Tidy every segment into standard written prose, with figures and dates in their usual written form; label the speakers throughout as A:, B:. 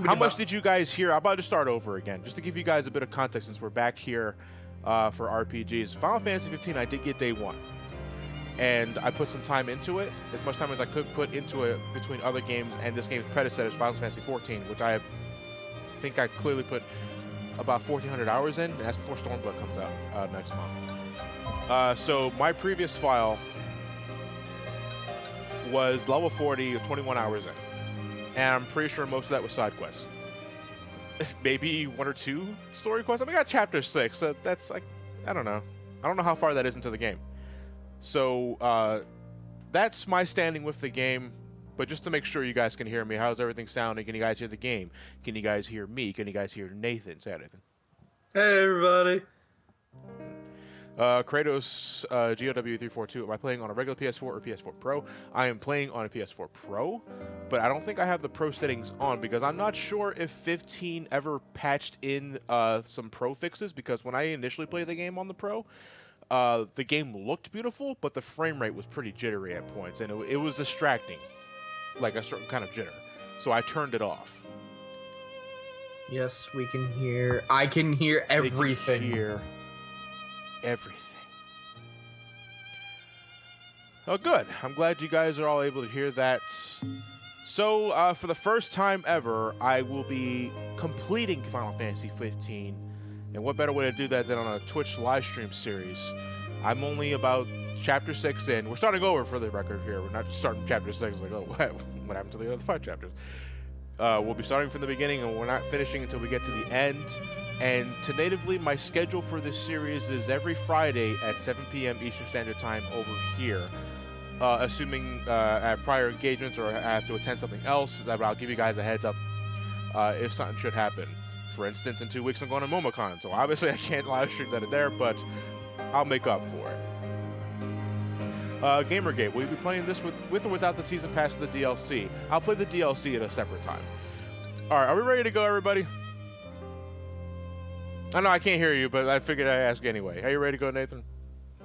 A: How much did you guys hear? I'm about to start over again, just to give you guys a bit of context since we're back here for RPGs. Final Fantasy 15, I did get day one. And I put some time into it, as much time as I could put into it between other games and this game's predecessor, Final Fantasy 14, which I think I clearly put about 1,400 hours in, and that's before Stormblood comes out next month. So my previous file was level 40, 21 hours in. And I'm pretty sure most of that was side quests. Maybe 1 or 2 story quests. I mean, I got chapter 6, so that's like, I don't know. I don't know how far that is into the game. So that's my standing with the game. But just to make sure you guys can hear me, how's everything sounding? Can you guys hear the game? Can you guys hear me? Can you guys hear Nathan? Say hi, Nathan.
B: Hey, everybody.
A: Kratos, GOW342. Am I playing on a regular PS4 or PS4 Pro? I am playing on a PS4 Pro, but I don't think I have the Pro settings on because I'm not sure if 15 ever patched in some Pro fixes, because when I initially played the game on the Pro, the game looked beautiful, but the frame rate was pretty jittery at points, and it was distracting, like a certain kind of jitter. So I turned it off.
B: Yes, we can hear. I can hear everything.
A: They can hear everything. Oh, good. I'm glad you guys are all able to hear that. So, for the first time ever, I will be completing Final Fantasy 15. And what better way to do that than on a Twitch live stream series? I'm only about chapter 6 in. We're starting over for the record here. We're not just starting chapter 6 like, oh, what happened to the other 5 chapters? We'll be starting from the beginning, and we're not finishing until we get to the end. And tentatively, my schedule for this series is every Friday at 7 p.m. Eastern Standard Time over here. Assuming I have prior engagements or I have to attend something else, that I'll give you guys a heads up if something should happen. For instance, in 2 weeks I'm going to MomoCon, so obviously I can't live stream that there, but I'll make up for it. Gamergate, will you be playing this with or without the season pass of the DLC? I'll play the DLC at a separate time. Alright, are we ready to go, everybody? I know I can't hear you, but I figured I'd ask anyway. Are you ready to go, Nathan?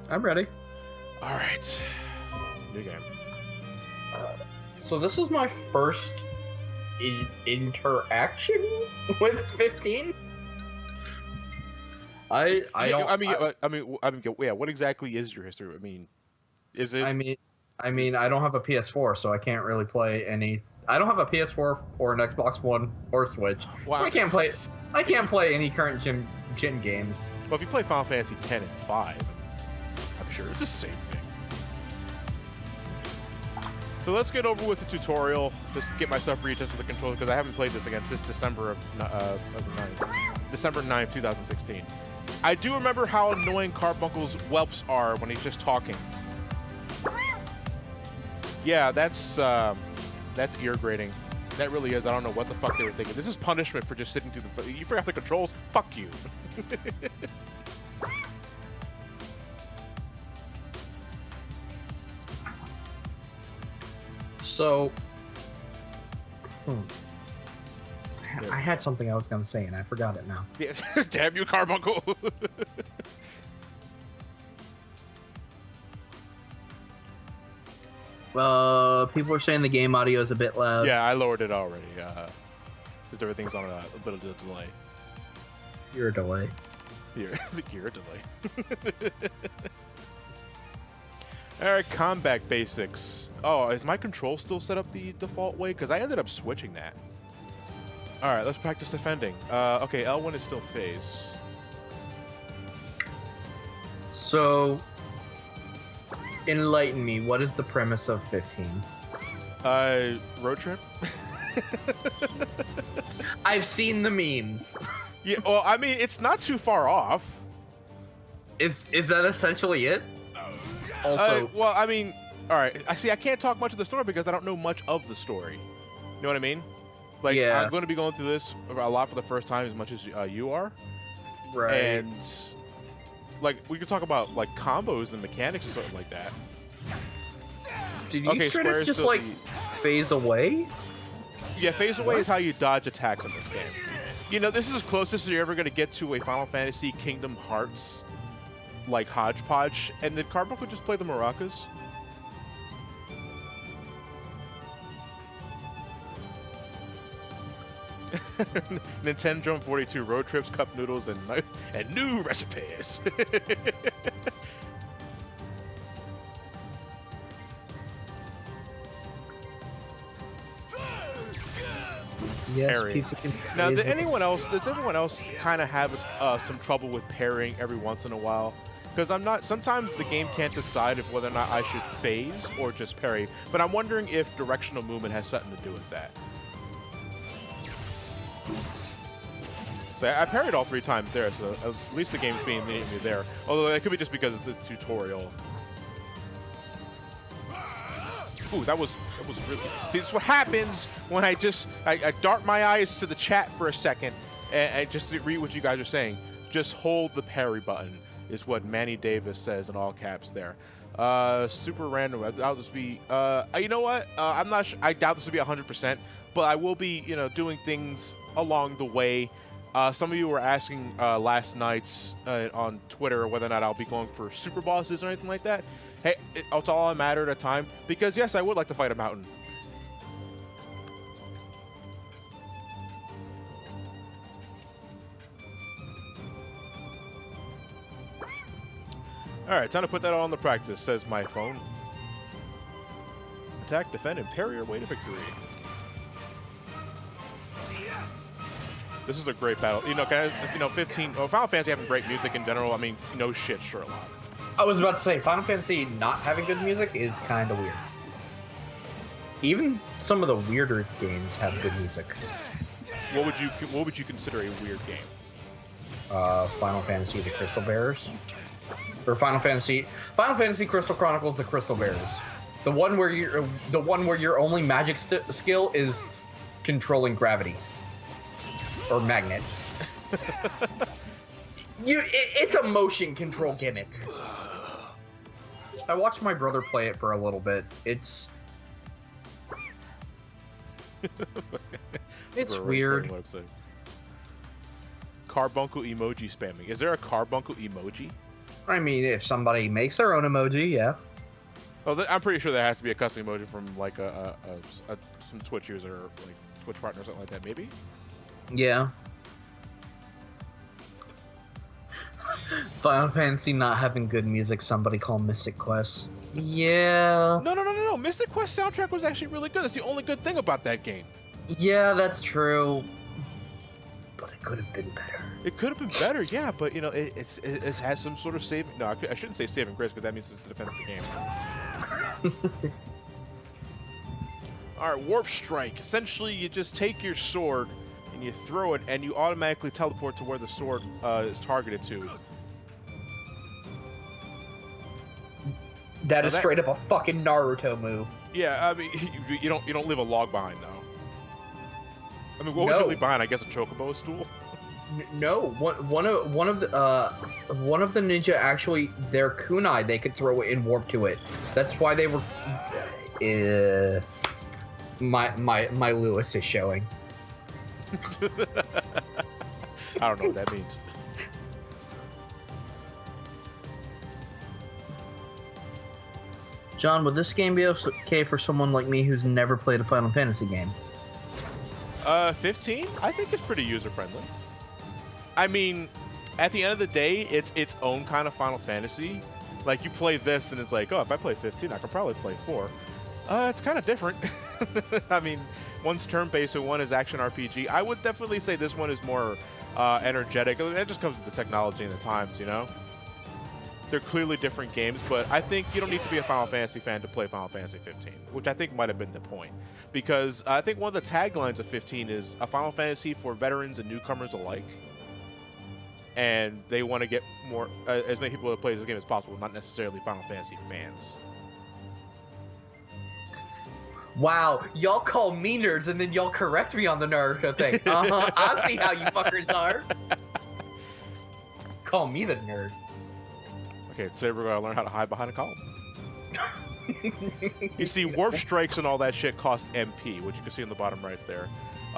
B: I'm ready.
A: Alright. New game.
B: So this is my first interaction with 15. I mean, yeah. What exactly is your history? I mean, is it? I mean, I don't have a PS4, so I can't really play any. I don't have a PS4 or an Xbox One or Switch. Wow. I can't play any current gen games.
A: Well, if you play Final Fantasy 10 and 5, I'm sure it's the same thing. So let's get over with the tutorial. Just get myself readjusted to the controller because I haven't played this again since December of the 9th. December 9th, 2016. I do remember how annoying Carbuncle's whelps are when he's just talking. Yeah, that's ear grating. That really is. I don't know what the fuck they were thinking. This is punishment for just sitting through the. You forgot the controls? Fuck you.
B: So, I had something I was gonna say and I forgot it now.
A: Yes. Damn you, Carbuncle.
B: People are saying the game audio is a bit loud.
A: Yeah, I lowered it already. Because everything's on a bit of a delay.
B: You're a delay.
A: You're a delay. Alright, combat basics. Oh, is my control still set up the default way? Because I ended up switching that. Alright, let's practice defending. Okay, L1 is still phase.
B: So, enlighten me. What is the premise of 15?
A: Road trip?
B: I've seen the memes.
A: Yeah, well, I mean, it's not too far off.
B: Is that essentially it? Also,
A: well, I mean, all right. I can't talk much of the story because I don't know much of the story. You know what I mean? Like, yeah. I'm going to be going through this a lot for the first time, as much as you are.
B: Right.
A: And like, we could talk about like combos and mechanics or something like that.
B: Did you try to just like phase away?
A: Yeah, phase away is how you dodge attacks in this game. You know, this is as close as you're ever going to get to a Final Fantasy Kingdom Hearts like hodgepodge. And did Carbuncle just play the maracas? Nintendo 42 road trips, cup noodles, and new recipes.
B: Yes,
A: Parry. Now, does everyone else kind of have some trouble with parrying every once in a while? Because sometimes the game can't decide if whether or not I should phase or just parry. But I'm wondering if directional movement has something to do with that. So I parried all 3 times there, so at least the game's being meeting me there. Although it could be just because it's the tutorial. Ooh, that was really... See, this is what happens when I dart my eyes to the chat for a second and just to read what you guys are saying. Just hold the parry button is what Manny Davis says in all caps there. Super random. I'll just be... you know what? I'm not sure. I doubt this will be 100%, but I will be, doing things along the way. Some of you were asking last night on Twitter whether or not I'll be going for super bosses or anything like that. Hey, it's all a matter at a time, because yes, I would like to fight a mountain. Alright, time to put that all into practice, says my phone. Attack, defend, and parry your way to victory. This is a great battle. 15... Well, Final Fantasy having great music in general, I mean, no shit, Sherlock.
B: I was about to say, Final Fantasy not having good music is kind of weird. Even some of the weirder games have good music.
A: What would you consider a weird game?
B: Final Fantasy: The Crystal Bearers, or Final Fantasy Crystal Chronicles: The Crystal Bearers. The one where your only magic skill is controlling gravity or magnet. It's a motion control gimmick. I watched my brother play it for a little bit. It's weird.
A: Carbuncle emoji spamming. Is there a carbuncle emoji?
B: I mean, if somebody makes their own emoji, yeah.
A: Oh, I'm pretty sure there has to be a custom emoji from like some Twitch user, or like Twitch partner or something like that. Maybe.
B: Yeah. Final Fantasy not having good music, somebody call Mystic Quest. Yeah.
A: No. Mystic Quest soundtrack was actually really good. That's the only good thing about that game.
B: Yeah, that's true. But it could have been better.
A: It could have been better, yeah, but it has some sort of saving... No, I shouldn't say saving grace, because that means it's the defense of the game. Alright, Warp Strike. Essentially, you just take your sword and you throw it, and you automatically teleport to where the sword is targeted to.
B: That is straight up a fucking Naruto move.
A: Yeah, I mean, you don't leave a log behind, though. I mean, what would you leave behind? I guess a chocobo stool?
B: No, one of the ninja actually, their kunai, they could throw it and warp to it. That's why they were... my Lewis is showing.
A: I don't know what that means.
B: John, would this game be okay for someone like me who's never played a Final Fantasy game?
A: 15? I think it's pretty user-friendly. I mean, at the end of the day, it's its own kind of Final Fantasy. Like, you play this, and it's like, oh, if I play 15, I could probably play 4. It's kind of different. I mean, one's turn-based and one is action RPG. I would definitely say this one is more energetic. It just comes with the technology and the times, you know? They're clearly different games, but I think you don't need to be a Final Fantasy fan to play Final Fantasy 15, which I think might have been the point. Because I think one of the taglines of 15 is a Final Fantasy for veterans and newcomers alike. And they want to get more, as many people to play this game as possible, not necessarily Final Fantasy fans.
B: Wow, y'all call me nerds and then y'all correct me on the Naruto thing. I see how you fuckers are. Call me the nerd.
A: Okay, today we're going to learn how to hide behind a column. You see, warp strikes and all that shit cost MP, which you can see in the bottom right there.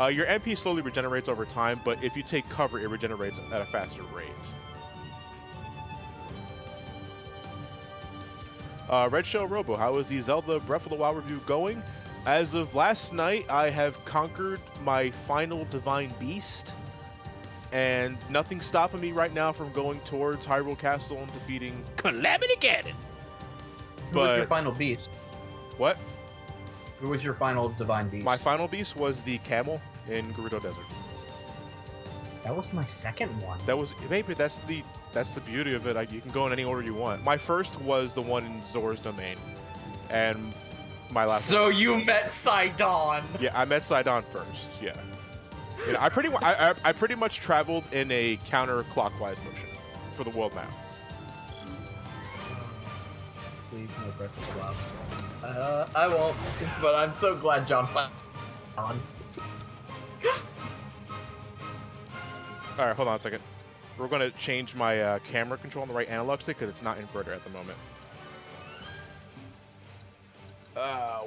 A: Your MP slowly regenerates over time, but if you take cover, it regenerates at a faster rate. Red Shell Robo, how is the Zelda Breath of the Wild review going? As of last night, I have conquered my final divine beast, and nothing's stopping me right now from going towards Hyrule Castle and defeating Calamity Ganon.
B: Who was your final beast?
A: What?
B: Who was your final divine beast?
A: My final beast was the camel in Gerudo Desert.
B: That was my second one.
A: That was maybe that's the beauty of it. You can go in any order you want. My first was the one in Zora's domain, and my last.
B: So
A: one.
B: you met Sidon.
A: Yeah, I met Sidon first. Yeah. I pretty much traveled in a counterclockwise motion for the world map.
B: Please no Breath of the Wild. I won't, but I'm so glad John found on.
A: All right, hold on a second. We're going to change my camera control on the right analog stick because it's not inverted at the moment.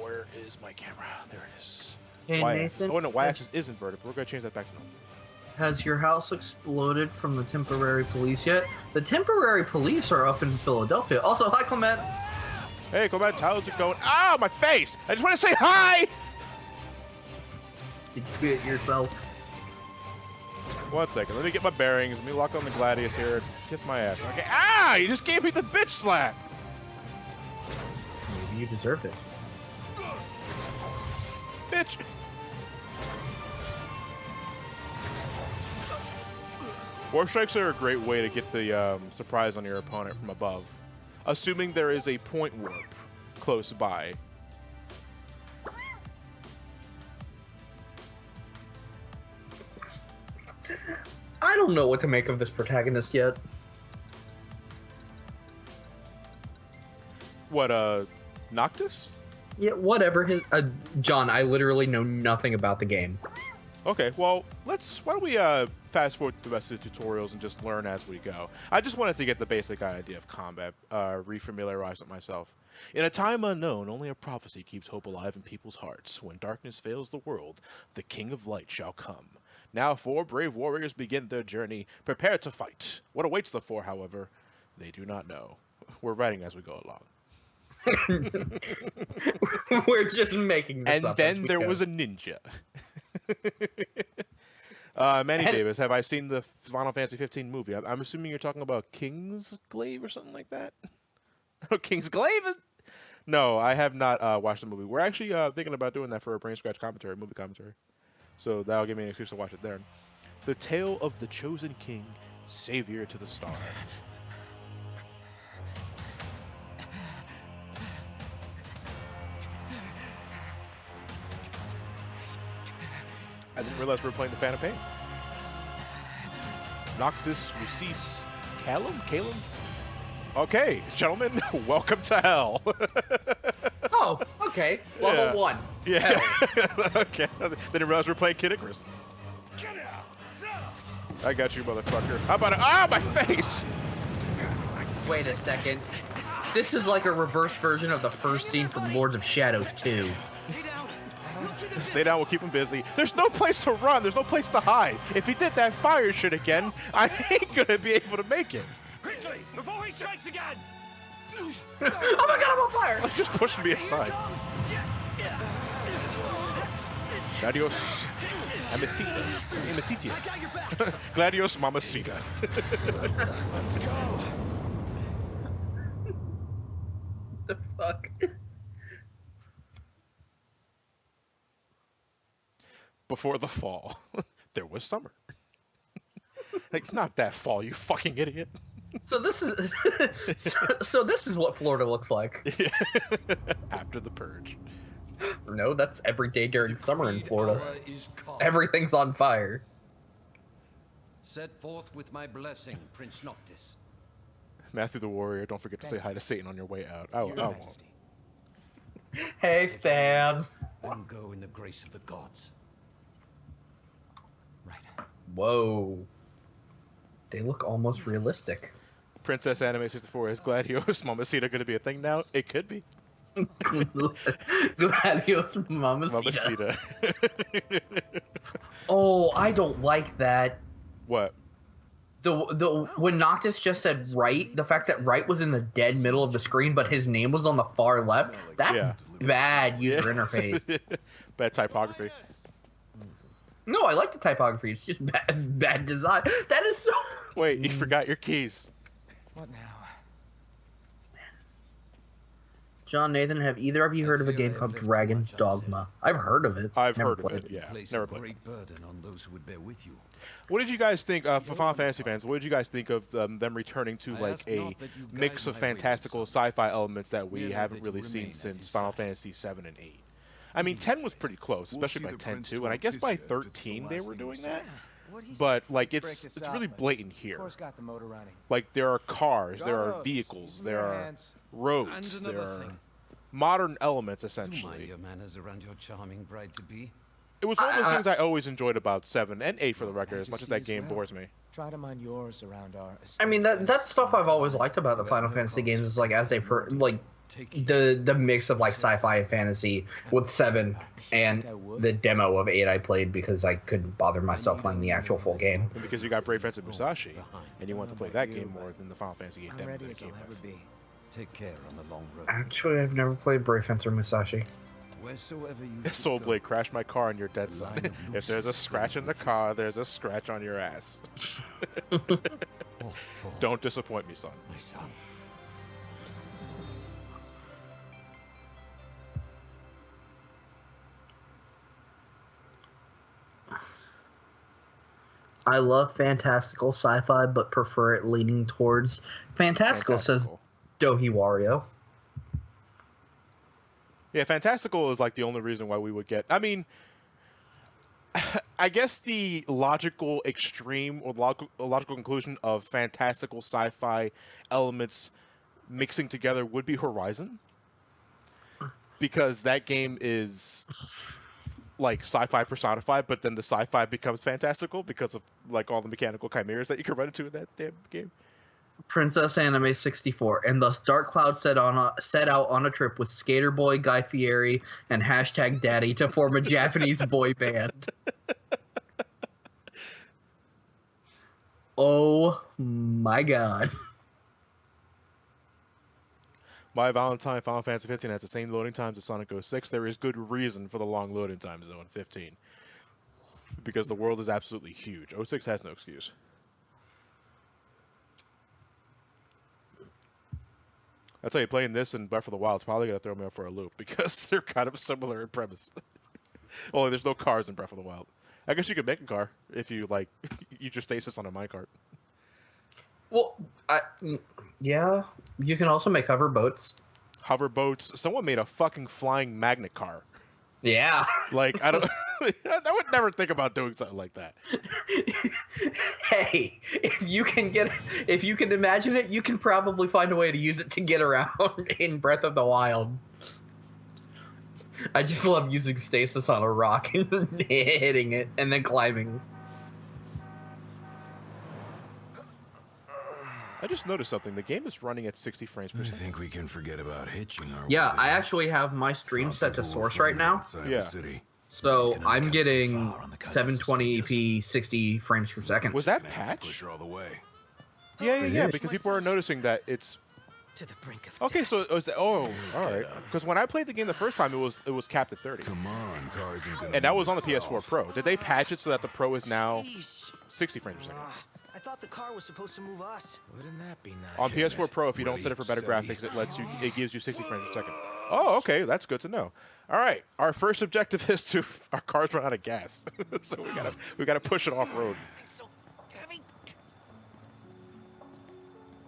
A: Where is my camera? There it is.
B: Hey, Nathan.
A: Oh, no, Y-axis is inverted, but we're going to change that back to normal.
B: Has your house exploded from the temporary police yet? The temporary police are up in Philadelphia. Also, hi, Clement.
A: Hey, Clement, how's it going? Ow, my face! I just want to say hi!
B: Did you hit yourself?
A: 1 second. Let me get my bearings. Let me lock on the Gladius here. Kiss my ass. Okay. Ah! You just gave me the bitch slap!
B: Maybe you deserve it.
A: Bitch! Warp strikes are a great way to get the surprise on your opponent from above, assuming there is a point warp close by.
B: I don't know what to make of this protagonist yet.
A: What, Noctis?
B: Yeah, whatever. John, I literally know nothing about the game.
A: Okay, well, why don't we fast forward to the rest of the tutorials and just learn as we go. I just wanted to get the basic idea of combat, refamiliarize with myself. In a time unknown, only a prophecy keeps hope alive in people's hearts. When darkness fails the world, the King of Light shall come. Now 4 brave warriors begin their journey, prepared to fight. What awaits the 4, however, they do not know. We're writing as we go along.
B: We're just making this up.
A: And then there was a ninja. Manny Davis, have I seen the Final Fantasy 15 movie? I'm assuming you're talking about Kingsglaive or something like that? Oh, Kingsglaive? No, I have not watched the movie. We're actually thinking about doing that for a brain scratch commentary, movie commentary. So that'll give me an excuse to watch it there. The Tale of the Chosen King, Savior to the Star. I didn't realize we were playing the Phantom Pain. Noctis Lucis Calum? Okay, gentlemen, welcome to hell.
B: Oh, okay. Level 1.
A: Yeah. Okay. Didn't realize we were playing Kid Icarus. I got you, motherfucker. How about it? Ah, my face!
B: Wait a second. This is like a reverse version of the first scene from Lords of Shadows 2.
A: Stay down, we'll keep him busy. There's no place to run, there's no place to hide. If he did that fire shit again, I ain't gonna be able to make it.
C: Quickly, before he strikes again!
B: Oh my god, I'm on fire!
A: Like, just pushing me aside. Gladios Amicitia. Gladios Mamacita.
C: Let's go.
B: The fuck?
A: Before the fall, there was summer. Like, not that fall, you fucking idiot.
B: So this is so this is what Florida looks like.
A: After the purge.
B: No, that's every day during summer in Florida. Everything's on fire.
C: Set forth with my blessing, Prince Noctis.
A: Matthew the Warrior, don't forget to say hi to Satan on your way out. I won't.
B: Hey, Stan.
C: Then go in the grace of the gods. Right.
B: Whoa. They look almost realistic.
A: Princess Anime 64, is Gladios Mamacita going to be a thing now? It could be.
B: Gladios when Noctis just said right, the fact that right was in the dead middle of the screen, but his name was on the far left, that's bad user interface.
A: Bad typography.
B: No, I like the typography. It's just bad design. That is so.
A: Wait, you forgot your keys.
D: What now?
B: John, Nathan, have either of you heard of a game called Dragon's Dogma? I've heard of it.
A: I've
B: never
A: heard of
B: played
A: it. Yeah, never played.
C: Great burden on those who would bear with you.
A: What did you guys think, for Final Fantasy fans, what did you guys think of them returning to like a mix of fantastical sci-fi elements that we haven't really seen since Final Fantasy 7 and 8? I mean, 10 was pretty close, especially by 10 too, and I guess by 13 they were doing that. But like it's really blatant here. Like there are cars, there are vehicles, there are roads, there are modern elements essentially.
C: Your manners around your charming bride to be.
A: It was one of those things I always enjoyed about 7 and 8 for the record, as much as that game bores me.
D: Try to mind yours around our.
B: I mean that's stuff I've always liked about the Final Fantasy games is like as they the mix of like sci-fi and fantasy with 7 and the demo of 8 I played because I couldn't bother myself playing the actual full game.
A: And because you got Brave Fencer Musashi, and you want to play that game more than the Final Fantasy game
D: I'm
A: demo
D: ready
A: that
D: as
A: game
D: I'll ever be.
C: Take care on the long road.
B: Actually, I've never played Brave Fencer Musashi.
C: Wheresoever you
A: Soul Blade crashed my car and you're dead, son. If there's a scratch in the car, there's a scratch on your ass. Don't disappoint me, son.
C: My son.
B: I love fantastical sci-fi, but prefer it leaning towards fantastical, says Dohi Wario.
A: Yeah, fantastical is like the only reason why we would get. I mean, I guess the logical extreme or logical conclusion of fantastical sci-fi elements mixing together would be Horizon, because that game is like sci-fi personified, but then the sci-fi becomes fantastical because of like all the mechanical chimeras that you can run into in that damn game.
B: Princess Anime 64, and thus Dark Cloud set out on a trip with Skater Boy, Guy Fieri, and hashtag Daddy to form a Japanese boy band. Oh my god.
A: My Valentine Final Fantasy 15 has the same loading times as Sonic 06. There is good reason for the long loading times, though, in 15. Because the world is absolutely huge. 06 has no excuse. I'll tell you, playing this and Breath of the Wild is probably going to throw me off for a loop, because they're kind of similar in premise. Only there's no cars in Breath of the Wild. I guess you could make a car if you, like, you just stasis on a minecart.
B: Well, yeah, you can also make hover boats.
A: Hover boats. Someone made a fucking flying magnet car.
B: Yeah.
A: Like, I don't... I would never think about doing something like that.
B: Hey, if you can imagine it, you can probably find a way to use it to get around in Breath of the Wild. I just love using stasis on a rock and hitting it and then climbing.
A: I just noticed something. The game is running at 60 frames per second.
E: I think we can forget about hitching our
B: Yeah,
E: way.
B: I actually have my stream set to source right now.
A: Yeah.
B: So I'm getting 720p 60 frames per second.
A: Was that patch?
E: Push her all the way.
A: Yeah, because people are noticing that it's...
D: To the brink of
A: Okay, so it was... Oh, all right. Because when I played the game the first time, it was capped at 30.
E: Come on, cars ain't gonna
A: And that was on the
E: move us
A: PS4
E: off.
A: Pro. Did they patch it so that the Pro is now 60 frames per second?
D: I thought the car was supposed to move us. Wouldn't that be nice?
A: On PS4 Pro, if you don't set it for better graphics, it gives you 60 frames per second. Oh, okay, that's good to know. All right, our first objective is to our cars run out of gas, so we gotta push it off road.
D: So heavy.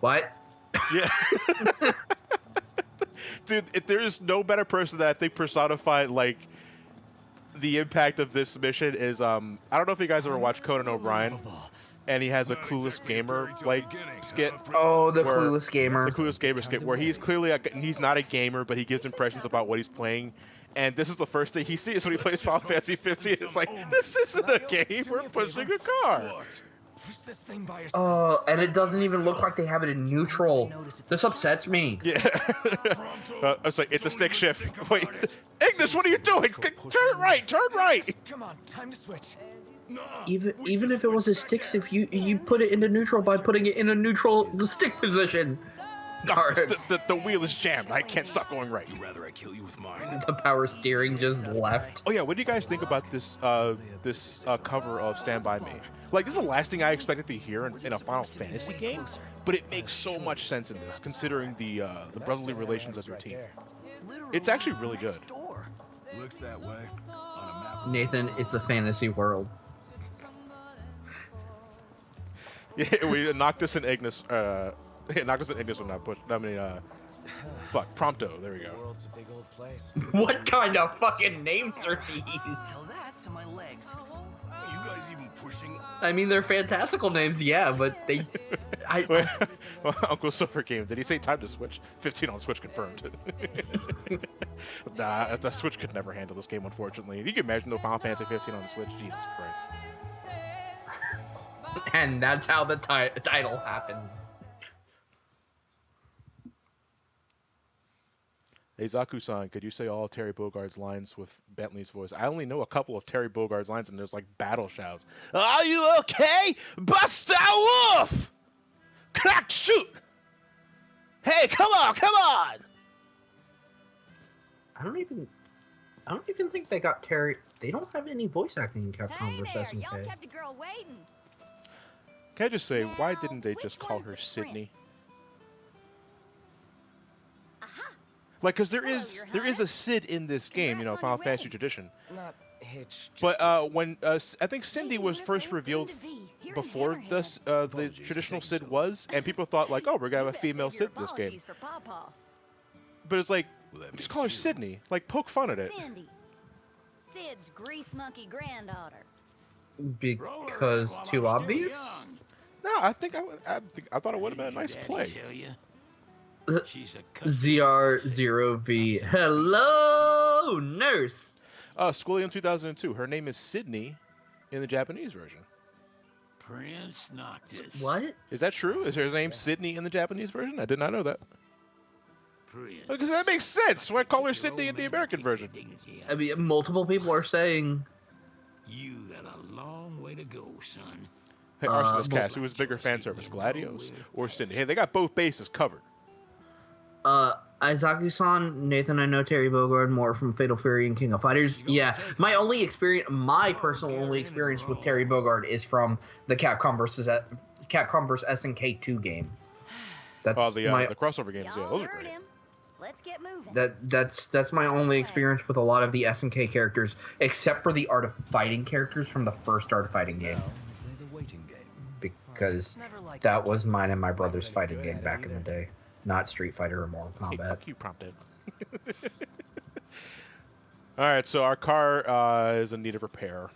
B: What?
A: Yeah, dude, there is no better person that I think personified like the impact of this mission is I don't know if you guys ever watched Conan O'Brien. And he has a Clueless Gamer like skit.
B: Oh, the Clueless Gamer.
A: The Clueless Gamer skit, where he's clearly he's not a gamer, but he gives impressions about what he's playing. And this is the first thing he sees when he plays Final Fantasy 15. It's like, this isn't a game. We're pushing a car.
B: Oh, and it doesn't even look like they have it in neutral. This upsets me.
A: Yeah. It's like, it's a stick shift. Wait, Ignis, what are you doing? Turn right. Turn right.
D: Come on, time to switch.
B: Even if it was a stick, if you put it into neutral by putting it in a neutral stick position.
A: The wheel is jammed. I can't stop going right.
E: You'd rather I kill you with mine?
B: The power steering just left.
A: Oh yeah, what do you guys think about this cover of Stand By Me? Like, this is the last thing I expected to hear in a Final Fantasy game, but it makes so much sense in this, considering the brotherly relations of your team. It's actually really good.
E: Looks that way. On a map.
B: Nathan, it's a fantasy world.
A: Yeah, we Noctis and Ignis. Noctis and Ignis will not push. I mean, fuck, Prompto. There we go.
D: World's a big old place.
B: What kind of fucking names are these?
D: Tell that to my legs.
E: You guys even pushing?
B: I mean, they're fantastical names, yeah, but they.
A: Wait, well, Uncle Silver Game. Did he say time to switch? 15 on Switch confirmed. Nah, the Switch could never handle this game, unfortunately. You can imagine the Final Fantasy 15 on the Switch. Jesus Christ.
B: And that's how the title happens.
A: Hey, Zaku-san, could you say all Terry Bogard's lines with Bentley's voice? I only know a couple of Terry Bogard's lines, and there's like battle shouts. Are you okay? Buster Wolf! Crack, shoot! Hey, come on, come on!
B: I don't even think they got Terry. They don't have any voice acting in Capcom vs. SNK.
F: Y'all kept a girl waiting.
A: Can I just say, why didn't they just call her Sydney? Like, because there is a Sid in this game, you know, Final Fantasy tradition.
D: Not Hitch.
A: But when I think Cindy was first revealed before this, the traditional Sid was, and people thought like, oh, we're gonna have a female Sid in this game. But it's like, just call her Sydney. Like, poke fun at it.
F: Cindy, Sid's grease monkey granddaughter.
B: Because too obvious?
A: No, I thought it would have been a nice play.
B: ZR0V. Hello, nurse.
A: Schoolium 2002. Her name is Sydney in the Japanese version.
G: Prince Noctis.
B: What?
A: Is that true? Is her name Sydney in the Japanese version? I did not know that. Because that makes sense. Why call her Sydney in the American version?
B: I mean, multiple people are saying.
G: You got a long way to go, son.
A: Hey, Arsonist Cast, who was bigger fan service, Gladios or Sydney? Hey, they got both bases covered.
B: Izaki-san, Nathan, I know Terry Bogard more from Fatal Fury and King of Fighters. Yeah, my personal only experience with Terry Bogard is from the Capcom vs. SNK 2 game. That's
A: the crossover games. Yeah, those are great.
F: Let's get moving.
B: That's my only experience with a lot of the SNK characters, except for the Art of Fighting characters from the first Art of Fighting game. Because that was mine and my brother's fighting game back in the day. Not Street Fighter or Mortal Kombat.
A: Hey, fuck you, Prompted. All right, so our car is in need of repair.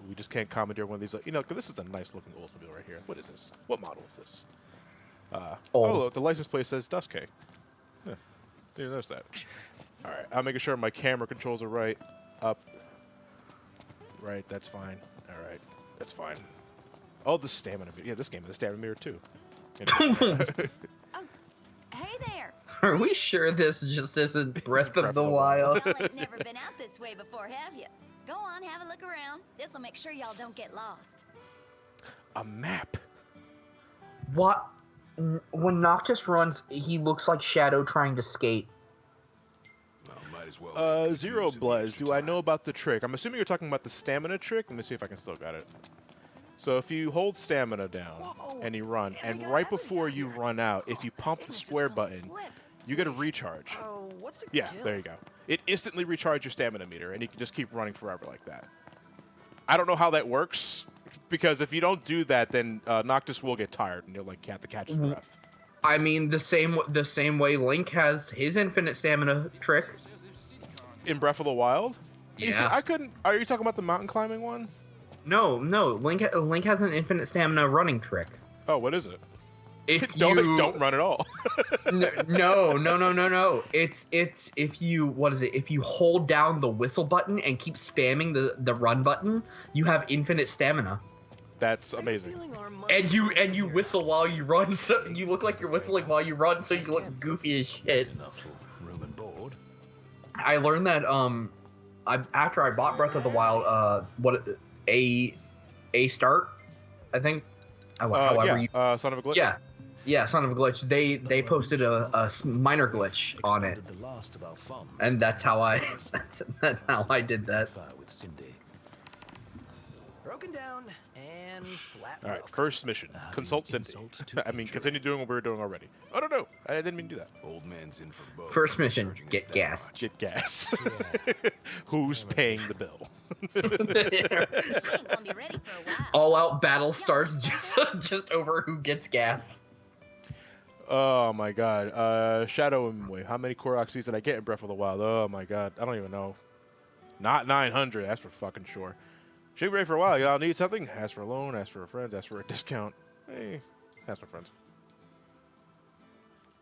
A: We just can't commandeer one of these. You know, because this is a nice-looking Oldsmobile right here. What is this? What model is this? Oh, the license plate says Duske. Yeah, didn't notice that. All right, I'm making sure my camera controls are right. Up. Right, that's fine. All right, that's fine. Oh, the stamina meter. Yeah, this game has a stamina meter, too.
F: Hey there.
B: Are we sure this just isn't Breath of the Wild?
F: Y'all ain't never been out this way before, have you? Go on, have a look around. This'll make sure y'all don't get lost.
A: A map.
B: What? When Noctis runs, he looks like Shadow trying to skate.
E: Might as well.
A: Zero Bloods. Do I know about the trick? I'm assuming you're talking about the stamina trick. Let me see if I can still got it. So if you hold stamina down and you run, and right before you run out, if you pump the square button, you get a recharge. Yeah, there you go. It instantly recharges your stamina meter, and you can just keep running forever like that. I don't know how that works, because if you don't do that, then Noctis will get tired, and you'll like have to catch his breath.
B: I mean, the same way Link has his infinite stamina trick.
A: In Breath of the Wild?
B: Yeah.
A: You see, I couldn't. Are you talking about the mountain climbing one?
B: No. Link has an infinite stamina running trick.
A: Oh, what is it?
B: If
A: don't run at all.
B: No. It's if you If you hold down the whistle button and keep spamming the run button, you have infinite stamina.
A: That's amazing.
B: And you whistle while you run, so you look like you're whistling while you run, so you look goofy as shit.
E: Room and board.
B: I learned that after I bought Breath of the Wild, A Start, I think. However you.
A: Son of a Glitch.
B: Yeah, Son of a Glitch. They posted a minor glitch on it, and that's how I did that.
D: Broken down and flat.
A: All right, first mission. Consult Cindy. I mean, continue doing what we were doing already. Oh, no. I didn't mean to do that.
E: Old man's in for both.
B: First mission, get gas.
A: Get gas. Who's paying the bill?
F: She ain't gonna be ready for a while.
B: All out battle starts just over who gets gas.
A: Oh my god. Shadow and Wait, how many Koroks did I get in Breath of the Wild? Oh my god. I don't even know. Not 900, that's for fucking sure. Should be ready for a while. Y'all need something? Ask for a loan, ask for a friend, ask for a discount. Hey, ask my friends.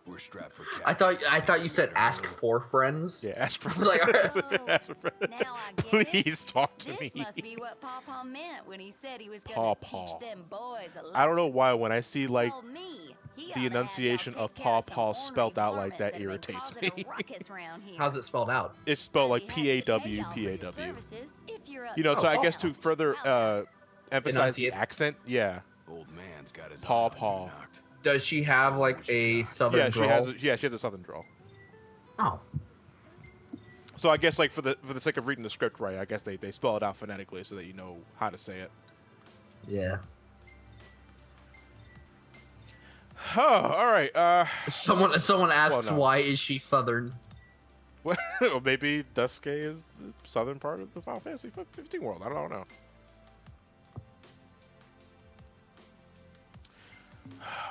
E: We're strapped for
B: I thought you said ask for friends.
A: Yeah, ask for
B: Like,
A: friends.
F: Oh,
A: Ask for friends.
F: now I get
A: Please talk to
F: This
A: me.
F: must be what Pawpaw meant when he said he was
A: Paw
F: gonna
A: Paw.
F: teach them boys a lesson.
A: I don't know why when I see like
F: Told me he oughta
A: the
F: have
A: enunciation
F: y'all
A: of
F: take care
A: Paw
F: of some
A: Paw
F: ornery
A: spelt out like
F: varmints
A: that
F: that have been
A: irritates
F: causing
A: me.
F: a ruckus round here.
B: How's it spelled out?
A: It's spelled like
F: We have to pay
A: P-A-W,
F: y'all for your
A: P-A-W.
F: services if you're up
A: You know,
F: to
A: so I
F: it.
A: guess to further emphasize the
B: Enunciate.
A: accent, yeah.
E: Old man's got his
A: Paw
E: eye
A: Paw.
E: knocked.
B: Does she have like a southern
A: Yeah, she
B: drawl?
A: has a southern drawl.
B: Oh,
A: So I guess like for the sake of reading the script right, I guess they spell it out phonetically so that you know how to say it.
B: yeah.
A: Oh, all right.
B: Someone asks
A: Well, no.
B: why is she southern?
A: Well, maybe Duske is the southern part of the Final Fantasy 15 world. I don't know.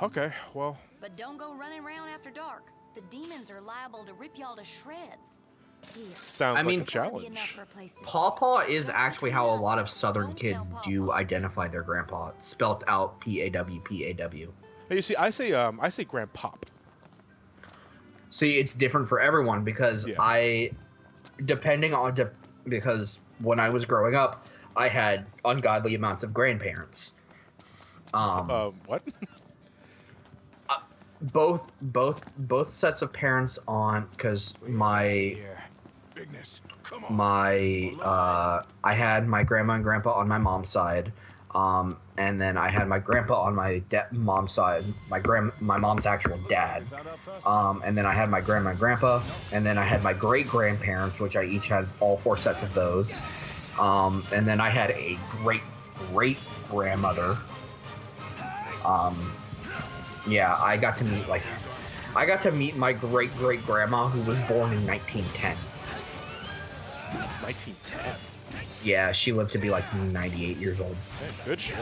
A: Okay, well.
F: But don't go running around after dark. The demons are liable to rip y'all to shreds. Here.
A: Sounds
B: I
A: like
B: mean,
A: a challenge.
B: Paw Paw is actually how a lot of southern kids do identify their grandpa. Spelt out P-A-W, P-A-W.
A: Hey, you see, I say grandpop.
B: See, it's different for everyone because
A: Yeah.
B: because when I was growing up, I had ungodly amounts of grandparents.
A: What?
B: Both sets of parents on because my
E: Bigness. Come on.
B: I had my grandma and grandpa on my mom's side, and then I had my grandpa on my mom's side, my mom's actual dad, and then I had my grandma and grandpa, and then I had my great grandparents, which I each had all 4 sets of those, and then I had a great grandmother. Yeah, I got to meet my great grandma who was born in 1910.
A: 1910.
B: Yeah, she lived to be like 98 years old.
A: Hey, good shit.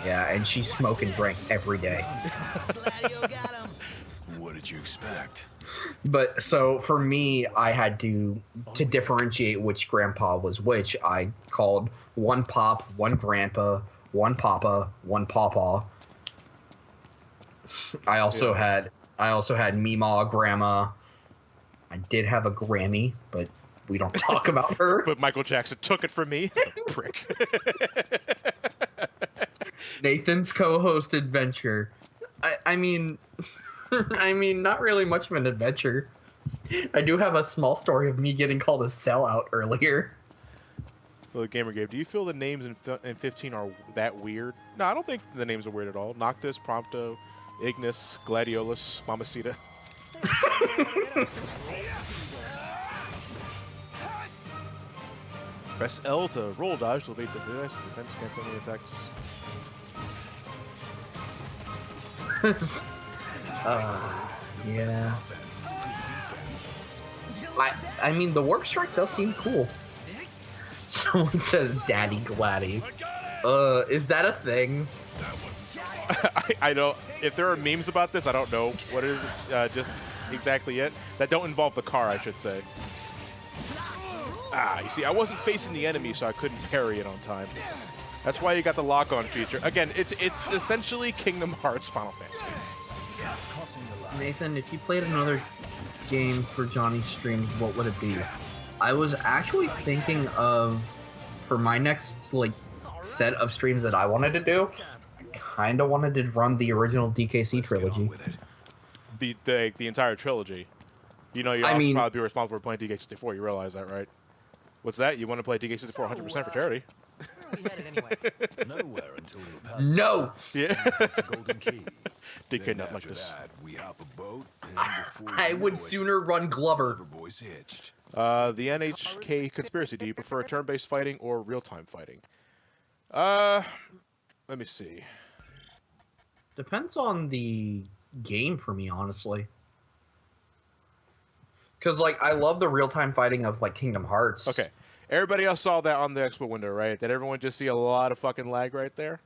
B: Yeah, and she smoked and drank every day.
E: What did you expect?
B: But so for me, I had to differentiate which grandpa was which. I called one pop, one grandpa, one papa, one pawpaw. I also had Meemaw, grandma. I did have a Grammy, but we don't talk about her.
A: But Michael Jackson took it from me. Prick.
B: Nathan's co-host adventure. I mean, not really much of an adventure. I do have a small story of me getting called a sellout earlier.
A: Well, Gamer Gabe, do you feel the names in 15 are that weird? No, I don't think the names are weird at all. Noctis, Prompto, Ignis, Gladiolus, Mamacita. Press L to roll dodge to evade defense against enemy attacks.
B: Yeah. I mean, the warp strike does seem cool. Someone says Daddy Gladdy. Is that a thing?
A: I don't. If there are memes about this, I don't know what it is just exactly yet. That don't involve the car, I should say. You see, I wasn't facing the enemy, so I couldn't parry it on time. That's why you got the lock-on feature. Again, it's essentially Kingdom Hearts Final Fantasy.
B: Nathan, if you played another game for Johnny's streams, what would it be? I was actually thinking of, for my next set of streams that I wanted to do, I kind of wanted to run the original DKC trilogy.
A: The entire trilogy. You know, you'll probably be responsible for playing DK64. You realize that, right? What's that? You want to play DK64 100% for charity?
D: are we headed anyway?
E: Nowhere until we pass
B: No.
A: Yeah.
E: the golden key.
A: Did
E: Then
A: kidnap like
E: after
A: this.
E: that, we hop a boat, and before
B: I
E: you
B: would
E: know it,
B: sooner run Glover.
E: Glover Boy's hitched.
A: The NHK conspiracy. Do you prefer turn-based fighting or real-time fighting? Let me see.
B: Depends on the game for me, honestly. Because, like, I love the real-time fighting of, like, Kingdom Hearts.
A: Okay. Everybody else saw that on the expo window, right? Did everyone just see a lot of fucking lag right there?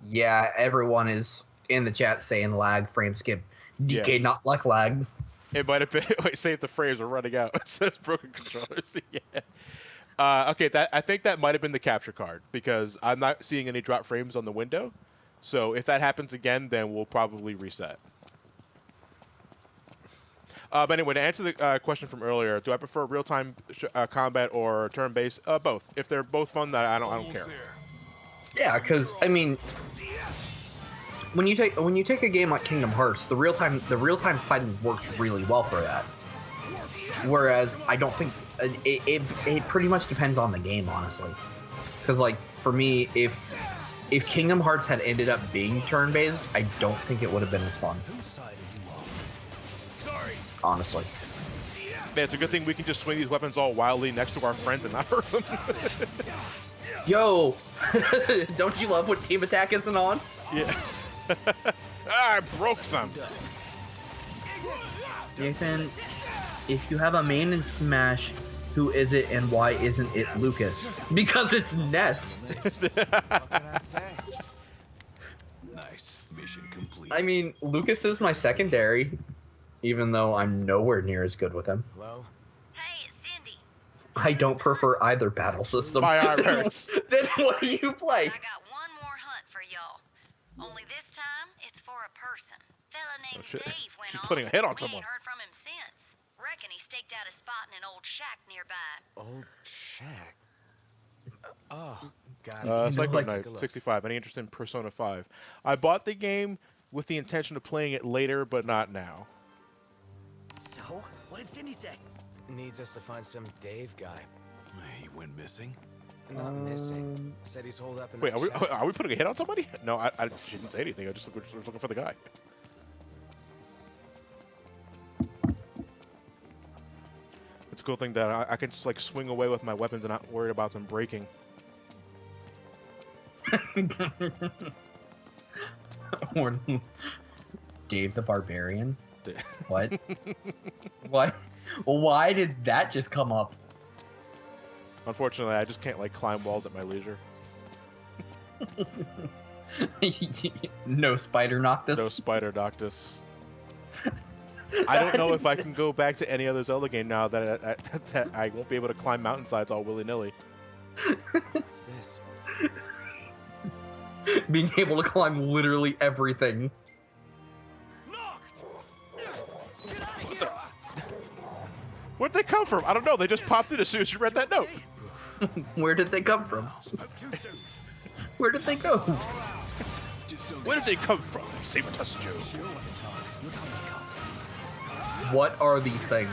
B: Yeah, everyone is in the chat saying lag, frame skip, DK
A: Yeah.
B: not like lag.
A: It might have been. Wait, save the frames. We're running out. It says broken controllers. Yeah. Okay, I think that might have been the capture card because I'm not seeing any drop frames on the window. So if that happens again, then we'll probably reset. But anyway, to answer the question from earlier, do I prefer real-time combat or turn-based? Both. If they're both fun, I don't care.
B: Yeah, because I mean, when you take a game like Kingdom Hearts, the real time fighting works really well for that. Whereas I don't think it pretty much depends on the game, honestly. Because like for me, if Kingdom Hearts had ended up being turn-based, I don't think it would have been as fun. Honestly.
A: Man, it's a good thing we can just swing these weapons all wildly next to our friends and not hurt them.
B: Yo, don't you love when Team Attack isn't on?
A: Yeah. I broke them.
B: Nathan, if you have a main in Smash, who is it and why isn't it Lucas? Because it's Ness.
D: What can I say?
E: Nice. Mission complete.
B: I mean, Lucas is my secondary, even though I'm nowhere near as good with him.
D: Hello?
F: Hey, it's Cindy.
B: I don't prefer either battle system.
A: My arm hurts.
B: Then what do you play?
F: I got one more hunt for y'all. Only this time, it's for a person. Fella named
A: shit.
F: Dave went
A: She's
F: on.
A: putting a hit on
F: We
A: someone.
F: ain't heard from him since. Reckon he staked out a spot in an old shack nearby.
D: Old shack. Oh, got it.
A: Psycho
B: like-
A: Knight 65. Any interest in Persona 5? I bought the game with the intention of playing it later, but not now.
D: So, what did Cindy say? Needs us to find some Dave guy.
E: He went missing.
D: Not missing. Said he's holed up in
A: Wait,
D: that shack.
A: are we putting a hit on somebody? No, she didn't say anything. I just was looking for the guy. It's a cool thing that I can just like swing away with my weapons and not worry about them breaking.
B: Or Dave the Barbarian? What? What? Why did that just come up?
A: Unfortunately, I just can't like climb walls at my leisure.
B: No Spider Noctis?
A: No Spider Noctis. I don't know if I can go back to any other Zelda game now that I won't be able to climb mountainsides all willy-nilly.
D: What's this?
B: Being able to climb literally everything.
A: Where'd they come from? I don't know. They just popped in as soon as you read that note.
B: Where did they come from? Where did they go?
A: Where did they come from? Saber-Tusk Joe.
B: What are these things?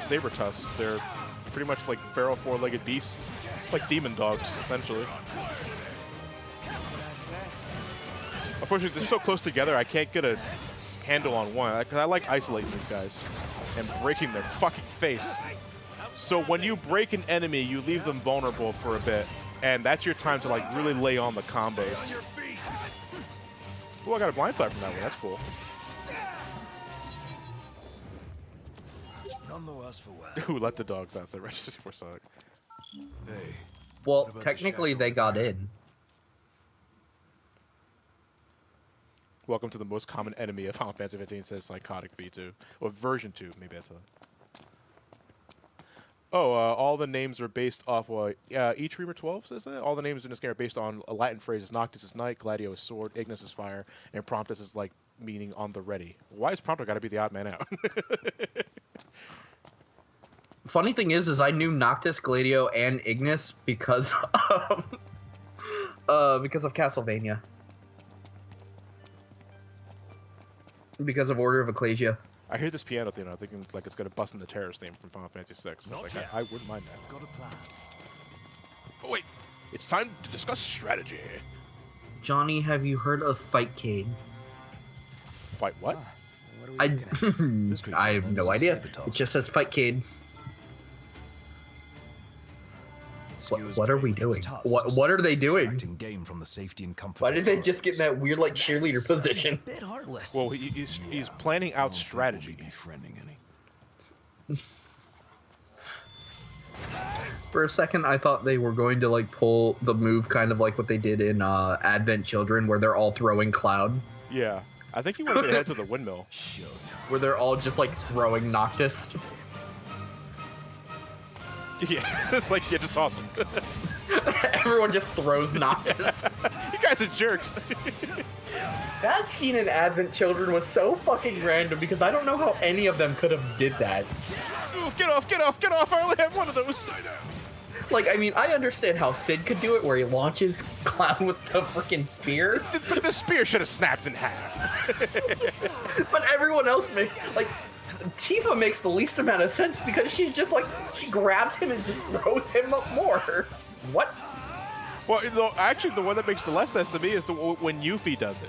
A: Saber-Tusks. They're pretty much like feral four-legged beasts. Like demon dogs, essentially. Unfortunately, they're so close together, I can't get a handle on one. Because I like isolating these guys and breaking their fucking face. So when you break an enemy, you leave them vulnerable for a bit. And that's your time to like really lay on the combos. Oh, I got a blindside from that one. That's cool.
E: None the worse for wear.
A: Who let the dogs out? Said Register for Sonic.
E: Hey,
B: Well,
E: about the
B: technically
E: shack
B: they
E: over
B: got
E: there?
B: in.
A: Welcome to the most common enemy of Final Fantasy 15, says Psychotic V2. Or version 2, maybe that's a... Oh, all the names are based off... each Reamer 12 says that? All the names in this game are based on a Latin phrases. Noctis is night, Gladio is sword, Ignis is fire, and Promptus is like meaning on the ready. Why is Prompto got to be the odd man out?
B: Funny thing is I knew Noctis, Gladio, and Ignis because of Castlevania. Because of Order of Ecclesia.
A: I hear this piano thing, and I'm thinking like it's going to bust in the terrorist theme from Final Fantasy VI. So I was like, I wouldn't mind that.
E: got a plan.
A: Oh, wait. It's time to discuss strategy.
B: Johnny, have you heard of Fightcade?
A: Fight what?
D: What are we looking at?
B: I have no idea. It just says Fightcade. What are we doing? What are they doing?
H: Game from the safety and comfort.
B: Why did they just get in that weird like cheerleader position?
D: A bit heartless.
A: Well, he's planning out strategy.
E: Befriending any.
B: For a second, I thought they were going to like pull the move kind of like what they did in Advent Children, where they're all throwing Cloud.
A: Yeah, I think he went ahead to the windmill.
B: Where they're all just like throwing Noctis.
A: Yeah, it's like, yeah, just toss him.
B: Everyone just throws Noctis.
A: You guys are jerks.
B: That scene in Advent Children was so fucking random because I don't know how any of them could have did that.
A: Ooh, get off, get off, get off. I only have one of those.
B: Like, I mean, I understand how Sid could do it, where he launches Cloud with the freaking spear.
A: But the spear should have snapped in half.
B: But everyone else makes, like, Tifa makes the least amount of sense because she's just like, she grabs him and just throws him up more. What?
A: Well, actually, the one that makes the less sense to me is when Yuffie does it.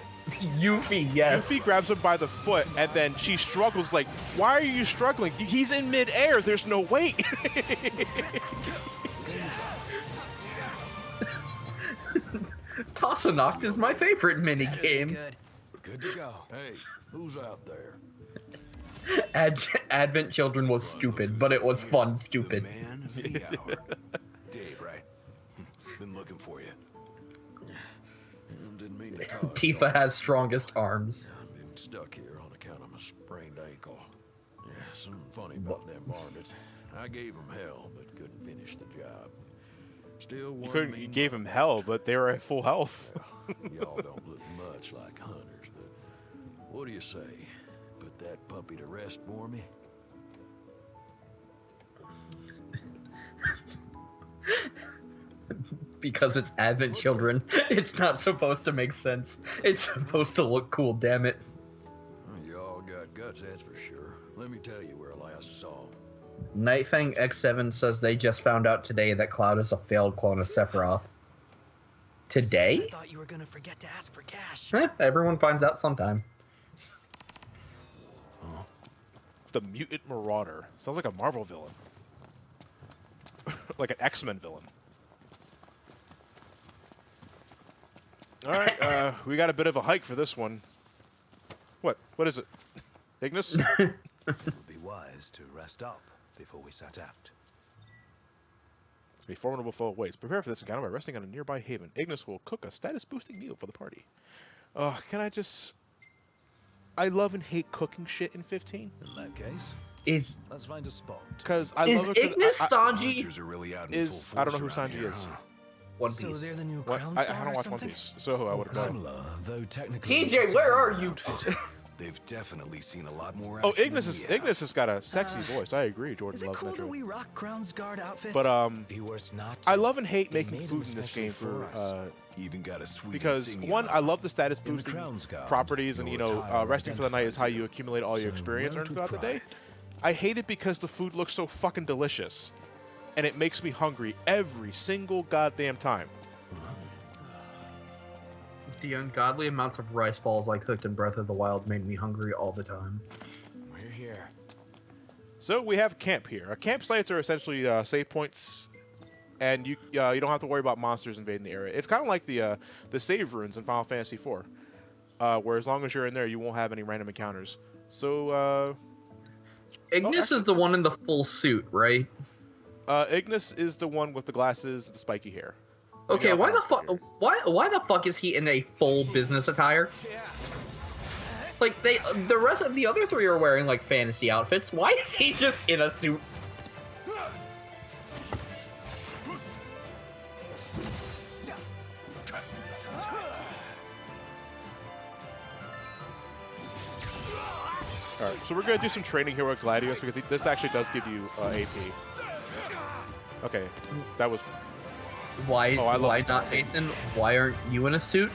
B: Yuffie, yes.
A: Yuffie grabs him by the foot, and then she struggles like, why are you struggling? He's in midair. There's no weight.
B: Toss a Noct is my favorite minigame.
D: Good to go.
G: Hey, who's out there?
B: Advent Children was stupid, but it was fun stupid.
E: Man of the hour. Dave, right? Been looking for you.
G: Didn't mean to cause
B: Tifa has strongest arms.
G: I've been stuck here on account of my sprained ankle. Yeah, something funny about them varmints. I gave them hell, but couldn't finish the job. Still one
A: You gave him hell, but they were at full health.
G: Y'all don't look much like hunters, but what do you say? Put that puppy to rest for me?
B: Because it's Advent Children, it's not supposed to make sense. It's supposed to look cool, damn it.
G: You all got guts, that's for sure. Let me tell you where I last saw him.
B: Nightfang X7 says they just found out today that Cloud is a failed clone of Sephiroth. Today?
D: I thought you were gonna forget to ask for cash.
B: Everyone finds out sometime.
A: The Mutant Marauder. Sounds like a Marvel villain. Like an X-Men villain. All right, we got a bit of a hike for this one. What? What is it? Ignis?
H: It would be wise to rest up before we set out.
A: A formidable foe awaits. Prepare for this encounter by resting on a nearby haven. Ignis will cook a status-boosting meal for the party. Can I just... I love and hate cooking shit in 15.
H: In that case, let's find a spot.
A: Because I love it.
B: Ignis Sanji?
E: Hunters are really out in full force
A: I don't know who
E: around
A: Sanji
E: here,
A: is.
E: huh?
B: One
D: So
B: Piece.
D: they're the new
A: What?
D: Crown
A: I
D: Star
A: don't
D: or
A: watch One
D: something?
A: Piece, so I would have known.
H: Similar, though technically.
B: TJ, where are you?
E: They've definitely seen a lot more
A: Oh,
E: action
A: Ignis
E: than we have.
A: has got a sexy voice. I agree. Jordan
D: Is it
A: loves
D: cool
A: that
D: that
A: show.
D: we rock Crown's Guard outfits?
A: But
D: Be worse not.
A: I love and hate
D: They
A: making
D: made
A: food
D: them
A: in this
D: especially
A: game for
D: us.
E: Even got a sweet
A: because
E: insignia
A: one,
E: on
A: I
E: it.
A: love the status
H: In the
A: boosting
H: Crown's Guard,
A: properties, and
H: your attire
A: resting for the night is how you
H: identifies
A: accumulate all your
H: So
A: experience
H: wear
A: earned
H: it
A: throughout the
H: with
A: day.
H: pride.
A: I hate it because the food looks so fucking delicious, and it makes me hungry every single goddamn time.
B: The ungodly amounts of rice balls I cooked in Breath of the Wild made me hungry all the time.
D: We're here.
A: So we have camp here. Campsites are essentially save points, and you don't have to worry about monsters invading the area. It's kind of like the save runes in Final Fantasy IV, where as long as you're in there, you won't have any random encounters. So
B: Ignis is the one in the full suit, right?
A: Ignis is the one with the glasses, the spiky hair.
B: Okay,
A: Yeah,
B: why the
A: I'll
B: fuck? Why the fuck is he in a full business attire? Like the rest of the other three are wearing like fantasy outfits. Why is he just in a suit?
A: All right, so we're gonna do some training here with Gladius because this actually does give you AP. Okay, that was.
B: Why?
A: Oh, I love
B: why
A: this
B: not, Nathan? Why aren't you in a suit?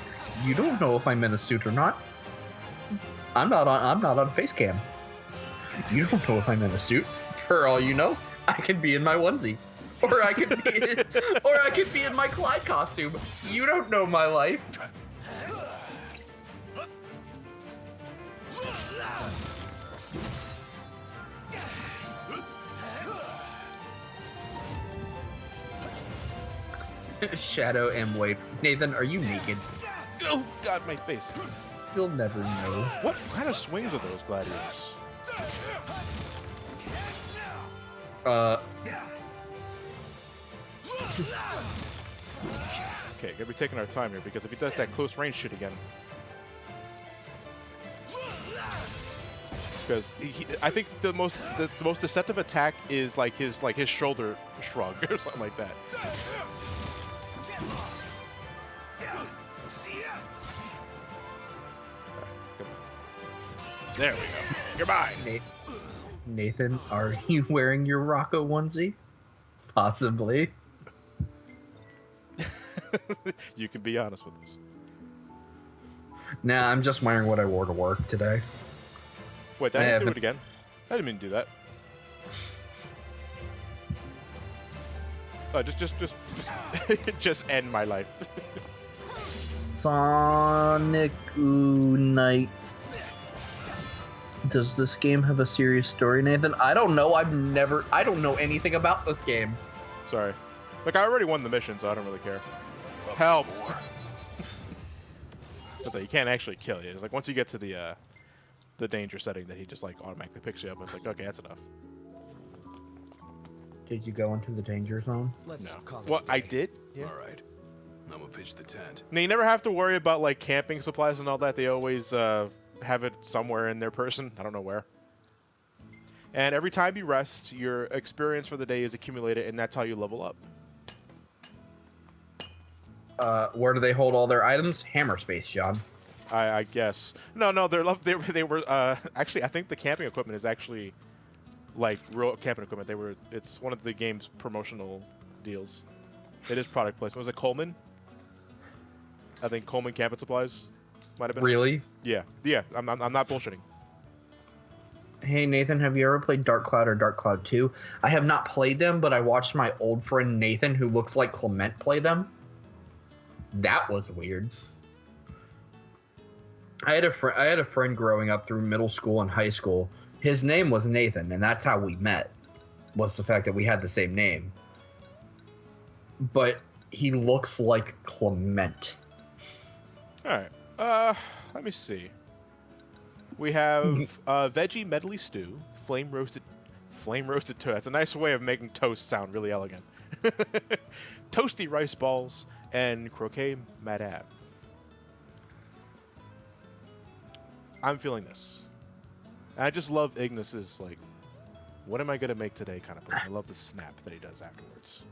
B: You don't know if I'm in a suit or not. I'm not on face cam. You don't know if I'm in a suit. For all you know, I can be in my onesie. Or I could be in my Clyde costume. You don't know my life. Shadow M. Wade. Nathan, are you naked?
A: Oh God, my face.
B: You'll never know.
A: What kind of swings are those gladiators? Okay, gotta be taking our time here because if he does that close range shit again. Because I think the most deceptive attack is like his shoulder shrug or something like that. There we go. Goodbye.
B: Nathan, are you wearing your Rocco onesie? Possibly.
A: You can be honest with us.
B: Nah, I'm just wearing what I wore to work today.
A: Wait, did I do it again? I didn't mean to do that. Oh, just end my life.
B: Sonic Unite. Does this game have a serious story, Nathan? I don't know. I don't know anything about this game.
A: Sorry. Like, I already won the mission, so I don't really care. Help! It's like, you can't actually kill you. It's like, once you get to the danger setting, that he just, like, automatically picks you up, and it's like, okay, that's enough.
B: Did you go into the danger zone?
A: No. Well, I did. Yeah.
E: All right. I'm gonna pitch the tent.
A: Now, you never have to worry about, like, camping supplies and all that. They always have it somewhere in their person. I don't know where. And every time you rest, your experience for the day is accumulated, and that's how you level up.
B: Where do they hold all their items? Hammer space, John.
A: I guess. No, they were actually, I think the camping equipment is actually like real camping equipment. It's one of the game's promotional deals. It is product placement. Was it Coleman? I think Coleman Camping Supplies might have been.
B: Really?
A: Yeah. I'm not bullshitting.
B: Hey Nathan, have you ever played Dark Cloud or Dark Cloud 2? I have not played them, but I watched my old friend Nathan, who looks like Clement, play them. That was weird. I had a friend growing up through middle school and high school. His name was Nathan, and that's how we met. Was the fact that we had the same name. But he looks like Clement.
A: All right. Let me see. We have veggie medley stew, flame roasted toast. That's a nice way of making toast sound really elegant. Toasty rice balls and croquet madame. I'm feeling this. And I just love Ignis's, like, what am I going to make today kind of thing. I love the snap that he does afterwards.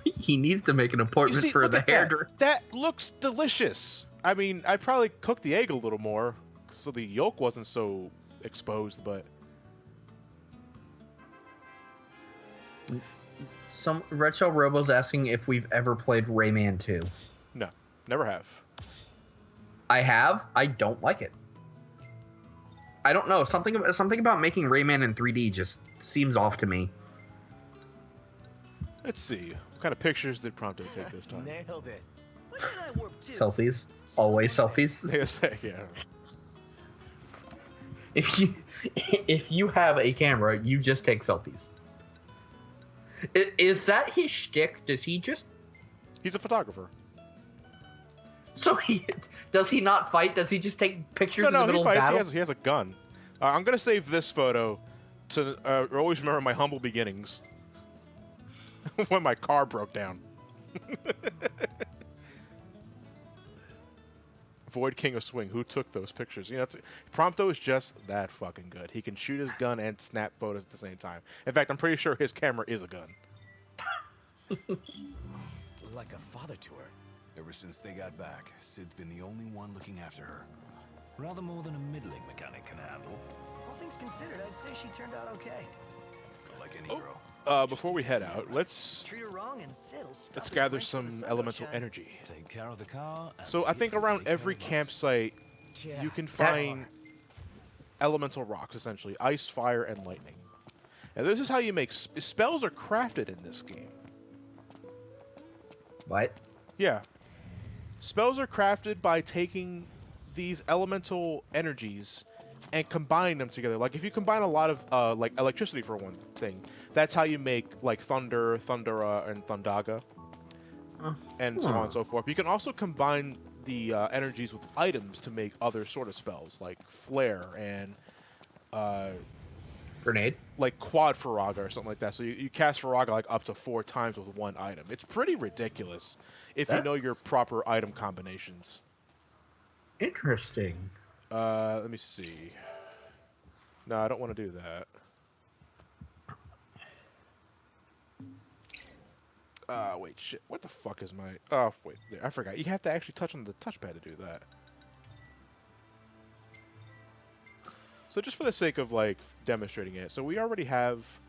B: He needs to make an appointment for the hairdresser.
A: That looks delicious. I mean, I probably cooked the egg a little more so the yolk wasn't so exposed, but...
B: Some Red Shell Robo's asking if we've ever played Rayman 2.
A: No, never have.
B: I have. I don't like it. I don't know. Something about making Rayman in 3D just seems off to me.
A: Let's see. What kind of pictures did Prompto take this time?
D: Nailed it. When did I warp to?
B: Selfies. Always selfies.
A: Yeah.
B: If you have a camera, you just take selfies. Is that his shtick? Does he just...
A: He's a photographer.
B: So does he not fight? Does he just take pictures in the middle
A: he fights.
B: of battle?
A: He has a gun. I'm going to save this photo to always remember my humble beginnings. When my car broke down. Void King of Swing. Who took those pictures? You know, Prompto is just that fucking good. He can shoot his gun and snap photos at the same time. In fact, I'm pretty sure his camera is a gun.
D: Like a father to her.
E: Ever since they got back, Sid's been the only one looking after her.
H: Rather more than a middling mechanic can handle.
D: All things considered, I'd say she turned out okay.
E: Like any girl.
A: Before we head out, let's
D: Treat her wrong and Sid'll stop
A: let's
D: his
A: gather
D: right
A: some
D: till the sun
A: elemental
D: don't shine.
A: energy.
H: Take care of the car. And
A: So I think
H: people
A: around
H: take care
A: every
H: of us.
A: campsite,
D: Yeah,
A: you can
D: that
A: find
D: part.
A: elemental rocks, essentially. Ice, fire, and lightning. And this is how you make spells are crafted in this game.
B: What?
A: Yeah. Spells are crafted by taking these elemental energies and combine them together. Like if you combine a lot of like electricity for one thing, that's how you make like thunder, thundera, and thundaga, and so on and so forth. But you can also combine the energies with items to make other sort of spells, like flare and
B: Grenade.
A: like quad Faraga or something like that. So you cast Faraga like up to 4 times with one item. It's pretty ridiculous if you know your proper item combinations.
B: Interesting.
A: Let me see. No, I don't want to do that. Wait, shit. What the fuck is my... Oh, wait. There, I forgot. You have to actually touch on the touchpad to do that. So just for the sake of, like, demonstrating it. So we already have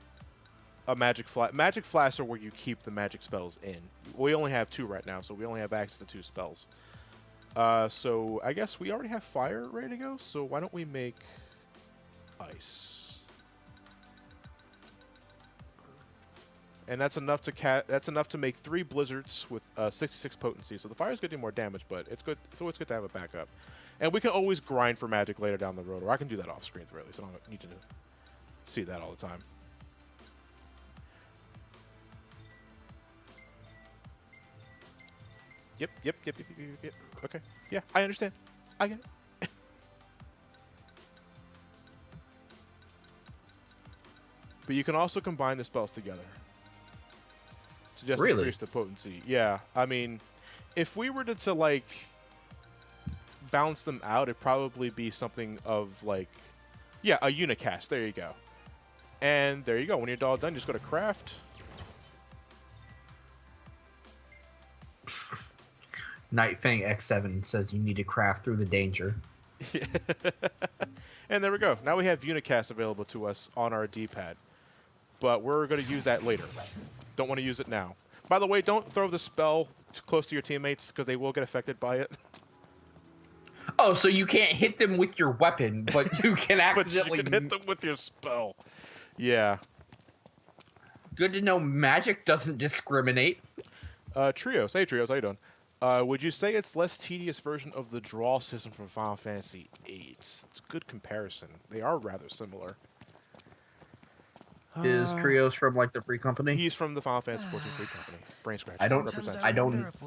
A: a magic flask. Magic flasks are where you keep the magic spells in. We only have 2 right now, so we only have access to 2 spells. So I guess we already have fire ready to go, so why don't we make ice? And that's enough to make 3 blizzards with 66 potency. So the fire's gonna do more damage, but it's good. It's always good to have a backup. And we can always grind for magic later down the road, or I can do that off screen really, so I don't need to see that all the time. Yep. Okay. Yeah, I understand. I get it. But you can also combine the spells together to just increase the potency. Yeah, I mean, if we were to like balance them out, it'd probably be something of like, yeah, a unicast. There you go. And there you go. When you're all done, just go to craft.
B: Nightfang X7 says you need to craft through the danger.
A: And there we go. Now we have unicast available to us on our D-pad. But we're going to use that later. Don't want to use it now. By the way, don't throw the spell too close to your teammates because they will get affected by it.
B: Oh, so you can't hit them with your weapon, but you can accidentally...
A: But you can hit them with your spell. Yeah.
B: Good to know magic doesn't discriminate.
A: Trios. Hey, Trios. How you doing? Would you say it's less tedious version of the draw system from Final Fantasy VIII? It's a good comparison. They are rather similar.
B: Is Trios from like the Free Company?
A: He's from the Final Fantasy XIV Free Company. Brain scratch.
B: I don't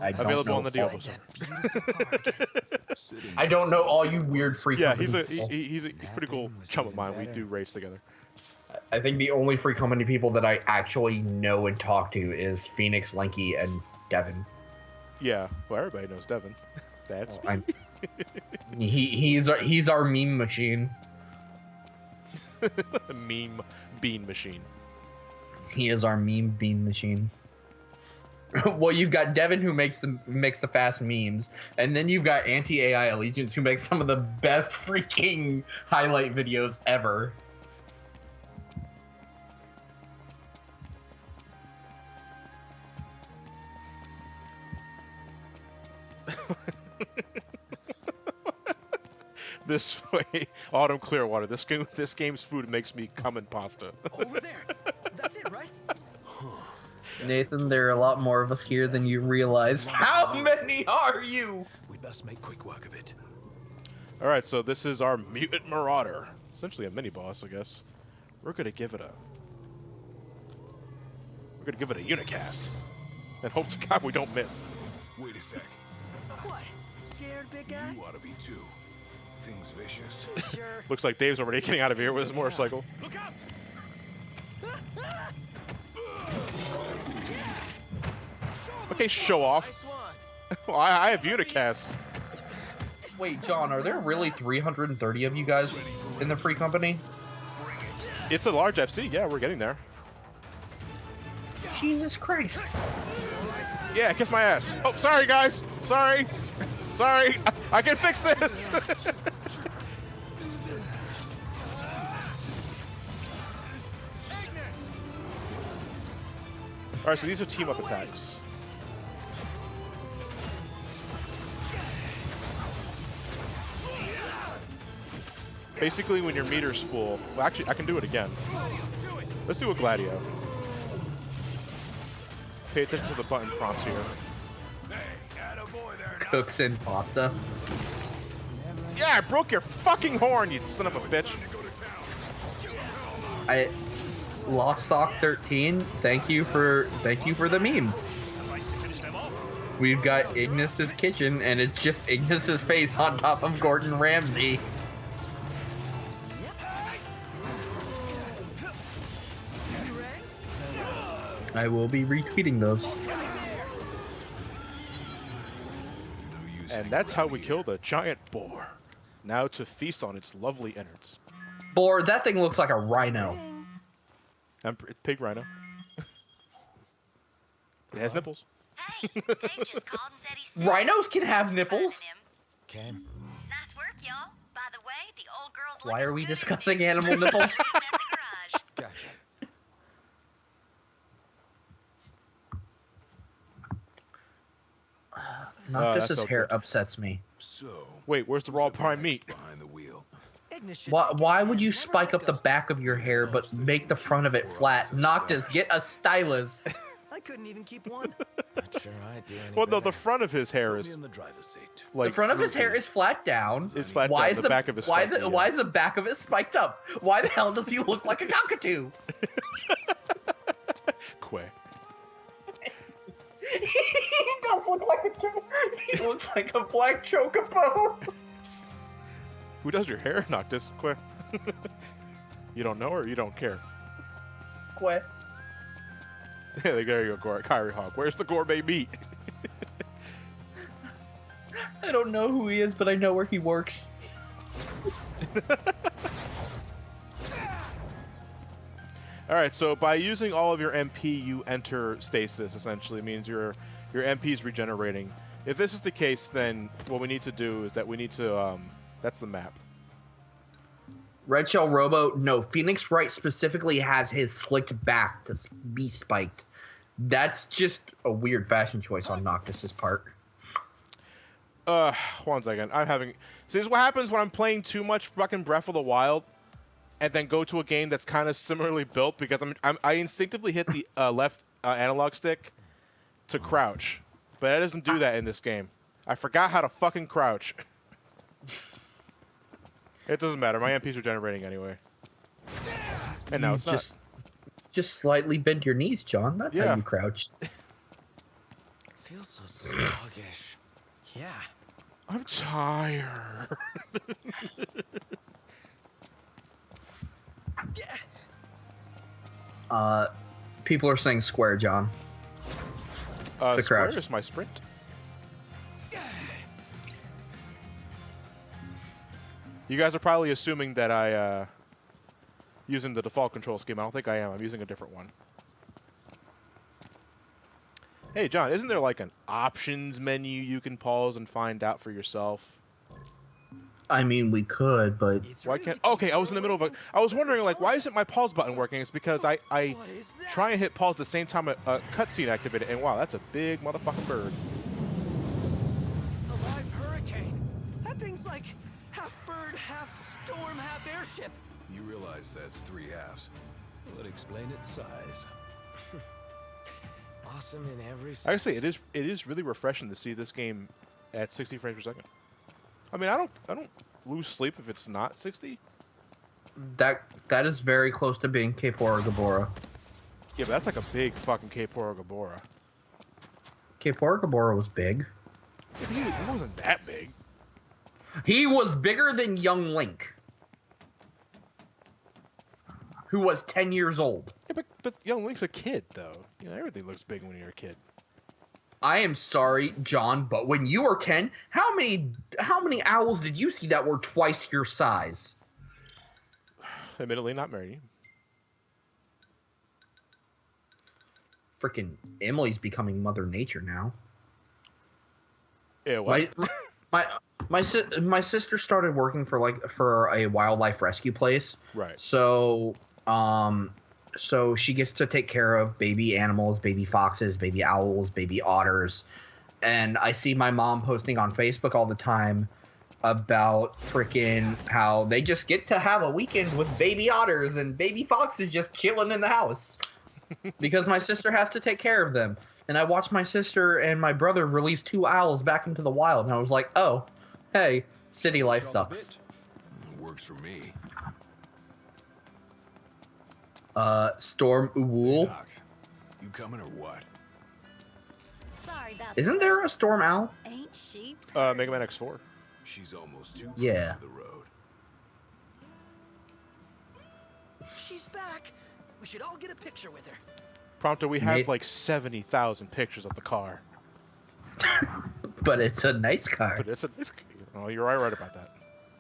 A: Available
B: know
A: on the Diablo server.
B: I don't know all you weird Free Company
A: people. He's a pretty cool chum of mine. We do race together.
B: I think the only Free Company people that I actually know and talk to is Phoenix, Lanky, and Devin.
A: Yeah, well, everybody knows Devin. That's me.
B: He's our meme machine.
A: Meme bean machine.
B: He is our meme bean machine. Well, you've got Devin who makes the fast memes, and then you've got Anti-AI Allegiance who makes some of the best freaking highlight videos ever.
A: This way, Autumn Clearwater. This game's food makes me cum and pasta.
D: Over there. That's it, right?
B: Nathan, there are a lot more of us here than you realize. How many are you?
H: We best make quick work of it.
A: All right, so this is our mutant marauder. Essentially a mini boss, I guess. We're gonna give it a unicast, and hope to God we don't miss.
E: Wait a sec.
D: What? Scared, big guy?
E: You ought to be too. Thing's vicious.
D: Sure.
A: Looks like Dave's already getting out of here with his motorcycle.
E: Look out!
A: Okay, show off.
D: Nice one.
A: Well, I have unicast.
B: Wait, John, are there really 330 of you guys in the Free Company?
A: It's a large FC. Yeah, we're getting there.
B: Jesus Christ.
A: Yeah, kiss my ass. Oh, sorry, guys. Sorry. Sorry. I can fix this. All right, so these are team-up attacks. Basically, when your meter's full... Well, actually, I can do it again. Let's do a Gladio. Pay attention to the button prompts here.
B: Cooks in pasta.
A: Yeah, I broke your fucking horn, you son of a bitch.
B: I Lost Sock 13. Thank you for the memes. We've got Ignis's kitchen, and it's just Ignis's face on top of Gordon Ramsay. I will be retweeting those.
A: And that's how we killed a giant boar. Now to feast on its lovely innards.
B: Boar, that thing looks like a rhino.
A: Pig rhino. It has nipples.
F: Hey, Dave just called and said he
B: Rhinos can have nipples?
D: Okay.
F: Nice work, y'all. By the way, the old girl's
B: Why are we
F: looking good
B: discussing
F: in
B: animal nipples?
F: the garage.
D: Gotcha.
B: Noctis's
A: felt
B: hair
A: good.
B: upsets me.
E: So,
A: Wait, where's the raw prime meat?
E: behind the wheel?
B: Why would you spike up the back of your hair but make the front of it flat? Noctis, get a stylist.
D: I couldn't even keep one. Not sure I do any
A: Well, no, the
D: better.
A: front of his hair
H: Me
A: is
H: in the driver's seat.
A: like
B: The front of his
A: droopy.
B: hair is flat down.
A: It's flat
B: Why
A: down.
B: is
A: The back of his
B: why
A: spiky,
B: the why is the back of it spiked up? Why the hell does he look like a cockatoo?
A: Quay.
B: He does look like a he looks like a black chocobo.
A: Who does your hair, Noctis? Quay. You don't know or you don't care?
B: Quit.
A: Yeah, there you go, Kyrie Hawk. Where's the gourmet meat?
B: I don't know who he is, but I know where he works.
A: All right, so by using all of your MP, you enter stasis. Essentially, it means your MP is regenerating. If this is the case, then what we need to do is that we need to. That's the map.
B: Red Shell Robo, no, Phoenix Wright specifically has his slicked back to be spiked. That's just a weird fashion choice on Noctis's part.
A: 1 second. I'm having. See, this is what happens when I'm playing too much fucking Breath of the Wild, and then go to a game that's kind of similarly built because I instinctively hit the left analog stick to crouch, but it doesn't do that in this game. I forgot how to fucking crouch. It doesn't matter. My MPs are generating anyway. And now it's not.
B: Just slightly bend your knees, John. That's how
A: Yeah.
B: you crouch.
D: Feels so sluggish. Yeah.
A: I'm tired.
B: People are saying square, John. The
A: Square
B: crouch.
A: is my sprint. You guys are probably assuming that I using the default control scheme. I don't think I am. I'm using a different one. Hey, John, isn't there like an options menu you can pause and find out for yourself?
B: I mean, we could, but
A: Why can't? Okay, I was in the middle of a. I was wondering, like, why isn't my pause button working? It's because I try and hit pause the same time a cutscene activated, and wow, that's a big motherfucking bird.
D: A live hurricane. That thing's like half bird, half storm, half airship.
E: You realize that's 3 halves.
H: Would explain its size.
D: Awesome in every sense.
A: I gotta say, it is really refreshing to see this game at 60 frames per second. I mean, I don't lose sleep if it's not 60.
B: that is very close to being Kaepora Gabora.
A: Yeah, but that's like a big fucking Kaepora Gabora.
B: Kaepora Gabora was big.
A: Yeah, but he wasn't that big.
B: He was bigger than young Link, who was 10 years old.
A: Yeah, but young Link's a kid though. You know, everything looks big when you're a kid.
B: I am sorry, John, but when you were 10, how many owls did you see that were twice your size?
A: Admittedly, not many.
B: Freaking Emily's becoming Mother Nature now.
A: Yeah, what?
B: My sister started working for a wildlife rescue place.
A: Right.
B: So so she gets to take care of baby animals, baby foxes, baby owls, baby otters. And I see my mom posting on Facebook all the time about freaking how they just get to have a weekend with baby otters and baby foxes just chilling in the house because my sister has to take care of them. And I watched my sister and my brother release 2 owls back into the wild, and I was like, oh, hey, city life sucks.
E: Works for me.
B: Storm Uwul.
E: You coming or what?
F: Sorry about
B: Isn't there a Storm Owl?
F: Ain't she?
A: Mega Man X4.
E: She's almost too
B: Yeah.
E: close to the road.
D: She's back. We should all get a picture with her.
A: Prompto, we have
B: Nate-
A: like 70,000 pictures of the car.
B: But it's a nice car.
A: But it's oh, you're right about that.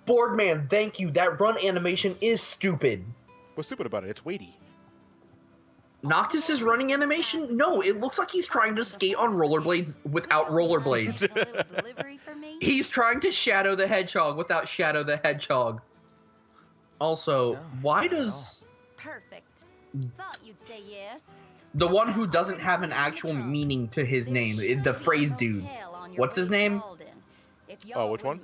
B: Boardman, thank you. That run animation is stupid.
A: What's stupid about it? It's weighty.
B: Noctis's running animation? No, it looks like he's trying to skate on rollerblades without rollerblades.
F: A little delivery for me?
B: He's trying to Shadow the Hedgehog without Shadow the Hedgehog. Also, why does
F: Perfect. Thought you'd say yes.
B: the one who doesn't have an actual meaning to his name, the phrase dude, what's his name?
A: Oh, which one?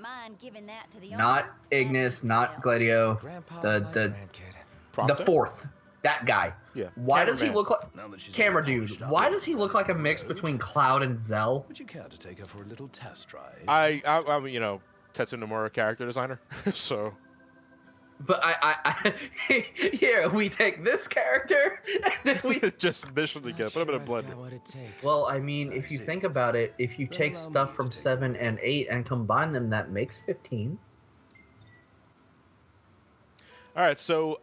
B: Not Ignis, not Gladio, the
A: Prompto?
B: fourth, that guy.
A: Yeah.
B: Why does he
A: Cameraman.
B: look like
H: Now that she's
B: Camera
H: all
B: Dude?
H: polished up
B: Why
H: and
B: does he look
H: ready
B: like a
H: for the
B: mix
H: road,
B: between Cloud and Zell?
H: would you care to take her for a little test drive?
A: I'm you know, Tetsu Nomura character designer, so.
B: But I here we take this character and then we.
A: Just mission together. Put them in a blender.
B: Well, I mean, if you think about it, if you take stuff from 7 and 8 and combine them, that makes 15.
A: All right, so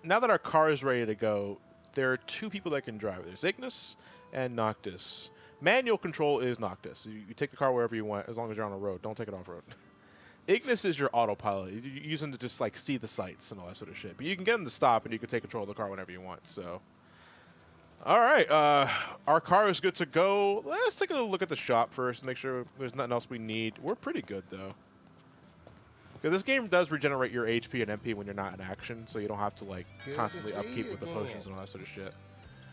A: now that our car is ready to go, there are 2 people that can drive. There's Ignis and Noctis. Manual control is Noctis. You take the car wherever you want, as long as you're on a road. Don't take it off road. Ignis is your autopilot. You use him to just like see the sights and all that sort of shit. But you can get him to stop, and you can take control of the car whenever you want. So, all right, our car is good to go. Let's take a look at the shop first, and make sure there's nothing else we need. We're pretty good though. Because this game does regenerate your HP and MP when you're not in action, so you don't have to like constantly upkeep with the potions and all that sort of shit.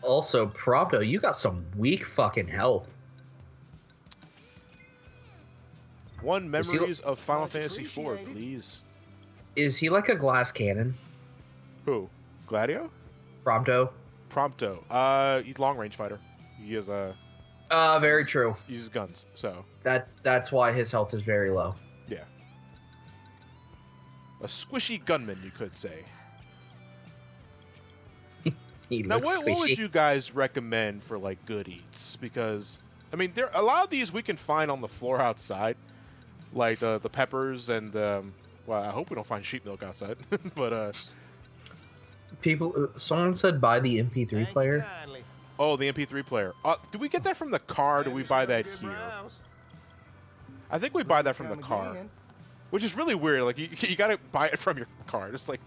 B: Also, Prompto, you got some weak fucking health.
A: One memories of Final Fantasy IV, please.
B: Is he like a glass cannon?
A: Who? Gladio?
B: Prompto?
A: Prompto. He's long range fighter. He is
B: Very true.
A: he uses guns, so
B: That's why his health is very low.
A: yeah. A squishy gunman, you could say.
B: He
A: Now,
B: looks
A: what would
B: squishy.
A: you guys recommend for like good eats? Because I mean, there a lot of these we can find on the floor outside, like the peppers and well, I hope we don't find sheep milk outside, but
B: People, someone said buy the MP3 player.
A: oh, the MP3 player. Do we get that from the car? Or do we buy that here? I think we buy that from the car, which is really weird. Like you gotta buy it from your car. Just like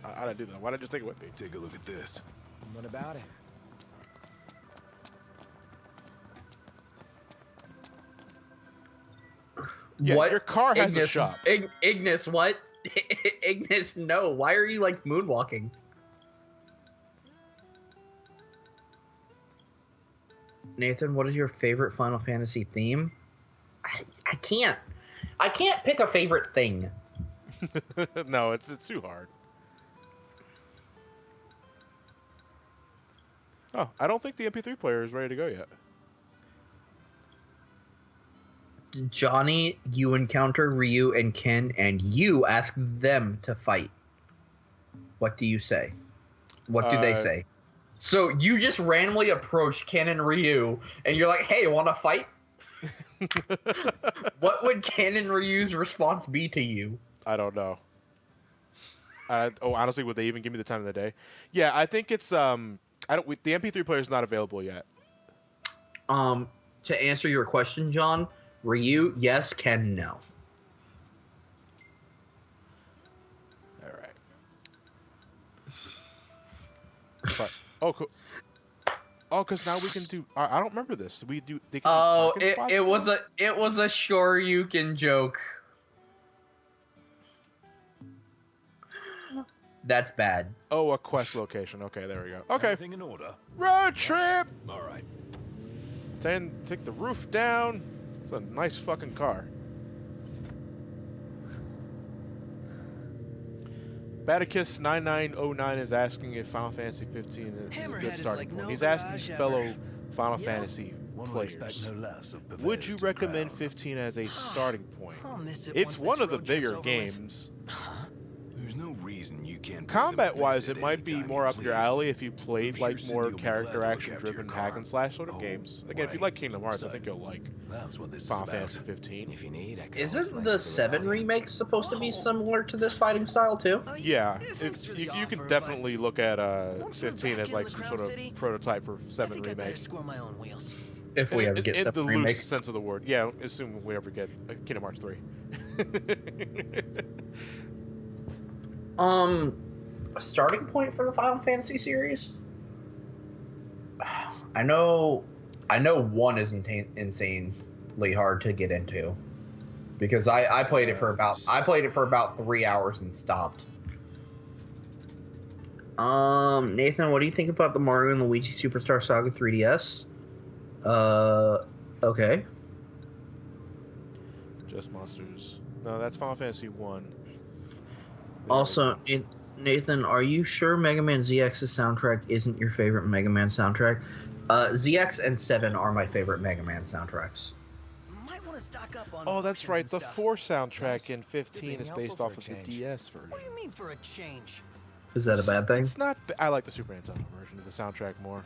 A: I don't do that. Why don't I just take it with me?
E: Take a look at this.
C: What about it?
A: Yeah,
B: What?
A: your car has a
B: Ignis,
A: shop.
B: Ignis, what? Ignis, no. Why are you like moonwalking? Nathan, what is your favorite Final Fantasy theme? I can't pick a favorite thing.
A: No, it's too hard. Oh, I don't think the MP3 player is ready to go yet.
B: Johnny, you encounter Ryu and Ken, and you ask them to fight. What do you say? What do they say? So you just randomly approach Ken and Ryu, and you're like, "Hey, want to fight?" What would Ken and Ryu's response be to you?
A: I don't know. Honestly, would they even give me the time of the day? Yeah, I think it's the MP3 player is not available yet.
B: To answer your question, John, Ryu, yes. Ken, no.
A: All right. But, oh, cool. Oh, because now we can do. I don't remember this. We do. They can
B: Oh,
A: do parking spots
B: it was
A: now?
B: it was a Shoryuken joke. That's bad.
A: Oh, a quest location. Okay, there we go. Okay,
H: Everything in order.
A: road trip.
E: All right.
A: Take the roof down. It's a nice fucking car. Baticus9909 is asking if Final Fantasy 15 is a
D: Hammerhead
A: good
D: is
A: starting
D: like
A: point.
D: no
A: He's asking
D: garage
A: fellow
D: ever.
A: Final
D: Yep.
A: Fantasy
H: One would expect
A: players.
H: no less of
A: Would
H: Pervez
A: you
H: to the
A: recommend
H: crown.
A: 15 as a starting point?
D: I'll miss it
A: It's
D: once
A: one
D: this
A: of the
D: road trip's
A: bigger
D: over with.
A: games.
E: There's no reason you can't.
A: Combat-wise, it might be more up your alley if you played
E: sure
A: like
E: Cindy
A: more
E: will be glad to
A: character
E: look
A: action-driven
E: after your
A: hack
E: car.
A: and slash sort of
E: Oh,
A: games. Again, if you
E: right.
A: like Kingdom Hearts, I
H: So,
A: think you'll like
H: That's what this
A: Final
H: is about.
A: Fantasy 15.
H: If you need, I can always lend
B: Isn't
H: you
B: the
H: the
B: 7
H: rebellion.
B: remake supposed to be similar to this fighting style too?
A: Yeah,
D: thanks for the
A: you
D: offer,
A: can definitely look at
D: once we're
A: 15
D: back
A: as
D: in
A: like
D: the
A: some
D: Crown
A: sort of
D: City,
A: prototype for
D: I
A: 7
D: think I better
A: remake.
D: score my own wheels.
B: If we ever get
A: in the
B: 7
A: loose
B: remakes.
A: sense of the word. Yeah, assume we ever get Kingdom Hearts 3.
B: A starting point for the Final Fantasy series? I know 1 is insanely hard to get into. Because I played it for about 3 hours and stopped. Nathan, what do you think about the Mario and Luigi Superstar Saga 3DS? Okay.
A: Just Monsters. No, that's Final Fantasy 1.
B: Also, Nathan, are you sure Mega Man ZX's soundtrack isn't your favorite Mega Man soundtrack? ZX and 7 are my favorite Mega Man soundtracks.
D: Might want to stock up on
A: Oh, that's
D: options
A: right.
D: and
A: The
D: stuff.
A: 4 soundtrack in 15
H: being
A: is
H: helpful
A: based
H: for
A: off
H: a
A: of the
H: change.
A: DS version.
D: What do you mean for a change?
B: Is that a bad thing?
A: It's not. I like the Super Nintendo version of the soundtrack more.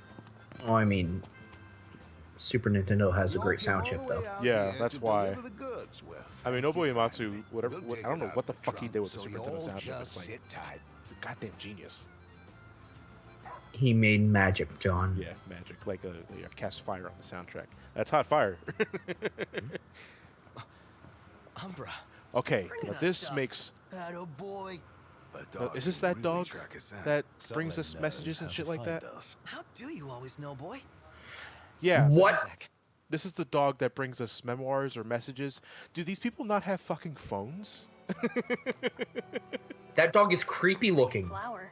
B: Oh, I mean, Super Nintendo has a great sound chip, though.
A: Yeah, that's why.
E: The goods. Well,
A: I mean, Nobuo Uematsu, whatever.
E: we'll take
A: I don't
E: it
A: know
E: out
A: what the
E: of
A: fuck he
E: trunk,
A: did with the
E: so
A: Super
E: you'll
A: Nintendo soundtrack.
E: just
A: It's like,
E: sit tight.
A: he's a goddamn genius.
B: He made magic, John.
A: Yeah, magic. Like cast fire on the soundtrack. That's hot fire.
H: Umbra.
A: Okay,
D: Bringing
A: now
D: us
A: this
D: stuff.
A: makes.
D: Atta boy.
E: A
A: Is this
E: can
A: that
E: really
A: dog
E: track a sound.
A: that
H: Certainly
A: brings us
H: knows
A: messages
H: how
A: and
H: to
A: shit like
H: find
A: that?
H: us.
D: How do you always know, boy?
A: Yeah.
B: What?
A: This is the dog that brings us memoirs or messages. Do these people not have fucking phones?
B: That dog is creepy looking.
I: Flower.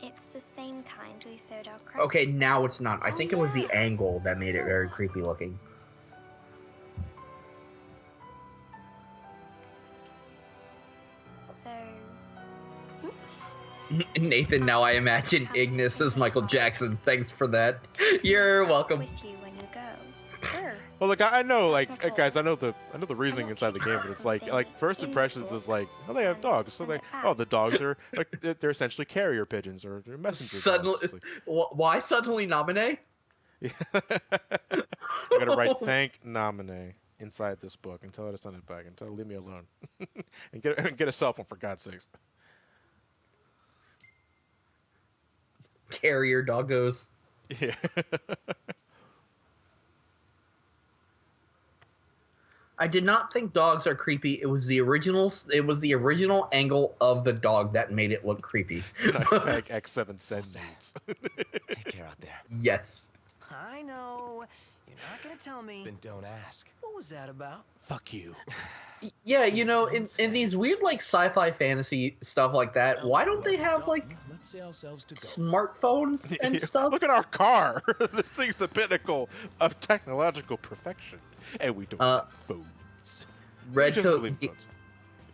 I: It's the same kind we sewed our crowns.
B: Okay, now it's not. I
I: Oh,
B: think it was the
I: yeah.
B: angle that made it very
I: Sunglasses.
B: creepy looking.
I: So,
B: Nathan, now I imagine Ignis as Michael Jackson. Thanks for that. You're welcome.
I: with you when you go. Sure.
A: Well, like I know, like
I: Control.
A: guys, I know the reasoning
I: I
A: inside
I: want
A: the
I: you
A: game,
I: to
A: but
I: have
A: it's like
I: something
A: first
I: in
A: impressions
I: the
A: is like, oh, they have
I: and
A: dogs, so
I: send
A: they
I: it back.
A: oh the dogs are like they're essentially carrier pigeons or they're messenger
B: Suddenly,
A: dogs. It's like,
B: why suddenly nominate?
A: I gotta write thank nominee inside this book and tell her to send it back and tell her leave me alone and get a cell phone for God's sakes.
B: Carrier doggos.
A: Yeah.
B: I did not think dogs are creepy. It was the original. It was the original angle of the dog that made it look creepy.
A: Fag X7 send nudes.
H: Take care out there.
B: Yes.
D: I know. You're not gonna tell me.
H: Then don't ask.
D: What was that about?
A: Fuck you.
B: Yeah, you know, in these weird like sci-fi fantasy stuff like that, why don't they have like
H: Let's see ourselves to go.
B: smartphones and stuff?
A: Look at our car. This thing's the pinnacle of technological perfection, and we don't have phones.
B: Red
A: Just
B: Coat,
A: believe in phones.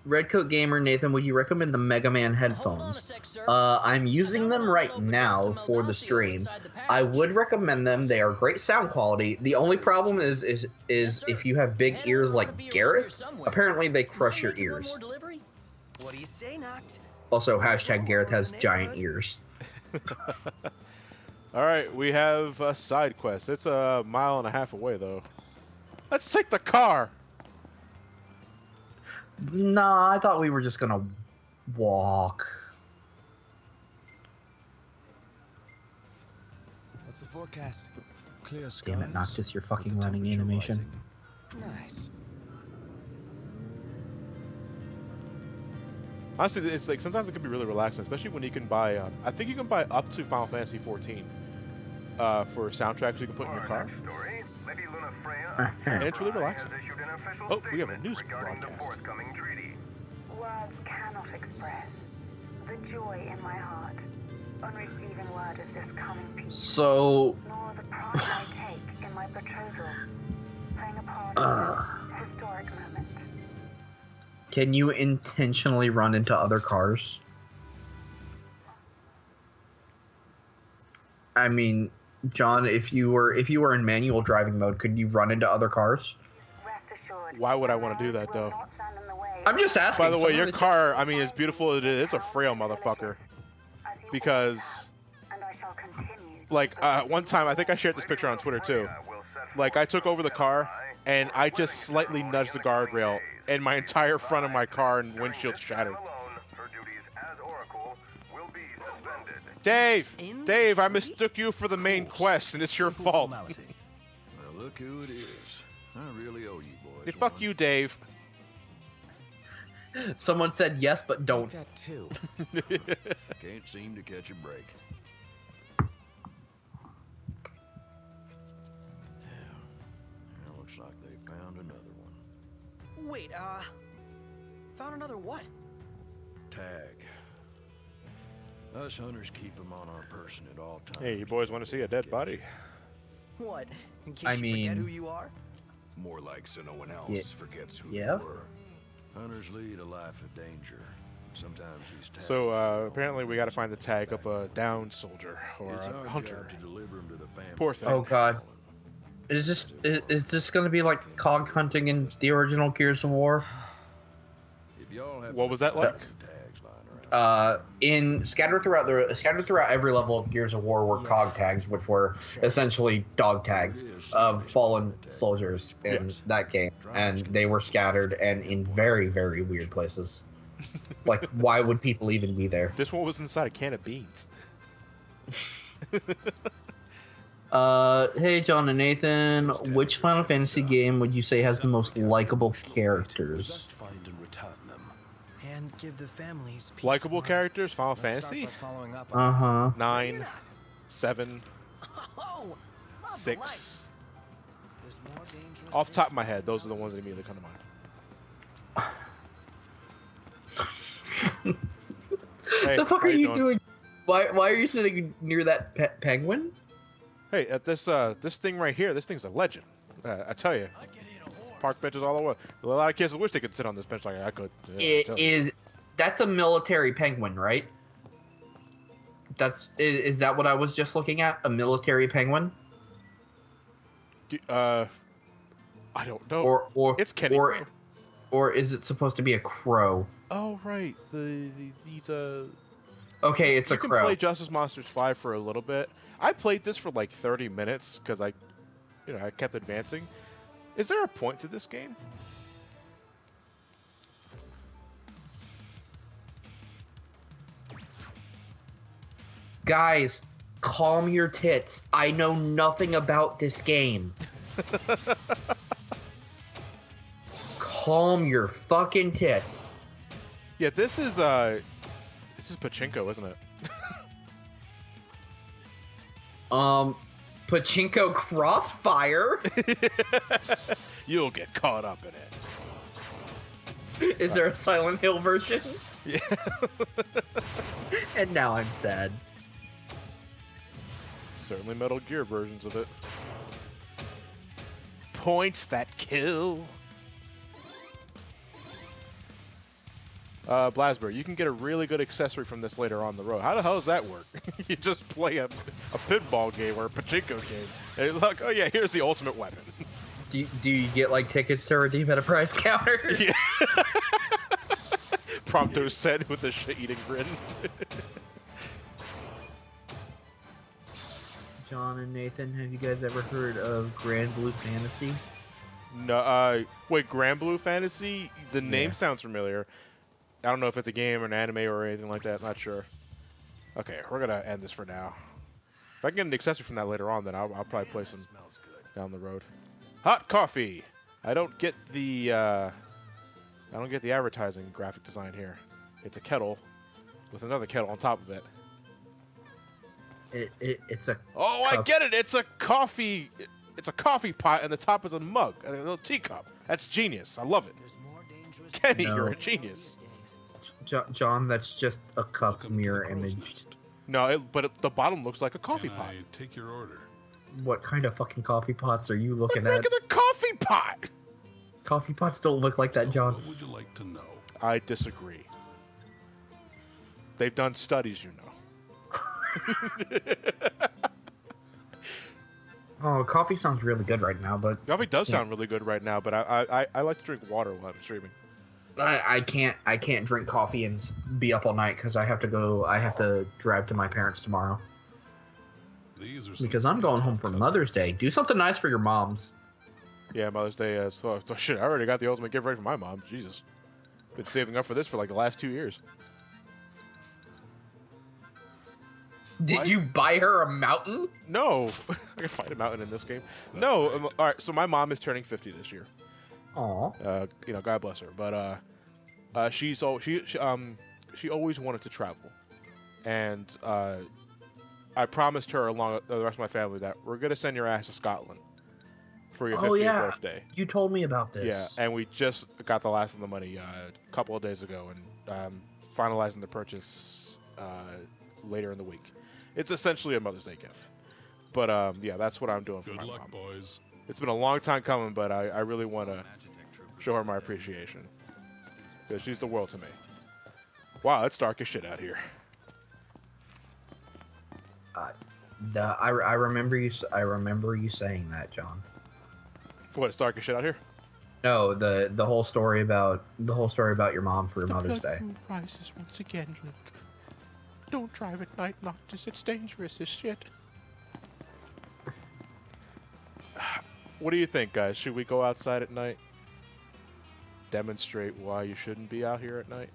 B: Red Coat Gamer Nathan, would you recommend the Mega Man headphones? I'm using them right now for the stream. I would recommend them. They are great sound quality. The only problem is if you have big ears like Gareth, apparently they crush your ears.
D: What do you say, Noct?
B: Also, hashtag Gareth has giant ears.
A: All right, we have a side quest. It's a mile and a half away, though. Let's take the car.
B: Nah, I thought we were just gonna walk.
H: What's the forecast? Clear skies.
B: Damn it, Noctis, your fucking
H: with the
B: running
H: temperature
B: animation.
H: rising. Nice.
A: Honestly, it's like sometimes it can be really relaxing, especially when you can buy. I think you can buy up to Final Fantasy 14 for soundtracks you can put in your car, and it's really relaxing. Oh, we have a news broadcast.
J: Words cannot express the joy in my heart on receiving word of this coming peace,
B: So,
J: nor the pride I take in my betrothal, playing upon this historic moment.
B: can you intentionally run into other cars? I mean, John, if you were in manual driving mode, could you run into other cars?
A: Why would I want to do that though?
B: I'm just asking.
A: By the way, your car, I mean, as beautiful as it is, it's a frail motherfucker. Because, like, one time, I think I shared this picture on Twitter too. Like, I took over the car, and I just slightly nudged the guardrail, and my entire front of my car and windshield shattered. Dave! Dave, I mistook you for the main quest, and it's your fault.
G: Well, look who it is. I really owe you boys.
A: Hey, fuck you, Dave.
B: Someone said yes, but don't.
H: That too.
G: Can't seem to catch a break. Yeah, looks like they found another one.
D: Wait, found another what?
G: Tag. Us hunters keep them on our person at all times.
A: Hey, you boys want to see a dead body?
D: What? In case
B: I
D: you forget
B: mean-
D: who you are?
E: More like so no one else forgets who
B: Yeah.
E: they were.
G: Hunters lead a life of danger. Sometimes these tags
A: So, apparently we gotta find the tag of a downed soldier, or
G: it's
A: a
G: our
A: hunter.
G: job to deliver 'em to the family.
A: Poor thing.
B: Oh God. Is this gonna be like cog hunting in the original Gears of War?
G: If y'all have
A: What was that like?
G: tags lying around,
B: In scattered throughout every level of Gears of War were cog tags, which were essentially dog tags of fallen soldiers in that game, and they were scattered and in very, very weird places. Like, why would people even be there?
A: This one was inside a can of beans.
B: Hey, John and Nathan, which Final Fantasy game would you say has the most likable characters?
H: Just find and return them.
D: And give the families peace
A: Likable
D: of mind.
A: characters, Final
D: Let's start
A: Fantasy?
D: by following up on
B: Uh-huh.
A: 9, 7,
D: Oh, love the
A: 6.
D: light. There's more dangerous
A: Off the top of my head, those are the ones that immediately come to mind. Hey,
B: The fuck
A: how
B: are you doing? Why are you sitting near that penguin?
A: Hey, at this thing right here, this thing's a legend. I tell you, park benches all over. A lot of kids wish they could sit on this bench like I could.
B: That's a military penguin, right? Is that what I was just looking at? A military penguin?
A: I don't know.
B: Or
A: it's Kenny.
B: Or is it supposed to be a crow?
A: Oh right, these
B: Okay, it's a
A: You can
B: crow.
A: play Justice Monsters 5 for a little bit. I played this for like 30 minutes because I kept advancing. Is there a point to this game?
B: Guys, calm your tits. I know nothing about this game. Calm your fucking tits.
A: Yeah, this is pachinko, isn't it?
B: Pachinko Crossfire?
A: You'll get caught up in it.
B: Is there a Silent Hill version?
A: Yeah.
B: And now I'm sad.
A: Certainly Metal Gear versions of it. Points that kill. Blasberg, you can get a really good accessory from this later on the road. How the hell does that work? You just play a pinball game or a pachinko game. And you're like, oh yeah, here's the ultimate weapon.
B: Do you get like tickets to redeem at a price counter?
A: Yeah. Prompto said with a shit-eating grin.
B: John and Nathan, have you guys ever heard of Grand Blue Fantasy?
A: No, wait, Grand Blue Fantasy? The name sounds familiar. I don't know if it's a game or an anime or anything like that. Not sure. Okay, we're going to end this for now. If I can get an accessory from that later on, then I'll probably play some down the road. Hot coffee. I don't get the advertising graphic design here. It's a kettle with another kettle on top of it.
B: It's a
A: Oh,
B: cup.
A: I get it. It's a coffee. It's a coffee pot, and the top is a mug, a little teacup. That's genius. I love it. Kenny,
B: No.
A: you're a genius.
B: John, that's just a cup mirror image.
A: No, but the bottom looks like a coffee pot.
E: Take your order.
B: What kind of fucking coffee pots are you looking
A: A
B: at?
A: regular coffee pot.
B: Coffee pots don't look like that, John.
E: What would you like to know?
A: I disagree. They've done studies, you know.
B: Oh, coffee sounds really good right now, but
A: Coffee does sound really good right now, but I like to drink water while I'm streaming.
B: I can't drink coffee and be up all night because I have to drive to my parents tomorrow. Because I'm going home for Mother's Day. Do something nice for your moms.
A: Yeah, Mother's Day. So shit, I already got the ultimate gift ready for my mom. Jesus, been saving up for this for like the last 2 years.
B: Did you buy her a mountain?
A: No, I can find a mountain in this game. No, all right. So my mom is turning 50 this year.
B: Aw.
A: You know, God bless her. But she always wanted to travel, and I promised her along with the rest of my family that we're gonna send your ass to Scotland for your 50th birthday.
B: You told me about this.
A: Yeah, and we just got the last of the money a couple of days ago, and finalizing the purchase later in the week. It's essentially a Mother's Day gift. But yeah, that's what I'm doing for my mom. Good luck, boys. It's been a long time coming, but I really want to show her my appreciation because she's the world to me. Wow, it's dark as shit out here.
B: I remember you saying that, John.
A: What? It's dark as shit out here.
B: No, the whole story about your mom for Mother's Day.
A: Rises once again, Luke. Don't drive at night, Noctis. It's dangerous as shit. What do you think, guys? Should we go outside at night? Demonstrate why you shouldn't be out here at night?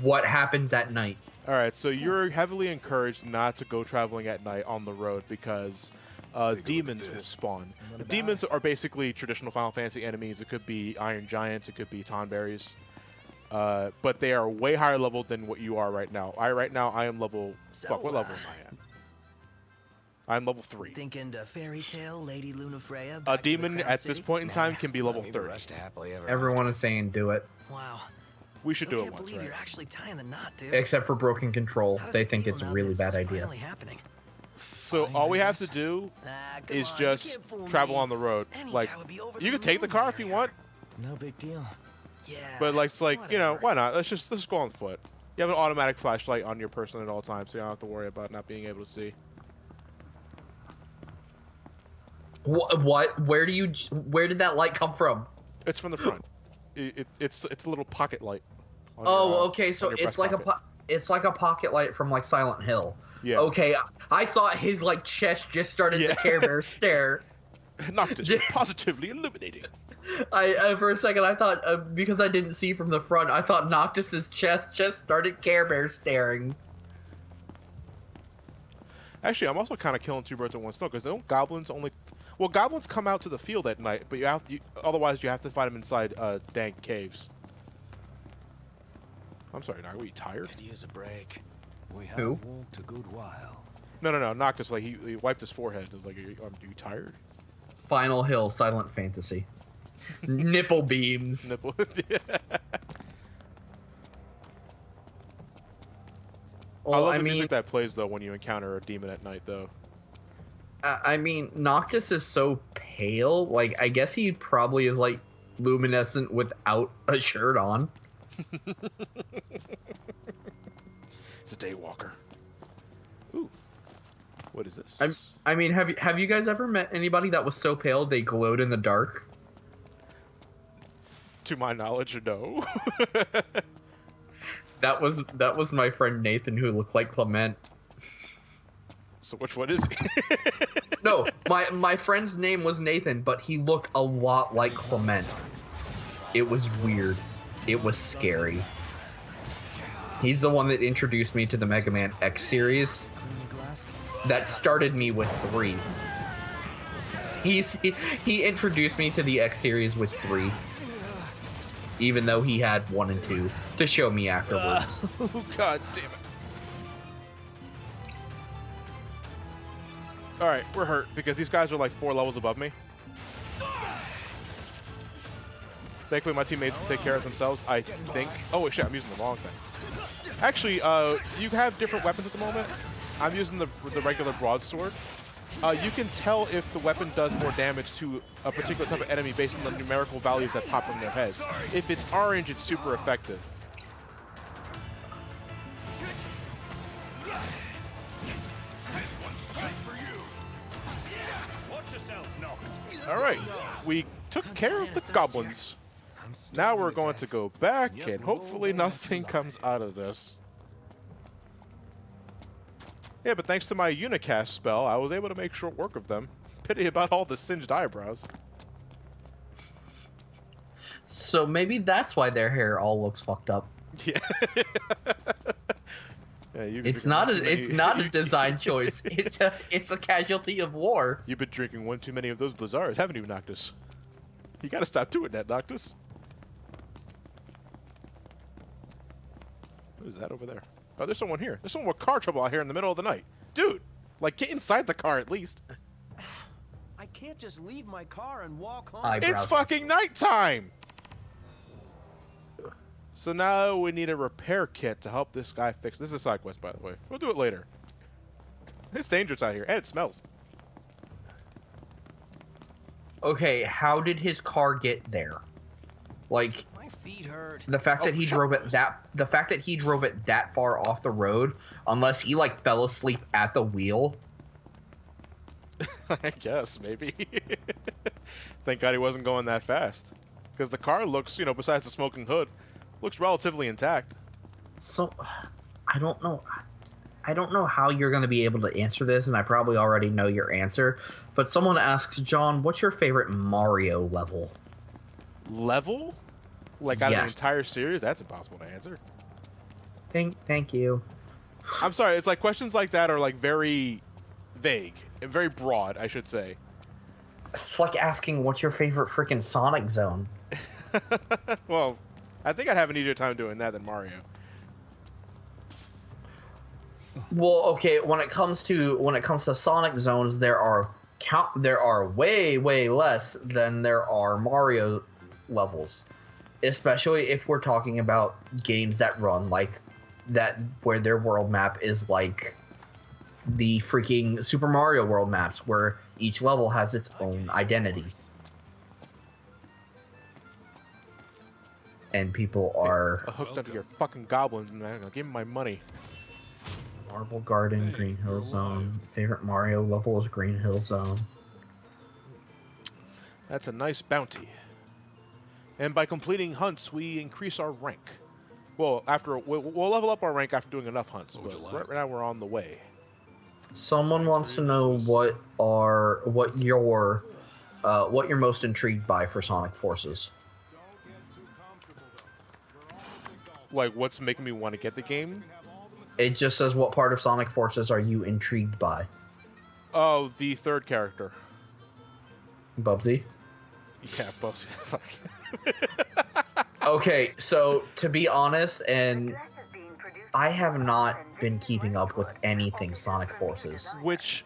B: What happens at night?
A: All right, so you're heavily encouraged not to go traveling at night on the road because demons will spawn. Demons are basically traditional Final Fantasy enemies. It could be Iron Giants. It could be Tonberries. But they are way higher level than what you are right now. Right now I am level... fuck, what level am I at? I'm level 3.
D: Thinking to fairy tale Lady Lunafreya.
A: A demon at this point in time can be level 30.
B: Everyone is saying do it.
D: Wow.
A: We should do it once,
D: believe
A: right?
D: You're actually tying the knot, dude.
B: Except for Broken Control. They think it's a really bad idea.
A: So all we have to do is just travel on the road. Like, you can take the car if you want.
D: No big deal. Yeah.
A: But like, it's like, you know, why not? Let's go on foot. You have an automatic flashlight on your person at all times, so you don't have to worry about not being able to see.
B: What? Where did that light come from?
A: It's from the front. It's a little pocket light.
B: Oh, okay. So it's like a pocket light from like Silent Hill. Yeah. Okay. I thought his like chest just started the Care Bear stare.
A: Noctis, positively illuminating.
B: I for a second I thought because I didn't see from the front, I thought Noctis's chest just started Care Bear staring.
A: Actually, I'm also kind of killing two birds with one stone because don't goblins only? Well, goblins come out to the field at night, but otherwise you have to fight them inside dank caves. I'm sorry, Noctis. Were you tired?
D: Could use a break.
H: We have walked a good while.
A: No. Noctis, like he wiped his forehead. It was like, are you tired?
B: Final Hill, Silent Fantasy. Nipple beams.
A: Nipple.
B: Well,
A: I love the music that plays though when you encounter a demon at night, though.
B: I mean, Noctis is so pale. Like, I guess he probably is like luminescent without a shirt on.
A: It's a daywalker. Ooh, what is this?
B: I mean, have you guys ever met anybody that was so pale they glowed in the dark?
A: To my knowledge, no.
B: That was my friend Nathan, who looked like Clement.
A: So which one is he?
B: No, my friend's name was Nathan, but he looked a lot like Clement. It was weird. It was scary. He's the one that introduced me to the Mega Man X series. That started me with 3. He introduced me to the X series with 3. Even though he had 1 and 2 to show me afterwards.
A: Oh, God damn it. Alright, we're hurt because these guys are like 4 levels above me. Thankfully, my teammates can take care of themselves, I think. Oh, shit, I'm using the wrong thing. Actually, you have different weapons at the moment. I'm using the regular broadsword. You can tell if the weapon does more damage to a particular type of enemy based on the numerical values that pop from their heads. If it's orange, it's super effective.
G: This one's just for you. Watch
A: All right, we took care of the goblins. Now we're going to go back, and hopefully nothing comes out of this. Yeah, but thanks to my unicast spell, I was able to make short work of them. Pity about all the singed eyebrows.
B: So maybe that's why their hair all looks fucked up.
A: Yeah. Yeah,
B: it's not a design choice. It's a casualty of war.
A: You've been drinking one too many of those Blizzards, haven't you, Noctis? You gotta stop doing that, Noctis. What is that over there? Oh, there's someone here. There's someone with car trouble out here in the middle of the night. Dude, like, get inside the car at least.
D: I can't just leave my car and walk home.
A: It's fucking nighttime! So now we need a repair kit to help this guy fix. This is a side quest, by the way. We'll do it later. It's dangerous out here, and it smells.
B: Okay, how did his car get there? Like,
D: My feet hurt.
B: the fact that he drove it that far off the road, unless he like fell asleep at the wheel.
A: I guess, maybe. Thank God he wasn't going that fast. Because the car looks, you know, besides the smoking hood, looks relatively intact.
B: So, I don't know. I don't know how you're going to be able to answer this, and I probably already know your answer. But someone asks, John, what's your favorite Mario level?
A: Level? Like out of the entire series? That's impossible to answer.
B: Thank you.
A: I'm sorry, it's like questions like that are like very vague. And very broad, I should say.
B: It's like asking what's your favorite freaking Sonic zone.
A: Well, I think I'd have an easier time doing that than Mario.
B: Well, okay, when it comes to Sonic zones, there are way less than there are Mario levels. Especially if we're talking about games that run like that, where their world map is like the freaking Super Mario World maps, where each level has its own identity. And people are
A: hooked up to your fucking goblins, and I'm gonna give them my money.
B: Marble Garden, Green Hill Zone. Favorite Mario level is Green Hill Zone.
A: That's a nice bounty. And by completing hunts, we increase our rank. Well, we'll level up our rank after doing enough hunts, but right now we're on the way.
B: Someone wants to know what you're most intrigued by for Sonic Forces.
A: Like, what's making me want to get the game?
B: It just says, what part of Sonic Forces are you intrigued by?
A: Oh, the third character.
B: Bubsy?
A: Yeah, Bubsy. Fuck.
B: Okay, so to be honest, and I have not been keeping up with anything Sonic Forces.
A: Which,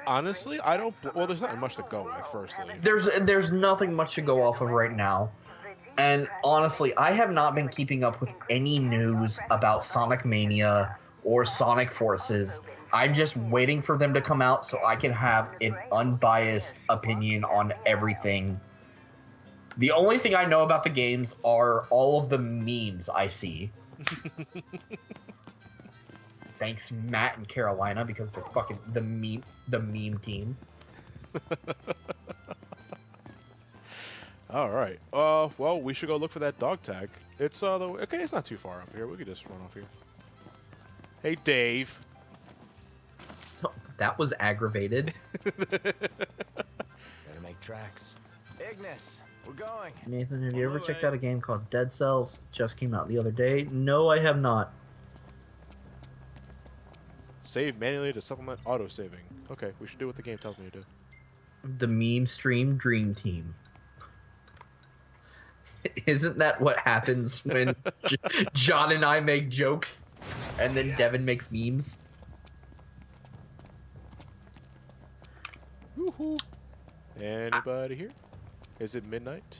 A: honestly, I don't. Well, there's not much to go with. Firstly,
B: there's nothing much to go off of right now, and honestly, I have not been keeping up with any news about Sonic Mania or Sonic Forces. I'm just waiting for them to come out so I can have an unbiased opinion on everything. The only thing I know about the games are all of the memes I see. Thanks, Matt and Carolina, because they're fucking the meme team.
A: All right. Well, we should go look for that dog tag. It's okay. It's not too far off here. We could just run off here. Hey, Dave.
B: That was aggravated.
C: Better make tracks. Ignis, we're going.
B: Nathan, have you ever checked out a game called Dead Cells? It just came out the other day. No, I have not.
A: Save manually to supplement auto-saving. Okay, we should do what the game tells me to do.
B: The meme stream dream team. Isn't that what happens when John and I make jokes and then Devin makes memes?
A: Woohoo! Anybody here? Is it midnight?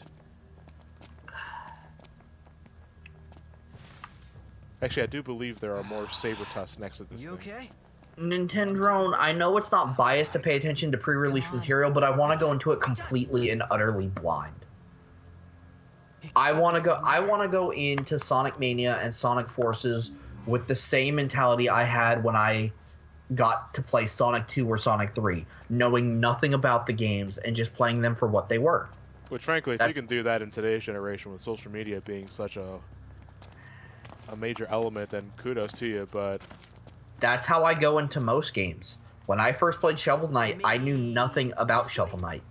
A: Actually, I do believe there are more saber tusks next to this thing.
D: Okay?
B: Nintendo, I know it's not biased to pay attention to pre-release material, but I want to go into it completely and utterly blind. I want to go into Sonic Mania and Sonic Forces with the same mentality I had when I got to play Sonic 2 or Sonic 3, knowing nothing about the games and just playing them for what they were.
A: Which, frankly, if you can do that in today's generation with social media being such a major element, then kudos to you, but...
B: That's how I go into most games. When I first played Shovel Knight, I knew nothing about Shovel Knight.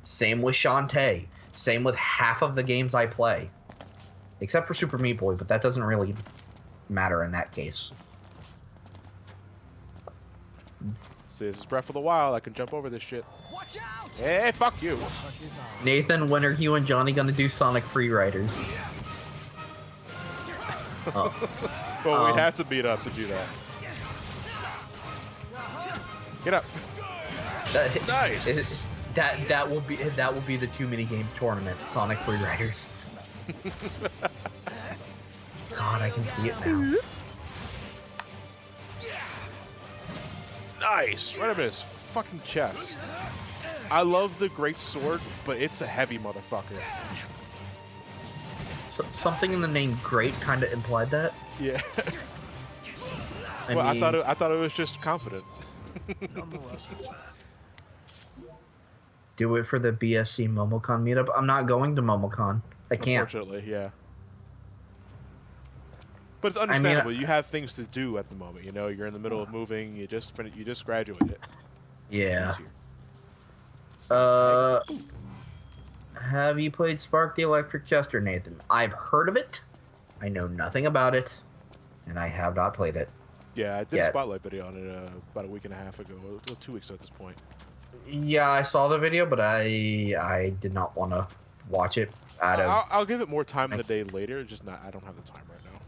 B: Same with Shantae. Same with half of the games I play. Except for Super Meat Boy, but that doesn't really matter in that case.
A: See, this is Breath of the Wild. I can jump over this shit.
D: Watch out!
A: Hey, fuck you!
B: Nathan, when are you and Johnny gonna do Sonic Free Riders?
A: Well, we have to beat up to do that. Get up.
B: Nice. That will be the Too Many Games tournament, Sonic Free Riders. God, I can see it now.
A: Nice! Right up in his fucking chest. I love the great sword, but it's a heavy motherfucker.
B: So, something in the name "great" kind of implied that.
A: Yeah.
B: I
A: thought it was just confident.
B: Do it for the BSC Momocon meetup. I'm not going to Momocon. I can't.
A: Unfortunately, yeah. But it's understandable. You have things to do at the moment. You know, you're in the middle of moving. You just graduated.
B: Yeah. Have you played Spark the Electric Chester, Nathan? I've heard of it. I know nothing about it, and I have not played it.
A: Yeah, I did a spotlight video on it about a week and a half ago. Well, 2 weeks at this point.
B: Yeah, I saw the video, but I did not want to watch it.
A: I'll give it more time in the day later. Just not. I don't have the time right now.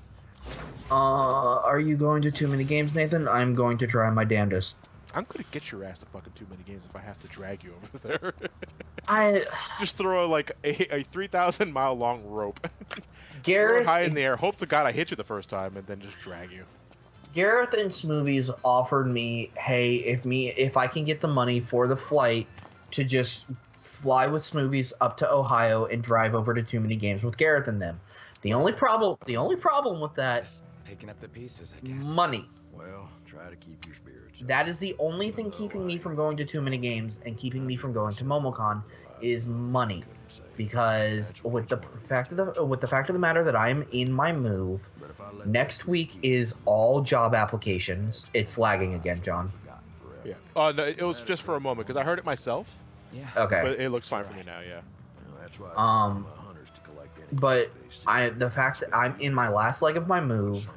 B: Are you going to Too Many Games, Nathan? I'm going to try my damnedest.
A: I'm gonna get your ass to fucking Too Many Games if I have to drag you over there.
B: I
A: just throw like a 3,000-mile long rope.
B: Gareth,
A: high in the air. Hope to God I hit you the first time, and then just drag you.
B: Gareth and Smoothies offered me, hey, if I can get the money for the flight to just fly with Smoothies up to Ohio and drive over to Too Many Games with Gareth and them. The only problem with that,
C: Just picking up the pieces, I guess.
B: money.
G: Well, try to keep your spirits up.
B: That is the only thing keeping me from going to Too Many Games and keeping me from going to Momocon is money. Because with the fact of the matter that I'm in my move, next week is all job applications. It's lagging again, John.
A: Yeah. Oh no, it was just for a moment because I heard it myself.
C: Yeah.
B: Okay.
A: But it looks fine for me now. Yeah.
B: But the fact that I'm in my last leg of my move,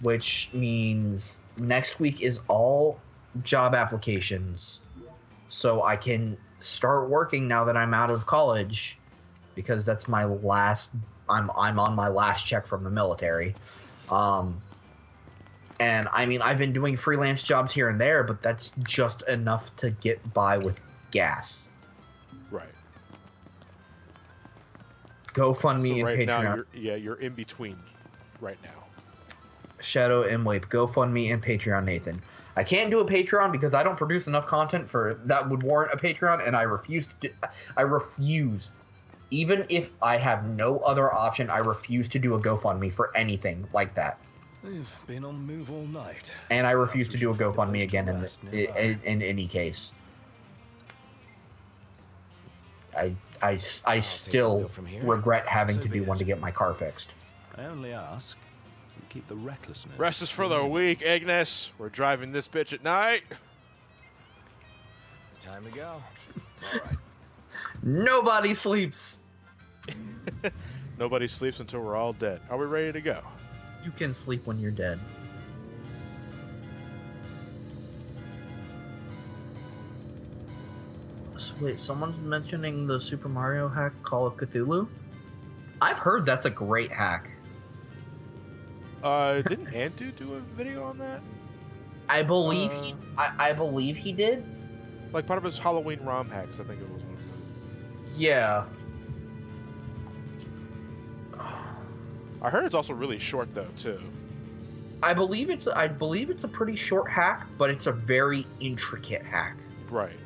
B: which means next week is all job applications, so I can start working now that I'm out of college, because that's my last. I'm on my last check from the military, and I mean I've been doing freelance jobs here and there, but that's just enough to get by with gas.
A: Right.
B: GoFundMe and
A: right
B: Patreon.
A: Now you're in between right now.
B: Shadow and Wape, GoFundMe and Patreon, Nathan. I can't do a Patreon because I don't produce enough content for that would warrant a Patreon, and I refuse to do, I refuse. Even if I have no other option, I refuse to do a GoFundMe for anything like that.
H: We've been on the move all night.
B: And I refuse to do a GoFundMe again in any case. I still regret having to do one to get my car fixed.
H: I only ask. You keep the recklessness.
A: Rest is for the weak, Ignis. We're driving this bitch at night.
C: Time to go.
A: All right.
B: Nobody sleeps.
A: Nobody sleeps until we're all dead. Are we ready to go?
B: You can sleep when you're dead. So wait, someone's mentioning the Super Mario hack, Call of Cthulhu? I've heard that's a great hack.
A: Didn't Antu do a video on that?
B: I believe I believe he did.
A: Like part of his Halloween ROM hacks, I think it was one of them.
B: Yeah.
A: I heard it's also really short though too.
B: I believe it's a pretty short hack, but it's a very intricate hack.
A: Right.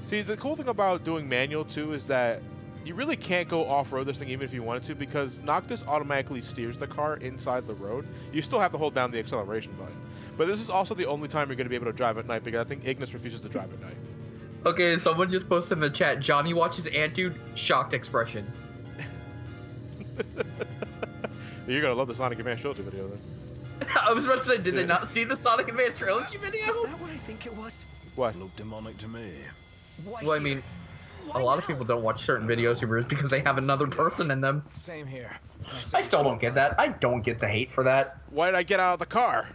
A: See, the cool thing about doing manual too is that you really can't go off-road this thing even if you wanted to, because Noctis automatically steers the car inside the road. You still have to hold down the acceleration button. But this is also the only time you're going to be able to drive at night, because I think Ignis refuses to drive at night.
B: Okay, someone just posted in the chat, Johnny watches Antude, shocked expression.
A: You're going to love the Sonic Advance Trilogy video, then.
B: I was about to say, did they not see the Sonic Advance Trilogy video?
D: Is that what I think it was?
A: What?
G: Looked demonic to me.
B: Well, I mean, a lot of people don't watch certain videos because they have another person in them.
H: Same here.
B: I still don't get that. I don't get the hate for that.
A: Why did I get out of the car?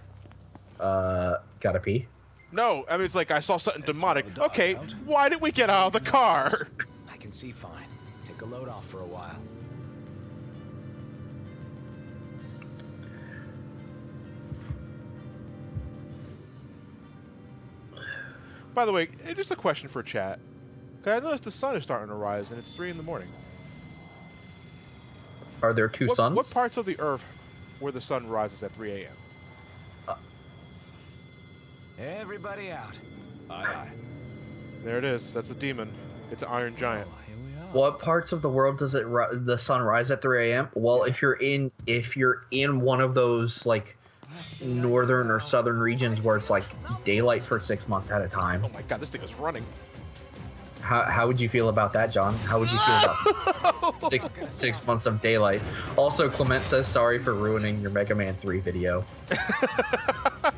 B: Gotta pee?
A: No, I mean, it's like I saw something demonic. Okay, why did we get out of the car?
H: I can see fine. Take a load off for a while.
A: By the way, just a question for chat. 'Cause I noticed the sun is starting to rise, and it's 3 in the morning.
B: Are there two suns?
A: What parts of the Earth where the sun rises at 3 a.m.?
H: Everybody out. Aye, aye.
A: There it is. That's a demon. It's an iron giant.
H: Oh, here we are.
B: What parts of the world does the sun rise at 3 a.m.? Well, if you're in one of those like northern or southern regions where it's like daylight for 6 months at a time.
A: Oh my god, this thing is running.
B: How would you feel about that, John? How would you feel about six months of daylight? Also, Clement says sorry for ruining your Mega Man 3 video.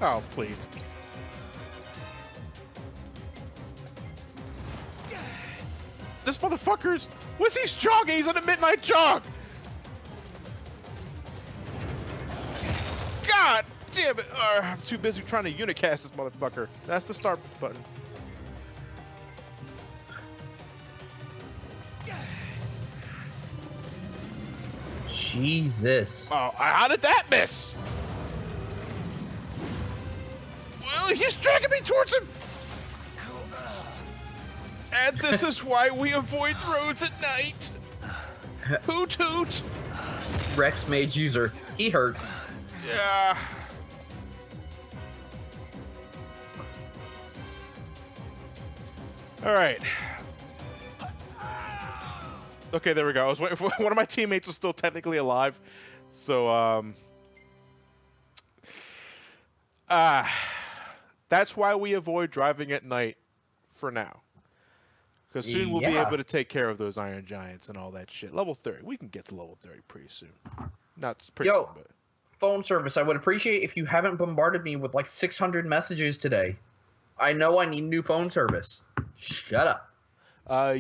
A: Oh, please. This motherfucker's... What's he jogging? He's on a midnight jog! God damn it! I'm too busy trying to unicast this motherfucker. That's the start button.
B: Jesus.
A: Oh, how did that miss? Well, he's dragging me towards him! And this is why we avoid roads at night. Hoot hoot!
B: Rex Mage user. He hurts.
A: Yeah. All right. Okay, there we go. I was waiting for one of my teammates was still technically alive, so that's why we avoid driving at night for now. Because soon we'll be able to take care of those iron giants and all that shit. Level 30. We can get to level 30 pretty soon. Not pretty soon, but...
B: Phone service. I would appreciate if you haven't bombarded me with like 600 messages today. I know I need new phone service. Shut up.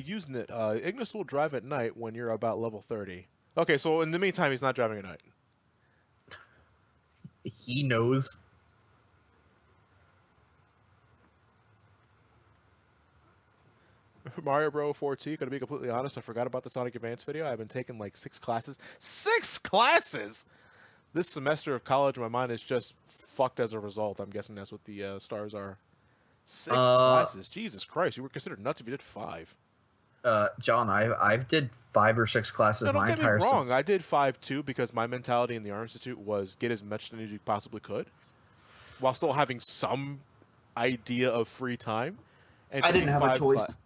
A: Using it. Ignis will drive at night when you're about level 30. Okay, so in the meantime, he's not driving at night.
B: He knows.
A: Mario Bro 4T, gonna be completely honest, I forgot about the Sonic Advance video. I've been taking like 6 classes. 6 classes! This semester of college, my mind is just fucked as a result. I'm guessing that's what the stars are. 6 classes. Jesus Christ, you were considered nuts if you did 5.
B: John, I did 5 or 6 classes my entire...
A: Don't get me wrong, I did 5 too, because my mentality in the Art Institute was get as much done as you possibly could, while still having some idea of free time. And
B: I didn't have a choice.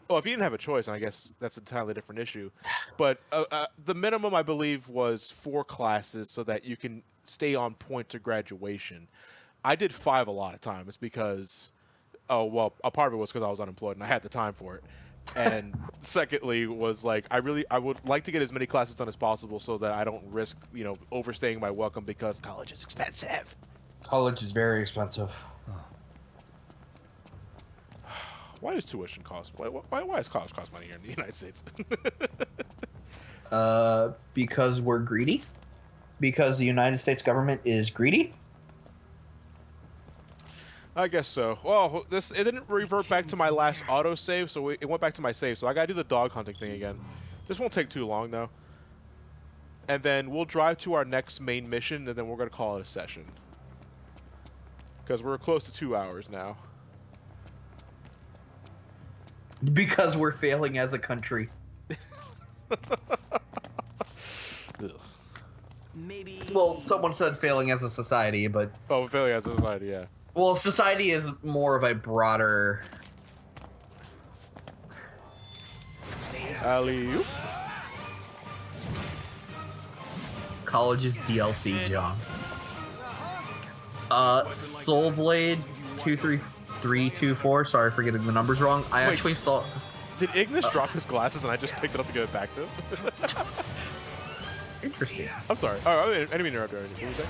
A: Well, if you didn't have a choice, I guess that's an entirely different issue. But the minimum, I believe, was 4 classes so that you can stay on point to graduation. I did 5 a lot of times because, a part of it was because I was unemployed and I had the time for it. And secondly was like, I would like to get as many classes done as possible so that I don't risk, overstaying my welcome because college is expensive.
B: College is very expensive.
A: Why does tuition cost? Why does college cost money here in the United States?
B: Because we're greedy. Because the United States government is greedy.
A: I guess so. Well, it didn't revert back to my last autosave, so it went back to my save. So I gotta do the dog hunting thing again. This won't take too long though. And then we'll drive to our next main mission, and then we're gonna call it a session. Because we're close to 2 hours now.
B: Because we're failing as a country.
D: Maybe.
B: Well, someone said failing as a society, but...
A: Oh, failing as a society, yeah.
B: Well, society is more of a broader...
A: Alley-oop.
B: College's DLC, John. Soulblade 23324. Sorry for getting the numbers wrong. I actually saw.
A: Did Ignis drop his glasses and I just picked it up to give it back to him?
B: Interesting.
A: I'm sorry. Oh, I didn't mean to interrupt you. What were you saying?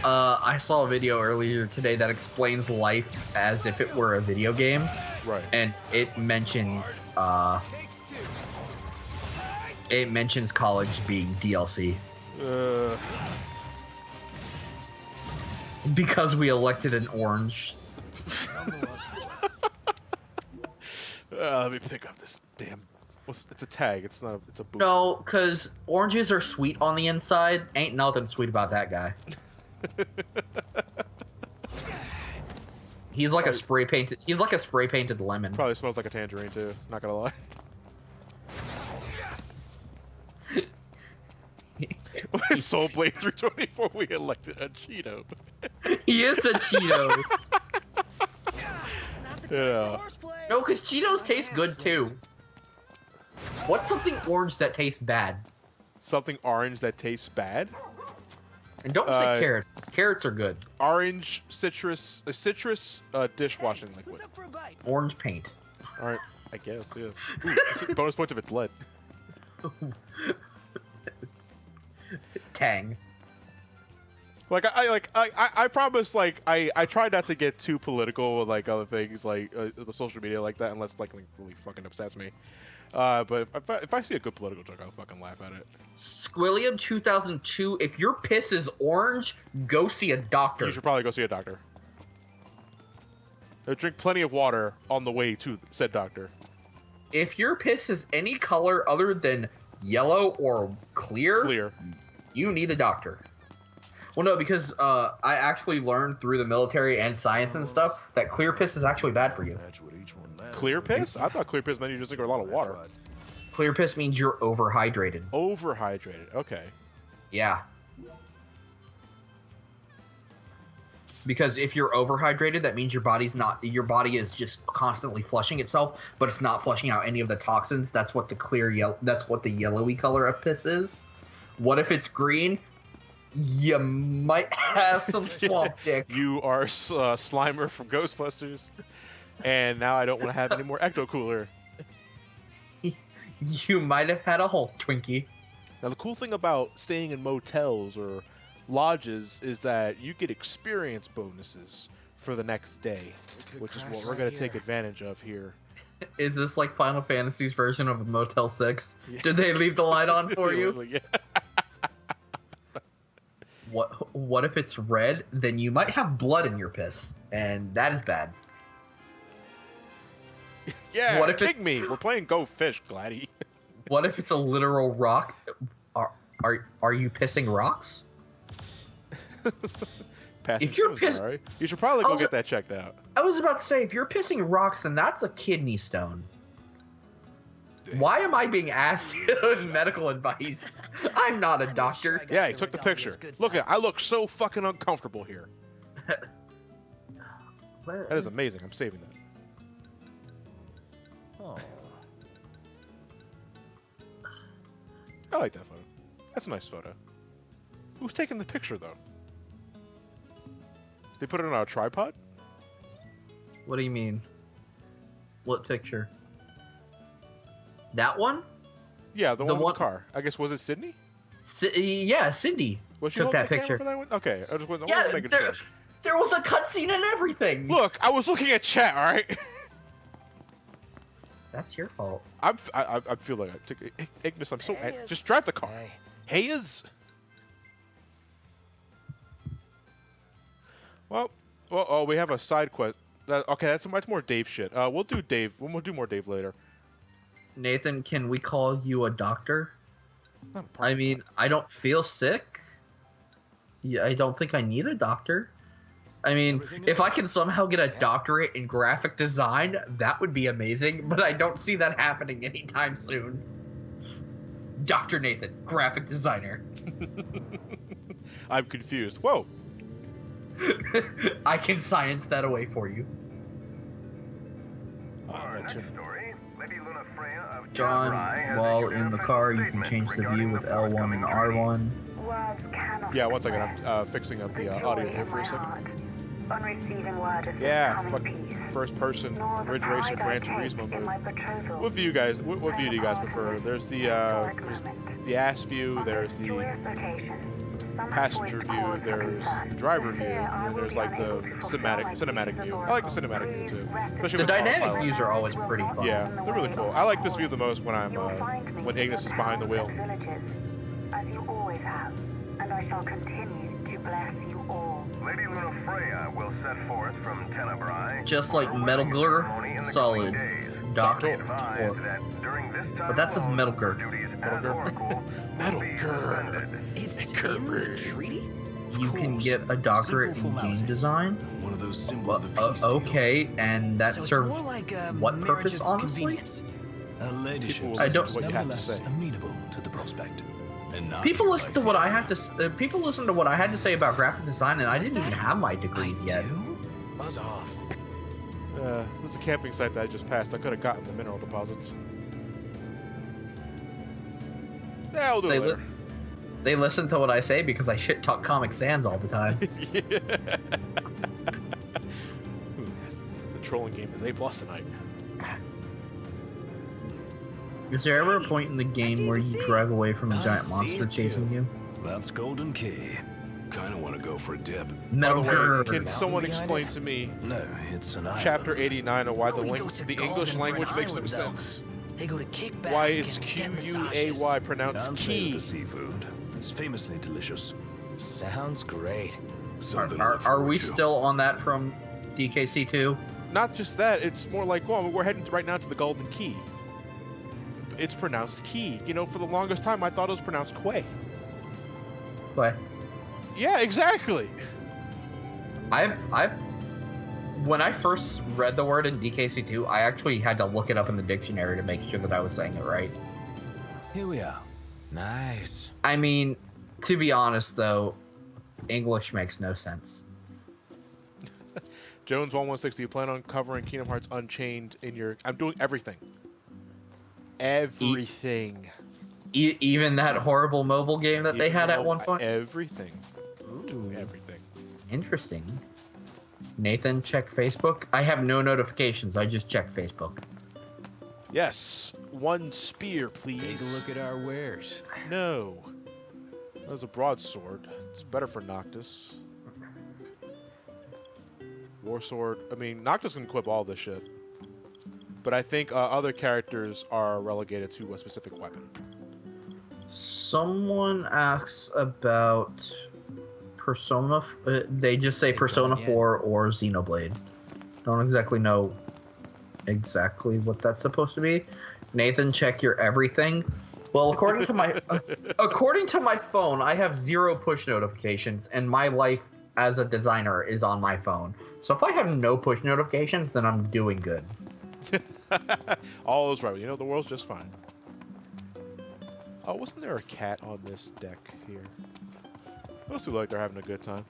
B: I saw a video earlier today that explains life as if it were a video game.
A: Right.
B: And it mentions college being DLC. Because we elected an orange.
A: Let me pick up this damn. It's a tag. It's not. It's a boot.
B: No, because oranges are sweet on the inside. Ain't nothing sweet about that guy. He's like a spray painted. He's like a spray painted lemon.
A: Probably smells like a tangerine too. Not gonna lie. Soul Blade 324. We elected a Cheeto.
B: He is a Cheeto.
A: Yeah.
B: No, because Cheetos taste good too. What's something orange that tastes bad?
A: Something orange that tastes bad?
B: And don't say carrots, because carrots are good.
A: Orange citrus, dishwashing liquid.
B: Orange paint.
A: Alright, I guess, yeah. Ooh, bonus points if it's lead.
B: Tang.
A: Like I promise, like I try not to get too political with like other things like social media like that unless like really fucking upsets me. But if I see a good political joke, I'll fucking laugh at it.
B: Squilliam 2002. If your piss is orange, go see a doctor.
A: You should probably go see a doctor. Drink plenty of water on the way to said doctor.
B: If your piss is any color other than yellow or clear, you need a doctor. Well, no, because I actually learned through the military and science and stuff that clear piss is actually bad for you.
A: Clear piss? I thought clear piss meant you just drink a lot of water.
B: Clear piss means you're overhydrated.
A: Overhydrated, okay.
B: Yeah. Because if you're overhydrated, that means your body is just constantly flushing itself, but it's not flushing out any of the toxins. That's what the yellowy color of piss is. What if it's green? You might have some swamp dick.
A: You are Slimer from Ghostbusters, and now I don't want to have any more Ecto Cooler.
B: You might have had a Hulk Twinkie.
A: Now the cool thing about staying in motels or lodges is that you get experience bonuses for the next day, which is what we're going to take advantage of here.
B: Is this like Final Fantasy's version of Motel 6? Yeah. Did they leave the light on for you?
A: Yeah.
B: What if it's red? Then you might have blood in your piss, and that is bad.
A: Yeah, what if kick me? We're playing Go Fish, Gladdy.
B: What if it's a literal rock? Are you pissing rocks?
A: If you're pissing, you should probably go get that checked out.
B: I was about to say, if you're pissing rocks, then that's a kidney stone. Why am I being asked medical advice? I'm not a doctor.
A: Yeah, he took the picture. Look, I look so fucking uncomfortable here. That is amazing. I'm saving that.
H: Oh.
A: I like that photo. That's a nice photo. Who's taking the picture, though? They put it on a tripod?
B: What do you mean? What picture? That one?
A: Yeah, the one with the car. I guess, was it Sydney?
B: Yeah, Cindy took that picture.
A: For that one? Okay, I just wasn't making sure.
B: There was a cutscene and everything.
A: Look, I was looking at chat, all right?
B: That's your fault.
A: I feel like I took Ignis. I'm so just drive the car. Hayes. Well, we have a side quest. Okay, that's more Dave shit. We'll do Dave. We'll do more Dave later.
B: Nathan, can we call you a doctor? I mean, I don't feel sick. Yeah, I don't think I need a doctor. I mean, if I can somehow get a doctorate in graphic design, that would be amazing, but I don't see that happening anytime soon. Dr. Nathan, graphic designer.
A: I'm confused. Whoa.
B: I can science that away for you.
J: Our next story
B: John, while in the car, you can change the view with L1 and R1.
A: Yeah, one second. I'm fixing up the audio here for a second.
J: On receiving word of
A: Yeah,
J: this coming peace.
A: first person Ridge Racer Gran Turismo mode. What view do you guys prefer? There's the ass view, there's the passenger view, there's the driver view, and there's like the cinematic view. I like the cinematic view too. Especially
B: The
A: with
B: dynamic
A: autopilot.
B: views are always pretty fun.
A: Yeah, they're really cool. I like this view the most when I'm when Ignis is behind the wheel.
J: As you always have, and I shall continue to bless you all.
K: Lady Luna Freya will set forth from Tenebrae.
B: Just like Metal Gear Solid Doctor. But that says Metal Gear.
A: Metal Gear.
D: It's in the treaty?
B: You can get a doctorate in game design.
E: One of those symbols of the peace
B: okay, and that
D: So it's
B: serves
D: more like a
B: what
D: marriage
B: purpose,
D: of
B: honestly?
D: convenience.
H: Her ladyship
B: I don't-
H: is
A: what you have to
H: nevertheless
A: say.
H: amenable to the prospect. And not
B: People listen to
H: like
B: what
H: the
B: I have to. People listen to what I had to say about graphic design, and I didn't even have my degrees yet.
D: Buzz off.
A: This is a camping site that I just passed. I could have gotten the mineral deposits. Yeah, I'll do it later.
B: They listen to what I say because I shit talk Comic Sans all the time.
A: The trolling game is A+ tonight.
B: Is there ever a point in the game where you drive away from a giant monster chasing you?
H: That's Golden Key.
E: Kind of want to go for a dip.
B: Metal Gear.
A: Can someone explain to me
H: No, it's an island.
A: Chapter 89 of why
D: No, he
A: the
D: goes to
A: English
D: Golden for
A: language
D: an
A: makes no
D: island, though.
A: sense?
D: They go to kickback.
A: Why is
D: and get
A: Q-U-A-Y
D: massages.
A: pronounced
H: Can't say
A: key?
H: the seafood. It's famously delicious.
D: Sounds great.
E: Something to
B: Are
E: look forward
B: we
E: to.
B: still on that from DKC2?
A: Not just that, it's more like, well, we're heading right now to the Golden Key. It's pronounced key. You know, for the longest time, I thought it was pronounced quay.
B: What?
A: Yeah, exactly.
B: When I first read the word in DKC2, I actually had to look it up in the dictionary to make sure that I was saying it right.
H: Here we are.
D: Nice.
B: I mean, to be honest though, English makes no sense.
A: Jones 1160, you plan on covering Kingdom Hearts Unchained in your... I'm doing everything. Everything.
B: Even that horrible mobile game that they had at one point?
A: Everything. Doing everything.
B: Interesting. Nathan, check Facebook. I have no notifications. I just check Facebook.
A: Yes. One spear, please.
C: Take a look at our wares.
A: No. That was a broadsword. It's better for Noctis. War sword. I mean, Noctis can equip all this shit. But I think other characters are relegated to a specific weapon.
B: Someone asks about Persona. They just say Persona 4 or Xenoblade. Don't exactly know exactly what that's supposed to be. Nathan, check your everything. Well, according to my according to my phone, I have 0 push notifications, and my life as a designer is on my phone. So if I have no push notifications, then I'm doing good.
A: All is right. You know, the world's just fine. Oh, wasn't there a cat on this deck here? Those two look like they're having a good time.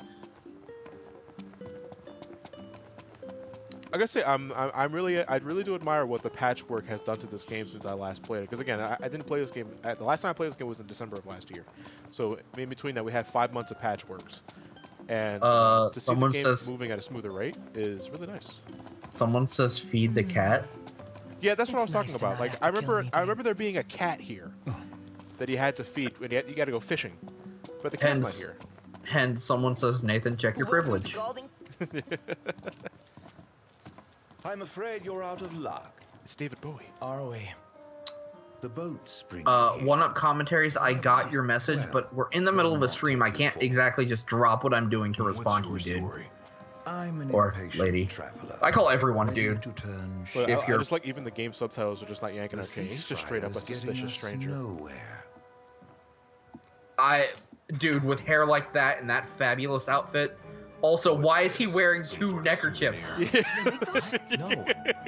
A: I gotta say, I really do admire what the patchwork has done to this game since I last played it. Because again, I didn't play this game. The last time I played this game was in December of last year. So in between that, we had 5 months of patchworks, and to see the game moving at a smoother rate is really nice.
B: Someone says feed the cat.
A: Yeah, that's what I was talking about. Like I remember there being a cat here that he had to feed when you got to go fishing, but the cat's not here.
B: And someone says, Nathan, check your privilege.
L: I'm afraid you're out of luck.
A: It's David Bowie.
D: Are we?
L: The boat's bringing
B: One-up commentaries, I got your message, but we're in the middle of a stream. I can't exactly just drop what I'm doing to respond to you, dude.
L: I'm an
B: Or
L: impatient
B: lady.
L: traveler.
B: I call everyone dude.
A: But
B: If
A: I
B: you're
A: just like even the game subtitles are just not yanking our chain. He's just straight up a suspicious stranger.
B: Dude, with hair like that and that fabulous outfit. Also, why is he wearing 2 neckerchiefs?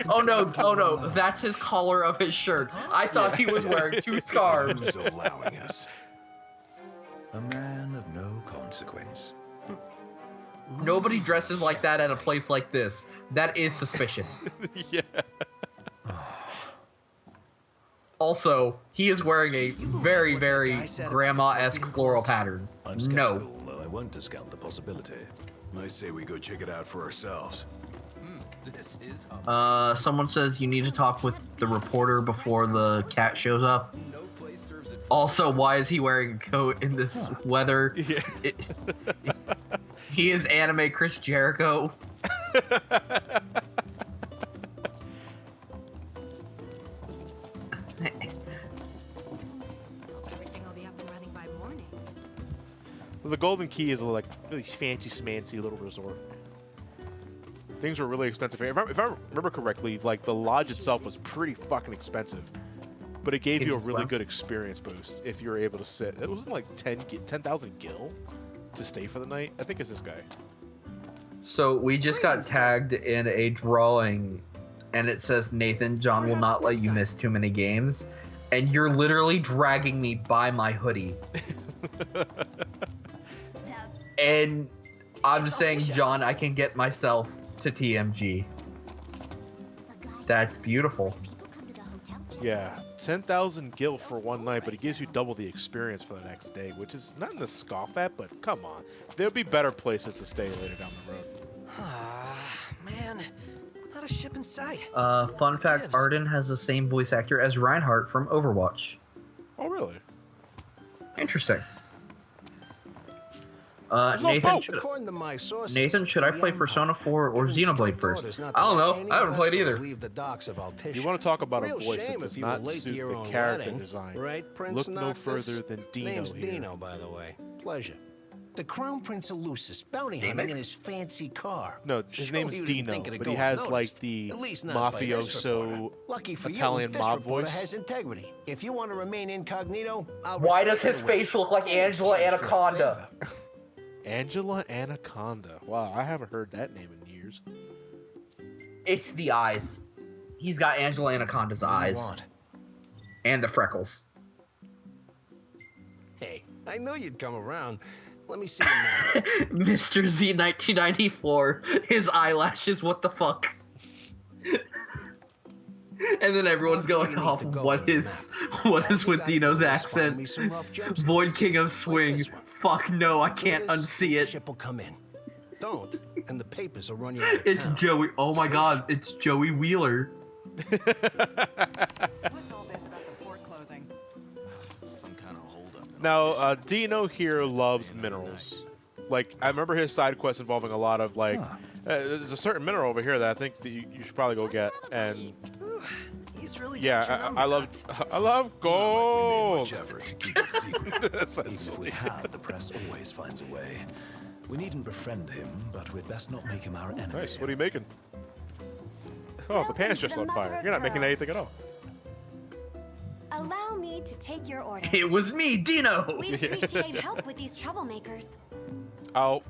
B: Oh no, that's his collar of his shirt. I thought he was wearing 2 scarves.
L: Allowing us. A man of no consequence.
B: Nobody dresses like that at a place like this. That is suspicious.
A: Yeah.
B: Also, he is wearing a very, very grandma-esque floral pattern. No.
H: Though I won't discount the possibility.
E: I say we go check it out for ourselves.
D: This is
B: Someone says you need to talk with the reporter before the cat shows up. Also, why is he wearing a coat in this weather?
A: Yeah.
B: He is anime Chris Jericho.
M: Everything will be up and running by morning.
A: Well, the Golden Key is a like really fancy, smancy little resort. Things were really expensive. If I remember correctly, like the lodge itself was pretty fucking expensive, but it gave you a really good experience boost if you were able to sit. It wasn't like 10,000 gil to stay for the night. I think it's this guy.
B: So we just got tagged in a drawing, and it says, Nathan, John will not let you miss too many games. And you're literally dragging me by my hoodie. And I'm saying, John, I can get myself to TMG. That's beautiful.
A: Yeah, 10,000 gil for one night, but it gives you double the experience for the next day, which is nothing to scoff at, but come on. There'll be better places to stay later down the road.
D: Man, not a ship in sight.
B: Fun fact, Arden has the same voice actor as Reinhardt from Overwatch.
A: Oh, really?
B: Interesting.
G: Nathan,
B: should I play Persona 4 or Xenoblade first? I don't know. I haven't played either.
A: You want to talk about a voice that does not suit the character design?
N: Right, Prince
A: Look no
N: Noctis?
A: further than Dino
N: Name's
A: here.
N: Dino, by the way. Pleasure. The Crown Prince of Lucis, bounty hunting in his fancy car.
A: No, his
N: Surely
A: name's
N: you didn't
A: Dino,
N: think it'd
A: but
N: go
A: he has
N: unnoticed.
A: like the
N: At least not by this reporter.
A: mafioso
N: Lucky for
A: Italian
N: you, this
A: mob
N: reporter
A: voice.
N: has integrity. If you want to remain incognito, I'll
B: Why does
N: respect
B: his
N: your
B: face
N: wish.
B: look like Angela Anaconda?
A: Angela Anaconda. Wow, I haven't heard that name in years.
B: It's the eyes. He's got Angela Anaconda's eyes. And the freckles.
N: Hey, I knew you'd come around. Let me see you now.
B: Mr. Z 1994. His eyelashes, what the fuck? And then everyone's going off of what is with Dino's accent. Void King of Swing. Fuck no, I can't unsee it.
N: Ship will come in. Don't, and the papers will run you out of
B: It's
N: town.
B: Joey. Oh my god, it's Joey Wheeler.
M: What's all this about the port closing?
E: Some kind of holdup.
A: Now, Dino here loves minerals. Like, I remember his side quest involving a lot of, like, there's a certain mineral over here that I think that you should probably go get. And,
D: He's really
A: yeah, I love gold.
E: Much effort to keep it secret.
H: Even if we had, the press always finds a way. We needn't befriend him, but we'd best not make him our enemy.
A: Nice. What are you making? Oh, the pan's just on fire. You're not making anything at all.
I: Allow me to take your order.
B: It was me, Dino.
I: We appreciate help with these troublemakers.
A: I'll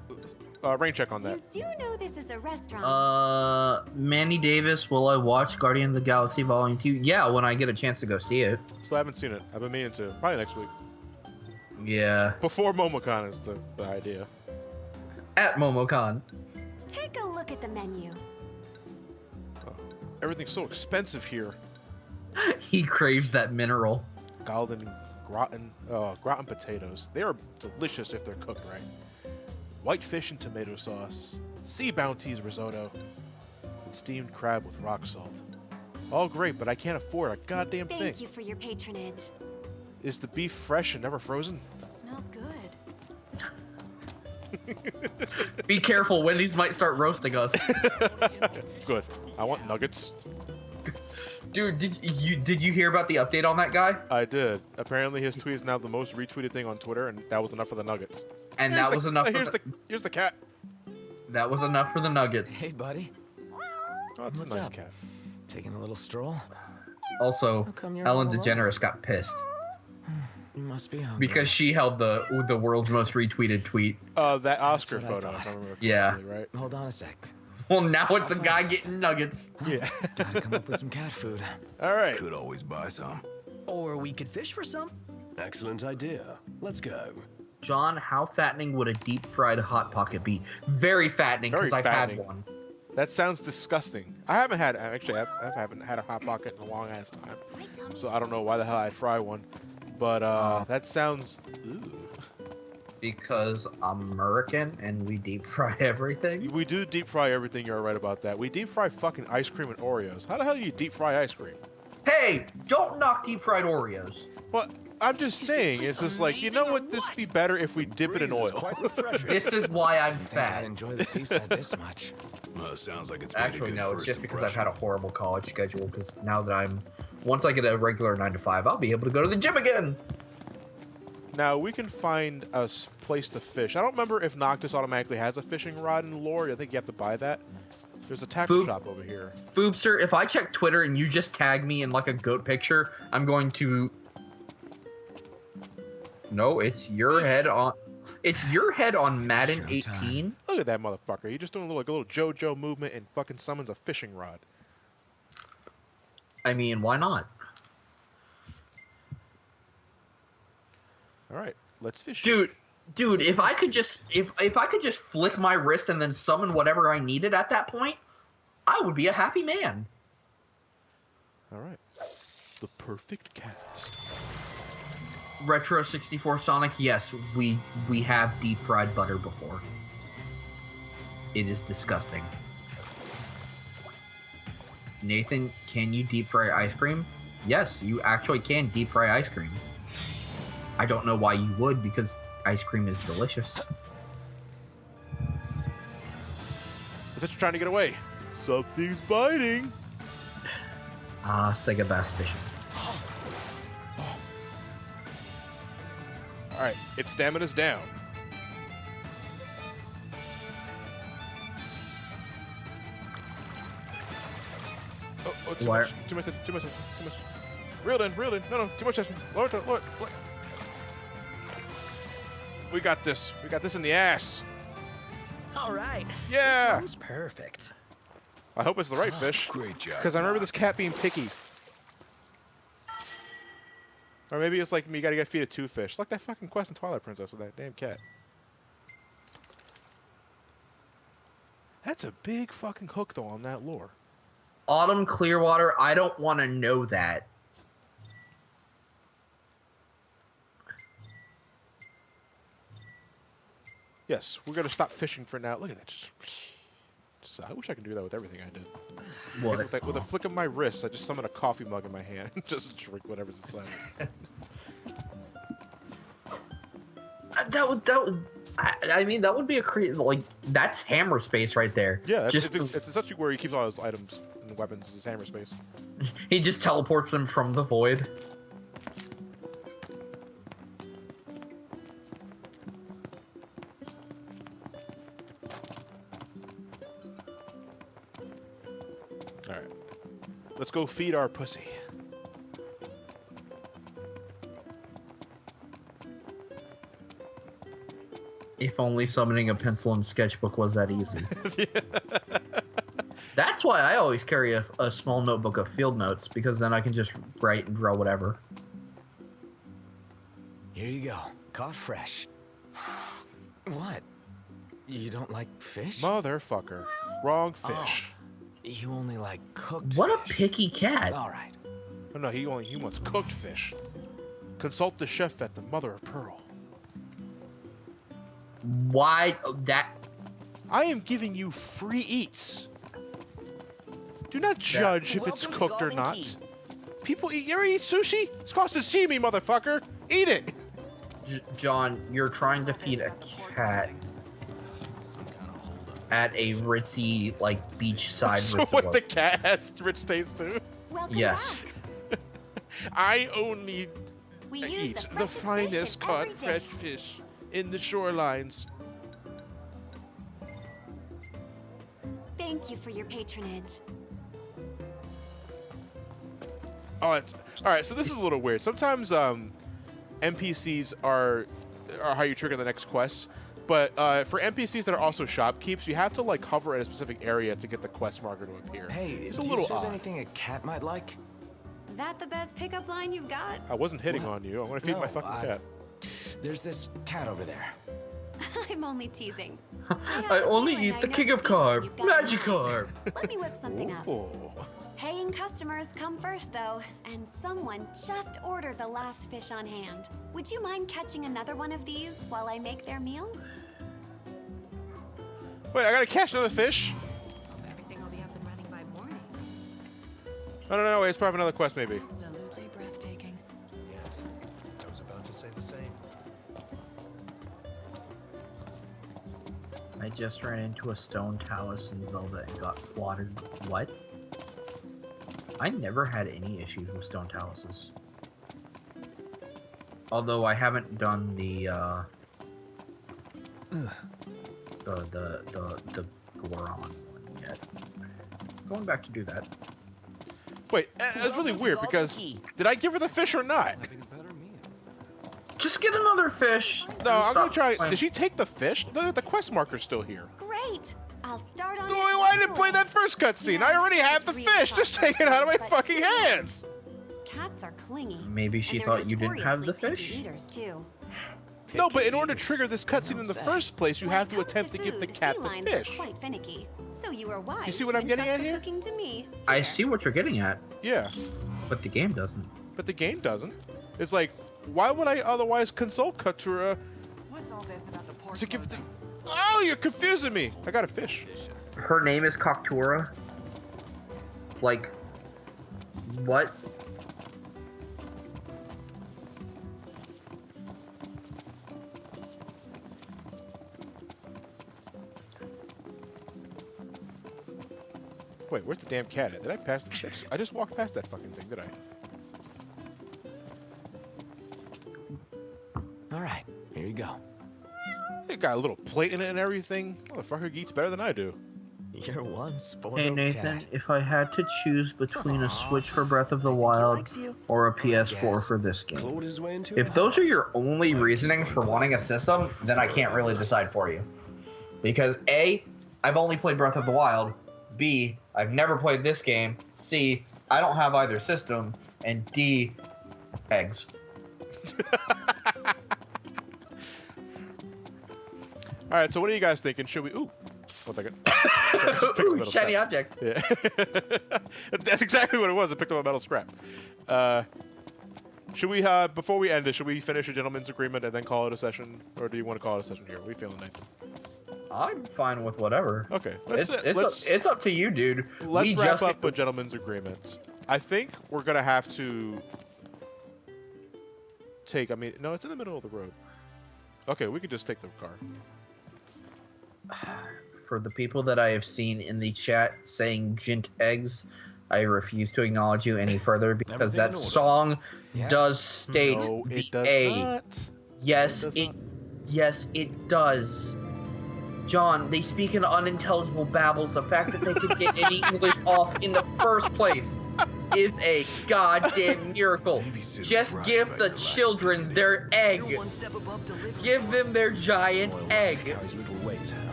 A: rain check on that.
I: You do know this is a restaurant.
B: Manny Davis, will I watch Guardian of the Galaxy Volume 2? Yeah, when I get a chance to go see it.
A: Still haven't seen it. I've been meaning to. Probably next week.
B: Yeah.
A: Before MomoCon is the idea.
B: At MomoCon.
I: Take a look at the menu.
A: Oh, everything's so expensive here.
B: He craves that mineral.
A: Golden gratin potatoes. They are delicious if they're cooked right. White fish and tomato sauce. Sea bounties risotto. And steamed crab with rock salt. All great, but I can't afford a goddamn thing.
I: Thank you for your patronage.
A: Is the beef fresh and never frozen?
M: Smells good.
B: Be careful, Wendy's might start roasting us.
A: Good. I want nuggets.
B: Dude, did you hear about the update on that guy?
A: I did. Apparently his tweet is now the most retweeted thing on Twitter, and that was enough for the nuggets.
B: And that was enough.
A: Here's the cat.
B: That was enough for the nuggets.
H: Hey, buddy.
A: Oh, it's
H: What's
A: a nice
H: up?
A: cat.
H: Taking a little stroll?
B: Also,
H: come you're
B: Ellen
H: all alone?
B: DeGeneres got pissed
H: You must be hungry.
B: because she held the world's most retweeted tweet.
A: That Oscar
H: what I
A: photo.
H: thought.
A: If I remember
B: Yeah.
A: correctly, right?
H: Hold on a sec.
B: Well, now it's a guy getting nuggets.
A: Yeah.
H: Gotta come up with some cat food.
A: All right.
E: Could always buy some.
D: Or we could fish for some.
H: Excellent idea. Let's go.
B: John, how fattening would a deep fried hot pocket be? Very fattening because
A: Very
B: I've had
A: fattening.
B: one.
A: That sounds disgusting. I haven't had I haven't had a hot pocket in a long ass time, so I don't know why the hell I'd fry one. But that sounds. Ooh.
B: Because I'm American and we deep fry everything.
A: We do deep fry everything. You're right about that. We deep fry fucking ice cream and Oreos. How the hell do you deep fry ice cream?
B: Hey, don't knock deep fried Oreos.
A: Well, I'm just saying. It's just like, you know what? This would be better if we dip it in oil.
B: This is why I'm fat.
H: I enjoy the seaside this much.
E: Well, sounds like it's
B: actually no. It's just because I've had a horrible college schedule. Because now that once I get a regular 9 to 5, I'll be able to go to the gym again.
A: Now, we can find a place to fish. I don't remember if Noctis automatically has a fishing rod in lore. I think you have to buy that. There's a tackle shop over here.
B: Foobster, if I check Twitter and you just tag me in like a goat picture, I'm going to... No, it's your head on... It's your head on Madden 18.
A: Look at that motherfucker. He's just doing a little JoJo movement and fucking summons a fishing rod.
B: I mean, why not?
A: All right, let's fish.
B: Dude, if I could just flick my wrist and then summon whatever I needed at that point, I would be a happy man.
A: All right, the perfect cast.
B: Retro 64 Sonic, yes, we have deep fried butter before. It is disgusting. Nathan, can you deep fry ice cream? Yes, you actually can deep fry ice cream. I don't know why you would, because ice cream is delicious.
A: The fish are trying to get away. Something's biting.
B: Sega bass fishing.
A: All right, its stamina's down. Oh, too much. Reeled in. No, too much tension. Lower. We got this. We got this in the ass.
N: All right.
A: Yeah.
N: This perfect.
A: I hope it's the right fish.
E: Great job.
A: Because I remember this cat being picky. Or maybe it's like you gotta feed it 2 fish. It's like that fucking quest in Twilight Princess with that damn cat. That's a big fucking hook though on that lure.
B: Autumn Clearwater, I don't want to know that.
A: Yes, we're gonna stop fishing for now. Look at that. Just, I wish I could do that with everything I did.
B: What?
A: With a flick of my wrist, I just summon a coffee mug in my hand and just drink whatever's inside it.
B: I mean, that would be a that's hammer space right there.
A: Yeah, it's essentially where he keeps all his items and weapons in his hammer space.
B: He just teleports them from the void.
A: Alright. Let's go feed our pussy.
B: If only summoning a pencil and sketchbook was that easy. That's why I always carry a small notebook of field notes, because then I can just write and draw whatever.
H: Here you go. Caught fresh. What? You don't like fish?
A: Motherfucker. Wrong fish.
H: You only like cooked
B: What
H: fish.
B: A picky cat.
H: All right.
A: Oh, no, he wants cooked fish. Consult the chef at the Mother of Pearl.
B: Why that?
A: I am giving you free eats. Do not judge if it's cooked or not. People eat. You ever eat sushi? It's called sashimi, motherfucker. Eat it.
B: John, you're trying to feed a cat at a ritzy, beachside resort.
A: What, the cat has rich taste too?
B: Yes.
A: I only eat the finest caught fresh fish in the shorelines.
F: Thank you for your patronage.
A: Oh, all right. So this is a little weird. Sometimes NPCs are how you trigger the next quest. But for NPCs that are also shopkeepers, you have to hover at a specific area to get the quest marker to appear.
H: Hey,
A: it's
H: do
A: a little
H: you serve
A: odd.
H: anything a cat might like?
F: That the best pickup line you've got?
A: I wasn't hitting on you. I want to feed my fucking cat.
H: There's this cat over there.
F: I'm only teasing.
B: I only eat the king of carb, Magikarp.
O: Let me whip something up. Paying customers come first, though, and someone just ordered the last fish on hand. Would you mind catching another one of these while I make their meal?
A: Wait, I gotta catch another fish?
M: Everything will be up and running by morning.
A: No, wait, it's probably another quest, maybe.
M: Absolutely breathtaking.
N: Yes, I was about to say the same.
B: I just ran into a stone talus in Zelda and got slaughtered. What? I never had any issues with stone taluses. Although I haven't done the Goron one yet. Going back to do that.
A: Wait, that's really weird because did I give her the fish or not?
B: Just get another fish.
A: No, I'm gonna try. Did she take the fish? The quest marker's still here.
O: Great! I'll start on.
A: Why didn't play that first cutscene? I already have the fish. Just take it out of my fucking hands.
O: Cats are clingy.
B: Maybe she thought you didn't have the fish.
O: Eaters too.
A: No, but in order to trigger this cutscene in the first place, you have to attempt to give the cat the
O: Felines
A: fish.
O: are quite finicky, so you are wise.
A: You see what
O: to
A: I'm getting
O: entrust
A: at
O: the
A: here?
O: cooking to me.
B: I see what you're getting at.
A: Yeah.
B: But the game doesn't.
A: But the game doesn't. It's like, why would I otherwise consult Katura
M: What's all this about the pork?
A: to give the... Oh, you're confusing me. I got a fish.
B: Her name is Coctura. Like, what?
A: Wait, where's the damn cat at? Did I pass the fish? I just walked past that fucking thing, did I?
H: All right, here you go.
A: It got a little plate in it and everything. Motherfucker eats better than I do.
H: You're one spoiled
B: Hey Nathan,
H: cat.
B: if I had to choose between a Switch for Breath of the Wild or a PS4 for this game, if those are your only reasonings for wanting a system, then I can't really decide for you. Because A, I've only played Breath of the Wild. B, I've never played this game. C, I don't have either system. And D, eggs.
A: Alright, so what are you guys thinking? Should we... Ooh. 1 second.
B: Ooh, shiny object.
A: Yeah. That's exactly what it was. I picked up a metal scrap. Should we, before we end it, should we finish a gentleman's agreement and then call it a session? Or do you want to call it a session here? What are you feeling, Nathan?
B: I'm fine with whatever.
A: Okay.
B: It's up to you, dude.
A: Let's wrap up a gentleman's agreement. I think we're going to have to take... I mean, no, it's in the middle of the road. Okay, we could just take the car.
B: For the people that I have seen in the chat saying Jint eggs, I refuse to acknowledge you any further because that song does state
A: No,
B: the
A: it does
B: A.
A: not.
B: Yes,
A: It does not.
B: yes, it does. John, they speak in unintelligible babbles. The fact that they could get any English off in the first place is a goddamn miracle. Just give the children their egg. Give them their giant egg.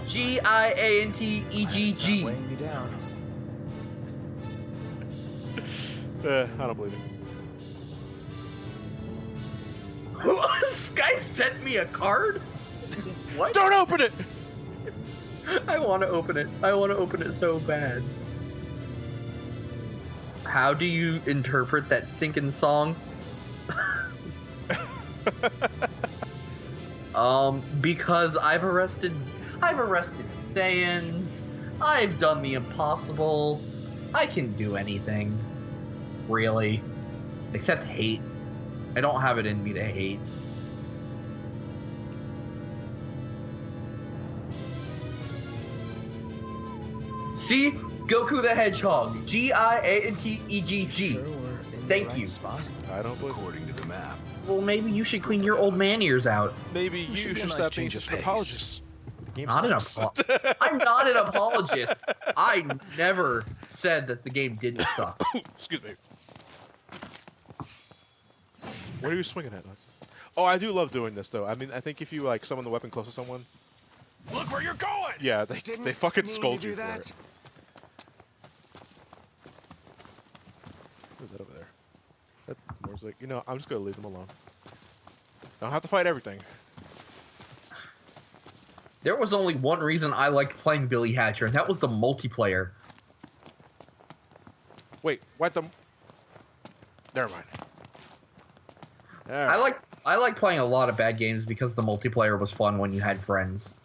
B: Giantegg.
A: I don't believe it.
B: This guy sent me a card? What?
A: Don't open it!
B: I want to open it. I want to open it so bad. How do you interpret that stinking song? Because I've arrested Saiyans. I've done the impossible. I can do anything. Really. Except hate. I don't have it in me to hate. See? Goku the Hedgehog. Giantegg. Thank you.
A: I don't believe
E: According to the map.
B: Well, maybe you should clean your old man ears out.
A: Maybe you should stop being such an apologist.
B: I'm not an apologist. I never said that the game didn't suck.
A: Excuse me. What are you swinging at? Oh, I do love doing this, though. I mean, I think if you, like, summon the weapon close to someone...
E: Look where you're going!
A: Yeah, they fucking scold you for it. Who's that over there? That was like, you know, I'm just gonna leave them alone. I don't have to fight everything.
B: There was only one reason I liked playing Billy Hatcher, and that was the multiplayer.
A: Wait, what the? Never mind.
B: I like playing a lot of bad games because the multiplayer was fun when you had friends.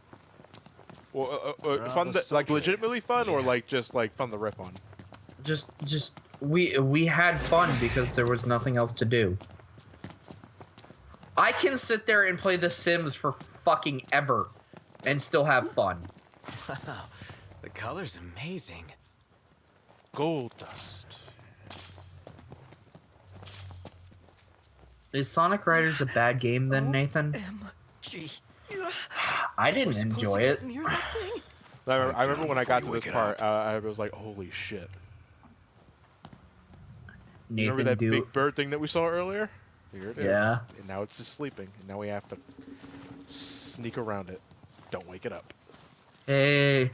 A: Well, fun, like legitimately fun, or like just like fun to riff on?
B: Just we had fun because there was nothing else to do. I can sit there and play The Sims for fucking ever and still have fun.
P: Wow, the color's amazing.
A: Gold dust.
B: Is Sonic Riders a bad game then, Nathan? I didn't enjoy it.
A: I remember when I got to this part, I was like, holy shit.
B: Nathan,
A: remember that big bird thing that we saw earlier? Here it is.
B: Yeah.
A: And now it's just sleeping. And now we have to sneak around it. Don't wake it up.
B: Hey.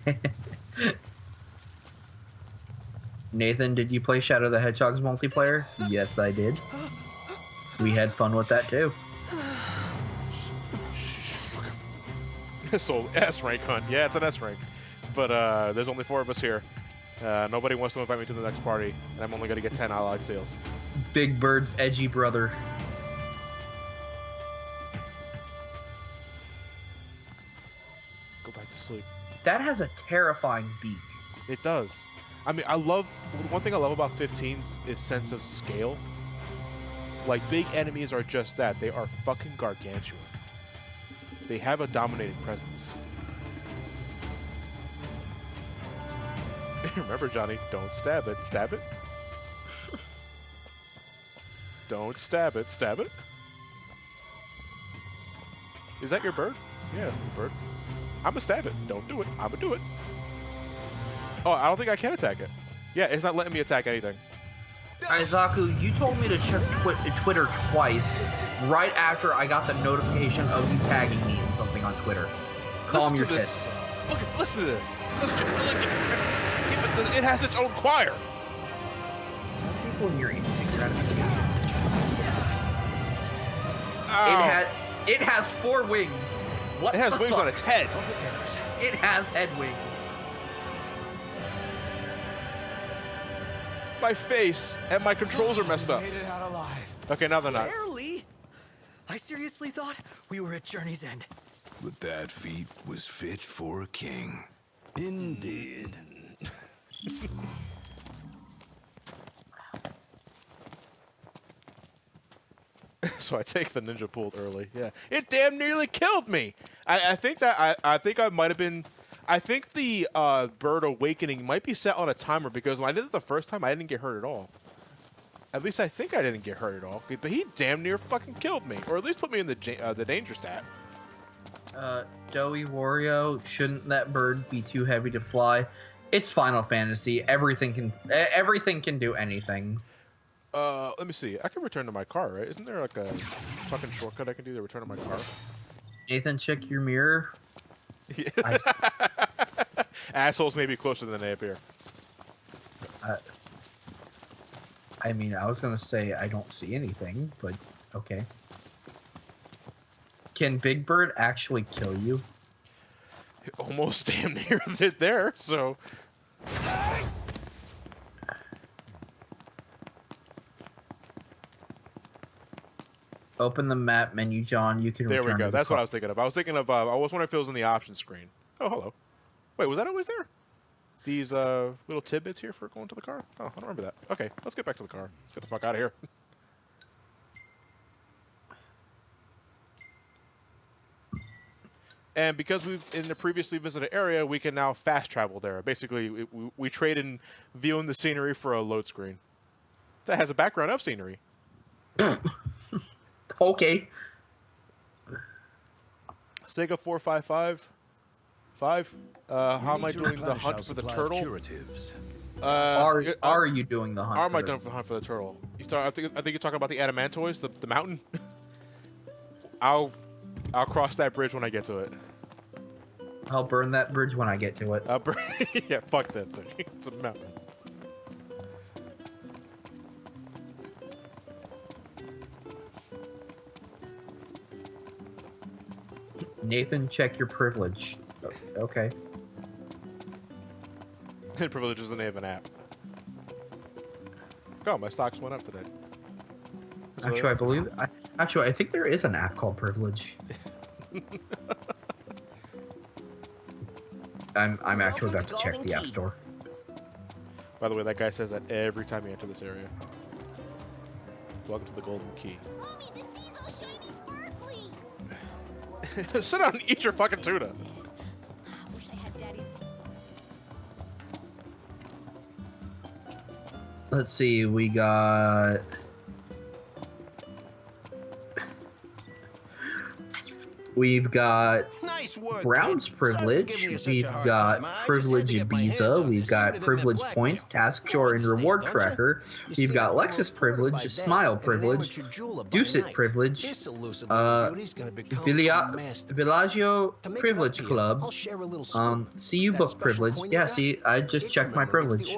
B: Nathan, did you play Shadow the Hedgehog's multiplayer? Yes, I did. We had fun with that too.
A: So S rank hunt. Yeah, it's an S rank. But there's only 4 of us here. Nobody wants to invite me to the next party, and I'm only going to get 10 allied sales.
B: Big Bird's edgy brother.
A: Go back to sleep.
B: That has a terrifying beak.
A: It does. I mean, one thing I love about 15's is sense of scale. Like, big enemies are just that. They are fucking gargantuan. They have a dominating presence. Remember, Johnny, don't stab it. Stab it. Don't stab it. Stab it. Is that your bird? Yeah, it's the bird. I'm gonna stab it. Don't do it. I'm gonna do it. Oh, I don't think I can attack it. Yeah, it's not letting me attack anything.
B: Aizaku, you told me to check Twitter twice right after I got the notification of you tagging me in something on Twitter. Calm your tits.
A: Listen to this. Such a elegant presence. Even it has its own choir.
B: Some people in your instinct gratification. It has 4 wings. What?
A: It has wings on its head.
B: It has head wings.
A: My face and my controls are messed up.
D: Made it out alive.
A: Okay, now they're not.
D: Barely. I seriously thought we were at Journey's End.
E: But that feat was fit for a king.
H: Indeed.
A: So I take the ninja pulled early. Yeah, it damn nearly killed me. I think that I think I might have been. I think the bird awakening might be set on a timer because when I did it the first time, I didn't get hurt at all. At least I think I didn't get hurt at all. But he damn near fucking killed me, or at least put me in the danger stat.
B: Doughy Wario, shouldn't that bird be too heavy to fly? It's Final Fantasy. Everything can do anything.
A: Let me see. I can return to my car, right? Isn't there like a fucking shortcut I can do to return to my car?
B: Nathan, check your mirror.
A: Yeah. Assholes may be closer than they appear.
B: I mean, I was gonna say I don't see anything, but okay. Can Big Bird actually kill you?
A: Almost damn near it there, so.
B: Open the map menu, John. You can.
A: There we
B: return
A: go.
B: to the
A: That's what
B: car.
A: I was thinking of. I was thinking of. I was wondering if it was in the options screen. Oh, hello. Wait, was that always there? These little tidbits here for going to the car? Oh, I don't remember that. Okay, let's get back to the car. Let's get the fuck out of here. And because we've in the previously visited area, we can now fast travel there. Basically, we trade in viewing the scenery for a load screen that has a background of scenery.
B: Okay.
A: Sega 455. How am I doing the hunt for the turtle?
B: Are you doing the hunt?
A: How am I doing for the hunt for the turtle? I think you're talking about the adamantoids, the mountain. I'll cross that bridge when I get to it.
B: I'll burn that bridge when I get to it.
A: Yeah, fuck that thing. It's a mountain.
B: Nathan, check your privilege. Okay.
A: Privilege is the name of an app. Oh, my stocks went up today.
B: Actually, I think there is an app called Privilege. I'm actually about to check the App Store.
A: By the way, that guy says that every time you enter this area. Welcome to the Golden Key.
F: Mommy, the sea's all shiny, sparkly.
A: Sit down and eat your fucking tuna.
F: I wish I had Daddy's.
B: Let's see, we got... We've got Brown's Privilege, we've got Privilege Ibiza, we've got Privilege Points, Task Chore and Reward Tracker, we've got Lexus Privilege, Smile Privilege, Deucit Privilege, Villaggio Privilege Club, CU Book Privilege. Yeah, see, I just checked my privilege.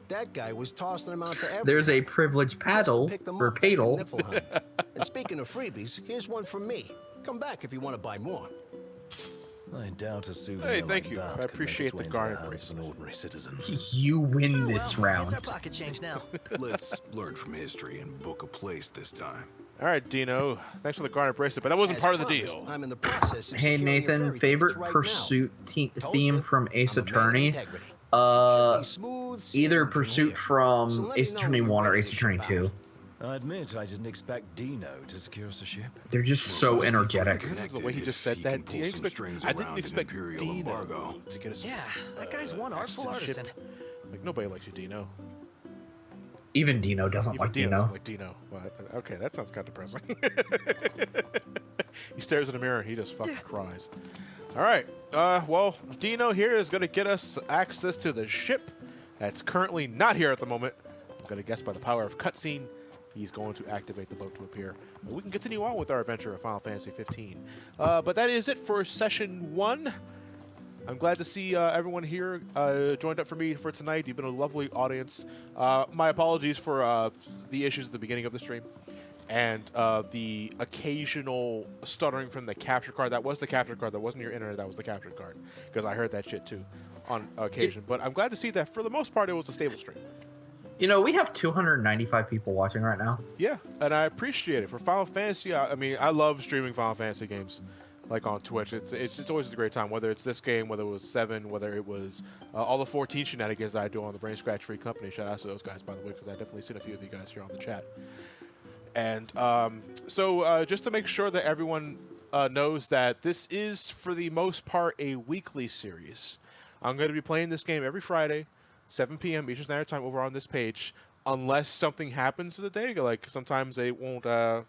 N: That guy was tossing them out to everyone.
B: There's a privilege paddle, or paddle.
N: And speaking of freebies, here's one from me. Come back if you want to buy more.
H: I doubt a souvenir.
A: Hey, thank
H: like
A: you.
H: that
A: I appreciate the garnet bracelet.
H: of an ordinary citizen.
B: You win this round.
D: It's our pocket change now.
E: Let's learn from history and book a place this time.
A: All right, Dino. Thanks for the garnet bracelet, but that wasn't part of the deal.
N: I'm in the process of
B: Hey Nathan, favorite pursuit theme from Ace Attorney? Either Pursuit from Ace Attorney 1 or Ace Attorney 2.
H: I admit I didn't expect Dino to secure us a ship.
B: They're just so energetic.
A: The way he just said that, I didn't expect Dino to get us.
D: Yeah, that guy's one artful artisan.
A: Like nobody likes you, Dino.
B: Even Dino doesn't like
A: Dino.
B: Dino.
A: Doesn't like Dino. Well, okay, that sounds kind of depressing. He stares in the mirror. He just fucking cries. All right. Well, Dino here is going to get us access to the ship that's currently not here at the moment. I'm going to guess by the power of cutscene, he's going to activate the boat to appear. And we can continue on with our adventure of Final Fantasy 15. But that is it for session 1. I'm glad to see everyone here joined up for me for tonight. You've been a lovely audience. My apologies for the issues at the beginning of the stream and the occasional stuttering from the capture card. That was the capture card. That wasn't your internet. That was the capture card, because I heard that shit too on occasion. But I'm glad to see that for the most part it was a stable stream.
B: You know, we have 295 people watching right now.
A: Yeah, and I appreciate it. For Final Fantasy, I mean, I love streaming Final Fantasy games, like on Twitch. It's always a great time, whether it's this game, whether it was 7, whether it was all the 14 shenanigans that I do on the Brain Scratch Free Company. Shout out to those guys, by the way, because I've definitely seen a few of you guys here on the chat. And so just to make sure that everyone knows that this is, for the most part, a weekly series. I'm going to be playing this game every Friday, 7 p.m. Eastern Standard Time over on this page, unless something happens to the day. Like sometimes they won't. I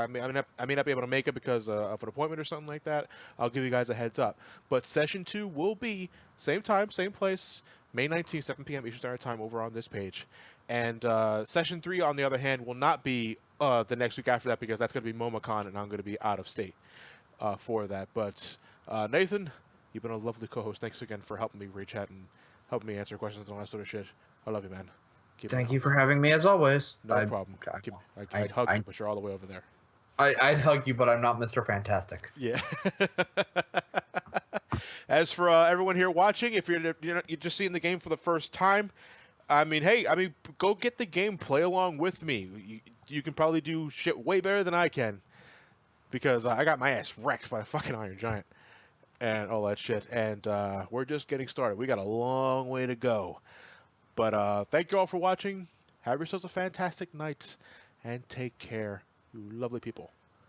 A: may not be able to make it because of an appointment or something like that. I'll give you guys a heads up. But session 2 will be same time, same place, May 19th, 7 p.m. Eastern Standard Time over on this page. And session 3, on the other hand, will not be the next week after that, because that's going to be MomoCon, and I'm going to be out of state for that. But Nathan, you've been a lovely co-host. Thanks again for helping me reach out and helping me answer questions and all that sort of shit. I love you, man.
B: Thank you for having me, as always.
A: No problem. I'd hug you, but you're all the way over there.
B: I'd hug you, but I'm not Mr. Fantastic.
A: Yeah. As for everyone here watching, if you're just seeing the game for the first time, I mean, go get the game, play along with me. You can probably do shit way better than I can, because I got my ass wrecked by a fucking Iron Giant and all that shit. And we're just getting started. We got a long way to go. But thank you all for watching. Have yourselves a fantastic night, and take care, you lovely people.